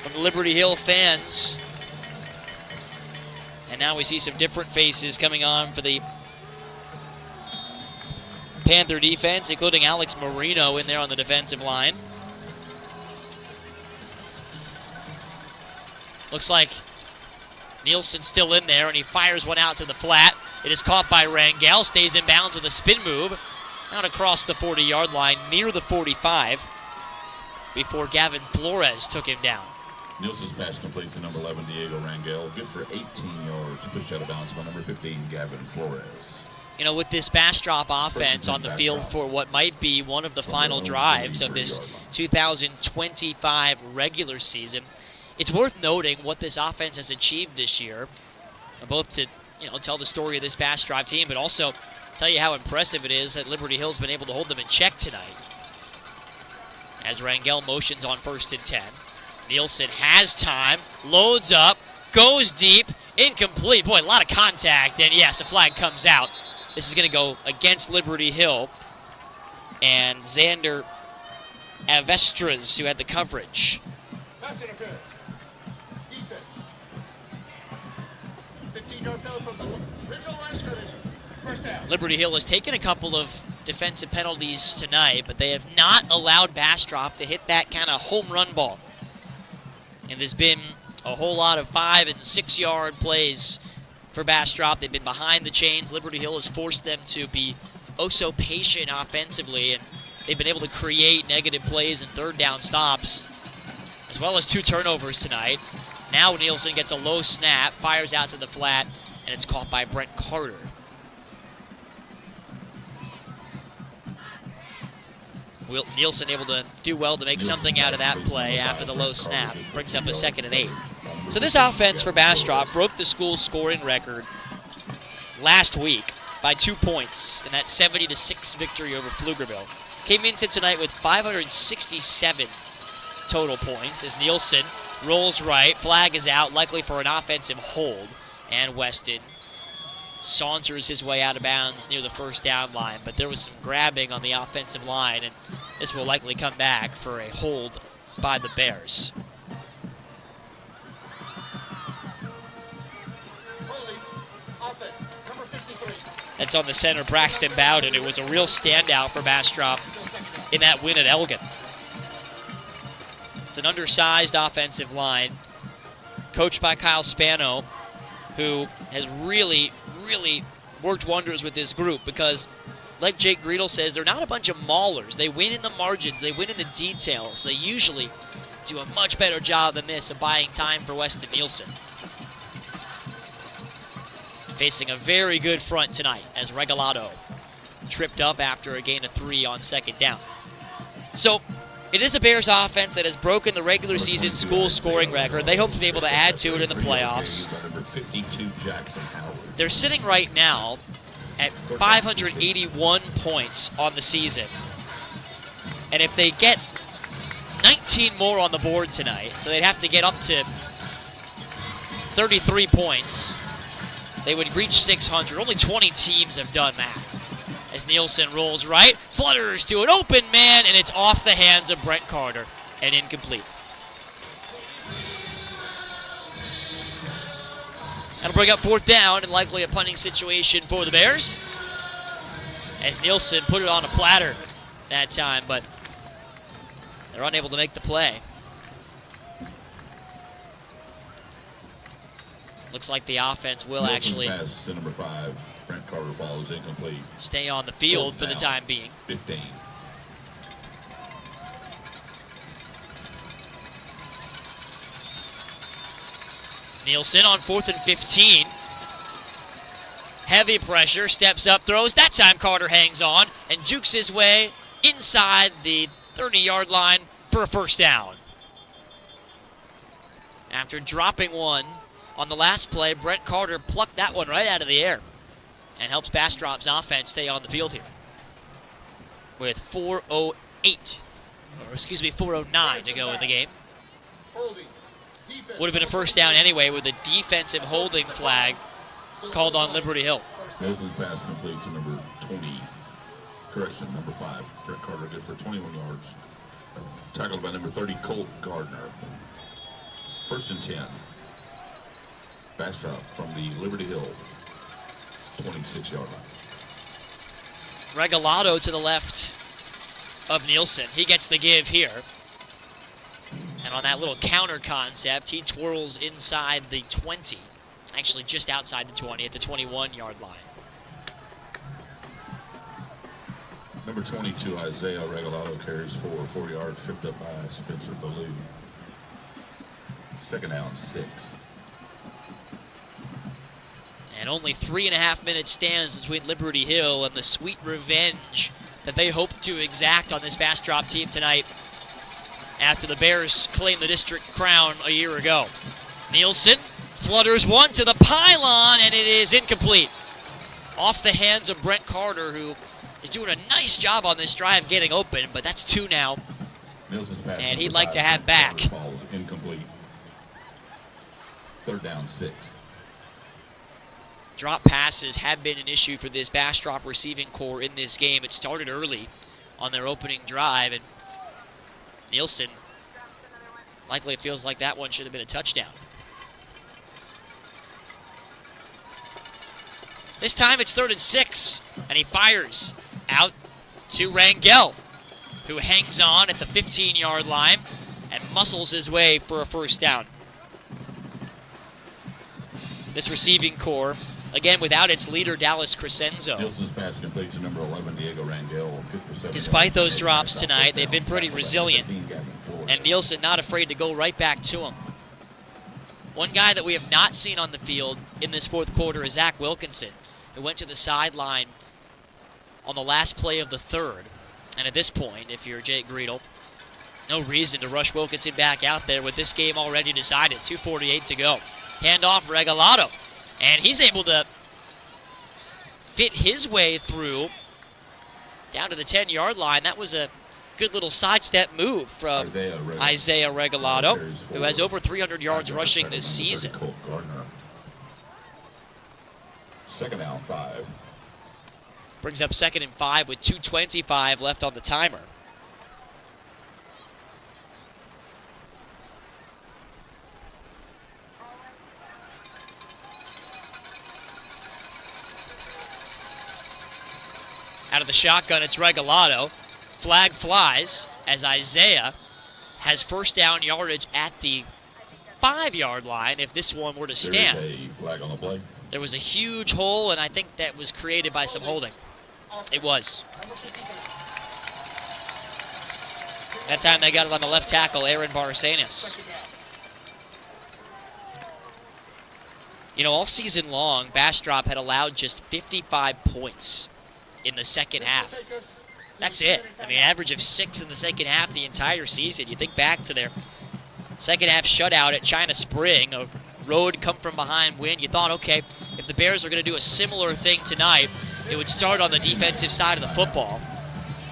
from the Liberty Hill fans. And now we see some different faces coming on for the Panther defense, including Alex Marino in there on the defensive line. Looks like Nielsen's still in there, and he fires one out to the flat. It is caught by Rangel, stays in bounds with a spin move out across the 40-yard line near the 45 before Gavin Flores took him down. Nielsen's pass complete to number 11, Diego Rangel. Good for 18 yards. Pushed out of bounds by number 15, Gavin Flores. You know, with this Bastrop offense on the field for what might be one of the final drives of this 2025 regular season, it's worth noting what this offense has achieved this year, both to tell the story of this Bastrop team, but also tell you how impressive it is that Liberty Hill's been able to hold them in check tonight. As Rangel motions on 1st and 10. Nielsen has time, loads up, goes deep, incomplete. Boy, a lot of contact, and yes, a flag comes out. This is going to go against Liberty Hill. And Xander Avestras, who had the coverage. Pass interference. Defense. 15-yard penalty from the original line of scrimmage. First down. Liberty Hill has taken a couple of defensive penalties tonight, but they have not allowed Bastrop to hit that kind of home run ball. And there's been a whole lot of 5- and 6-yard plays for Bastrop. They've been behind the chains. Liberty Hill has forced them to be oh so patient offensively, and they've been able to create negative plays and third down stops, as well as 2 turnovers tonight. Now Nielsen gets a low snap, fires out to the flat, and it's caught by Brent Carter. Nielsen able to do well to make something out of that play after the low snap. Brings up a 2nd and 8. So this offense for Bastrop broke the school scoring record last week by 2 points in that 70-6 victory over Pflugerville. Came into tonight with 567 total points as Nielsen rolls right. Flag is out, likely for an offensive hold. And Weston saunters his way out of bounds near the first down line, but there was some grabbing on the offensive line, and this will likely come back for a hold by the Bears. That's on the center, Braxton Bowden. It was a real standout for Bastrop in that win at Elgin. It's an undersized offensive line, coached by Kyle Spano, who has really worked wonders with this group because, like Jake Greedle says, they're not a bunch of maulers. They win in the margins. They win in the details. They usually do a much better job than this of buying time for Weston Nielsen. facing a very good front tonight as Regalado tripped up after a gain of 3 on second down. So it is the Bears offense that has broken the regular season school scoring record. They hope to be able to add to it in the playoffs. They're sitting right now at 581 points on the season. And if they get 19 more on the board tonight, so they'd have to get up to 33 points, they would reach 600. Only 20 teams have done that. As Nielsen rolls right, flutters to an open man, and it's off the hands of Brent Carter and incomplete. That'll bring up 4th down and likely a punting situation for the Bears. As Nielsen put it on a platter that time, but they're unable to make the play. Looks like the offense will actually pass to number 5. Brent Carter follows incomplete. Stay on the field for the time being. 15. Nielsen on 4th and 15. Heavy pressure, steps up, throws. That time Carter hangs on and jukes his way inside the 30-yard line for a 1st down. After dropping one on the last play, Brent Carter plucked that one right out of the air and helps Bastrop's offense stay on the field here. With 4:09 to go in the game. Would have been a 1st down anyway with a defensive holding flag called on Liberty Hill. Nielsen's pass complete to number 20. Correction, number 5. Brent Carter good for 21 yards. Tackled by number 30, Colt Gardner. 1st and 10. Bastrop from the Liberty Hill 26-yard line. Regalado to the left of Nielsen. He gets the give here. And on that little counter concept, he twirls inside the 20. Actually, just outside the 20 at the 21-yard line. Number 22, Isaiah Regalado carries for 4 yards, tripped up by Spencer Ballou. 2nd down, 6. And only 3.5 minutes stands between Liberty Hill and the sweet revenge that they hope to exact on this Bastrop team tonight after the Bears claimed the district crown a year ago. Nielsen flutters one to the pylon, and it is incomplete. Off the hands of Brent Carter, who is doing a nice job on this drive getting open, but that's 2 now. And he'd like to have back. Falls incomplete. 3rd down, 6. Drop passes have been an issue for this Bastrop receiving core in this game. It started early on their opening drive, and Nielsen, likely it feels like that one should have been a touchdown. This time it's 3rd and 6, and he fires out to Rangel, who hangs on at the 15-yard line and muscles his way for a 1st down. This receiving core, again, without its leader, Dallas Crescenzo. Nielsen's pass complete to number 11, Diego Rangel. Despite those drops tonight, they've been pretty resilient. And Nielsen not afraid to go right back to him. One guy that we have not seen on the field in this 4th quarter is Zach Wilkinson, who went to the sideline on the last play of the 3rd. And at this point, if you're Jake Greedle, no reason to rush Wilkinson back out there with this game already decided. 2:48 to go. Handoff Regalado. And he's able to fit his way through down to the 10-yard line. That was a good little sidestep move from Isaiah Regalado, who has over 300 yards rushing this season. 2nd down, 5. Brings up 2nd and 5 with 2:25 left on the timer. Out of the shotgun, it's Regalado. Flag flies as Isaiah has 1st down yardage at the 5-yard line if this one were to stand. There is a flag on the play. There was a huge hole, and I think that was created by some holding. It was. That time they got it on the left tackle, Aaron Barcenas. all season long, Bastrop had allowed just 55 points in the second half. That's it. I mean, average of 6 in the second half the entire season. You think back to their second half shutout at China Spring, a road come-from-behind win. You thought, okay, if the Bears are going to do a similar thing tonight, it would start on the defensive side of the football.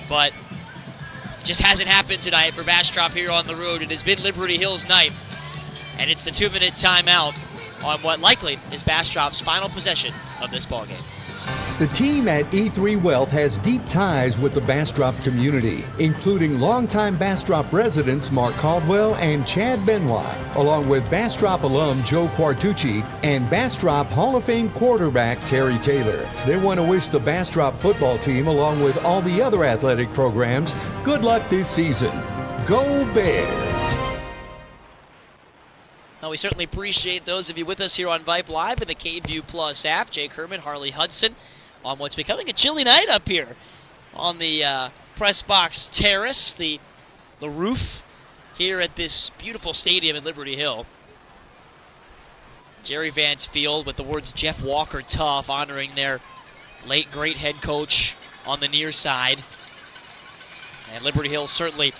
But it just hasn't happened tonight for Bastrop here on the road. It has been Liberty Hill's night, and it's the 2-minute timeout on what likely is Bastrop's final possession of this ballgame. The team at E3 Wealth has deep ties with the Bastrop community, including longtime Bastrop residents Mark Caldwell and Chad Benoit, along with Bastrop alum Joe Quartucci and Bastrop Hall of Fame quarterback Terry Taylor. They want to wish the Bastrop football team, along with all the other athletic programs, good luck this season. Go Bears! Well, we certainly appreciate those of you with us here on VYPE Live and the KView Plus app. Jake Herman, Harley Hudson, on what's becoming a chilly night up here on the press box terrace, the roof here at this beautiful stadium in Liberty Hill. Jerry Vance Field with the words Jeff Walker tough, honoring their late great head coach on the near side. And Liberty Hill certainly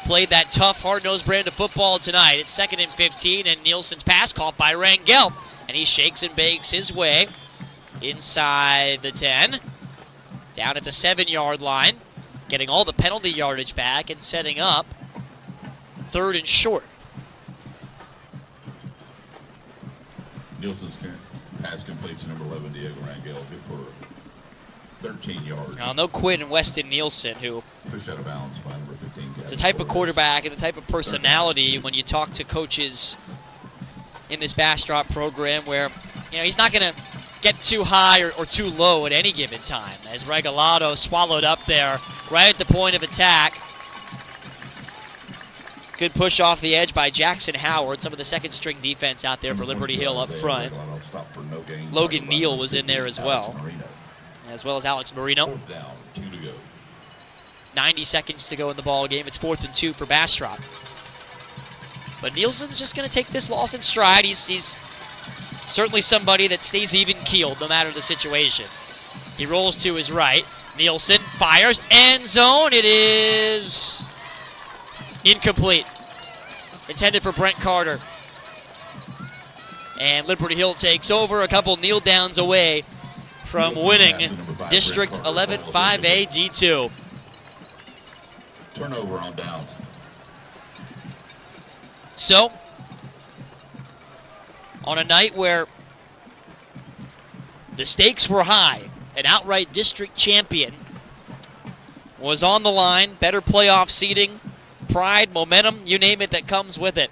played that tough, hard-nosed brand of football tonight. It's 2nd and 15, and Nielsen's pass caught by Rangel. And he shakes and bakes his way inside the 10, down at the 7-yard line, getting all the penalty yardage back and setting up 3rd and short. Nielsen's pass complete to number 11, Diego Rangel, good for 13 yards. Now, no Quinn and Weston Nielsen, who pushed out of bounds by number 15. is the type of quarterback and the type of personality when you talk to coaches in this Bastrop program where, he's not going to get too high or too low at any given time. As Regalado swallowed up there right at the point of attack. Good push off the edge by Jackson Howard, some of the second-string defense out there for Liberty Hill up front. Logan Neal was in there as well as Alex Marino. 4th down, 2 to go. 90 seconds to go in the ball game. It's 4th and 2 for Bastrop. But Nielsen's just going to take this loss in stride. He's certainly somebody that stays even-keeled no matter the situation. He rolls to his right. Nielsen fires. End zone. It is incomplete. Intended for Brent Carter. And Liberty Hill takes over, a couple kneel downs away from winning District 11 5A D2. Turnover on downs. So, on a night where the stakes were high, an outright district champion was on the line, better playoff seeding, pride, momentum, you name it that comes with it.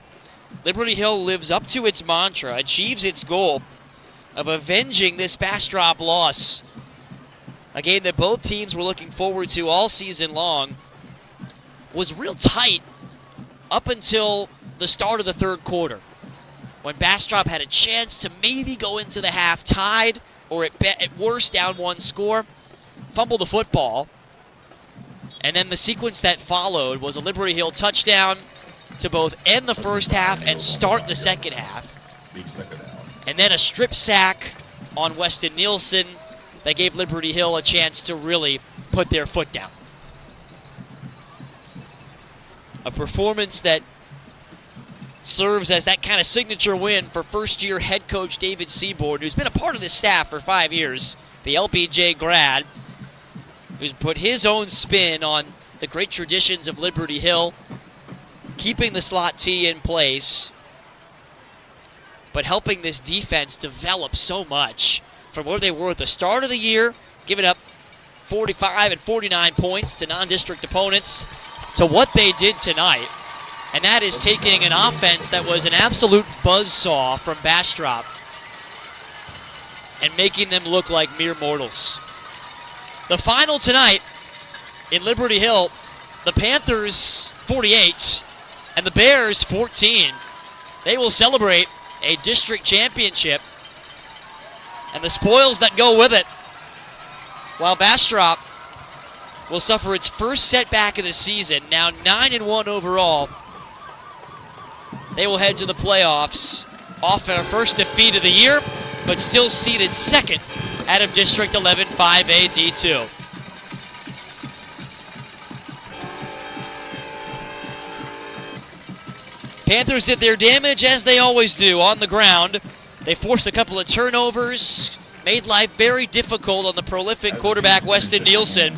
Liberty Hill lives up to its mantra, achieves its goal of avenging this Bastrop loss. A game that both teams were looking forward to all season long. Was real tight up until the start of the 3rd quarter, when Bastrop had a chance to maybe go into the half tied or at worst down 1 score, fumble the football, and then the sequence that followed was a Liberty Hill touchdown to both end the first half and start the second half. And then a strip sack on Weston Nielsen that gave Liberty Hill a chance to really put their foot down. A performance that serves as that kind of signature win for first-year head coach David Seaboard, who's been a part of this staff for 5 years, the LPJ grad, who's put his own spin on the great traditions of Liberty Hill, keeping the slot T in place, but helping this defense develop so much from where they were at the start of the year, giving up 45 and 49 points to non-district opponents, to what they did tonight. And that is taking an offense that was an absolute buzzsaw from Bastrop and making them look like mere mortals. The final tonight in Liberty Hill, the Panthers 48 and the Bears 14. They will celebrate a district championship and the spoils that go with it, while Bastrop will suffer its first setback of the season, now 9-1 overall. They will head to the playoffs off our first defeat of the year, but still seeded second out of District 11 5A D2. Panthers did their damage as they always do on the ground. They forced a couple of turnovers, made life very difficult on the prolific quarterback Weston Nielsen,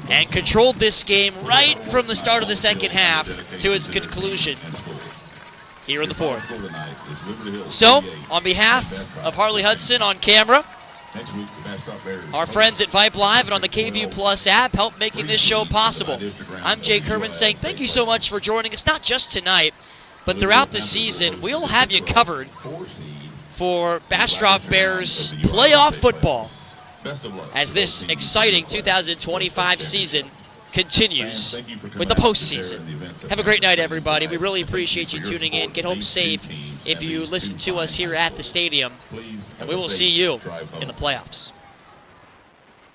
and controlled this game right from the start of the second half to its conclusion here in the fourth. So, on behalf of Harley Hudson on camera, our friends at VYPE Live and on the KVU Plus app help making this show possible. I'm Jake Herman saying thank you so much for joining us, not just tonight, but throughout the season. We'll have you covered for Bastrop Bears playoff football as this exciting 2025 season continues with the postseason. Have a great night, everybody. We really appreciate you tuning in. Get home safe if you listen to us here at the stadium, and we will see you in the playoffs.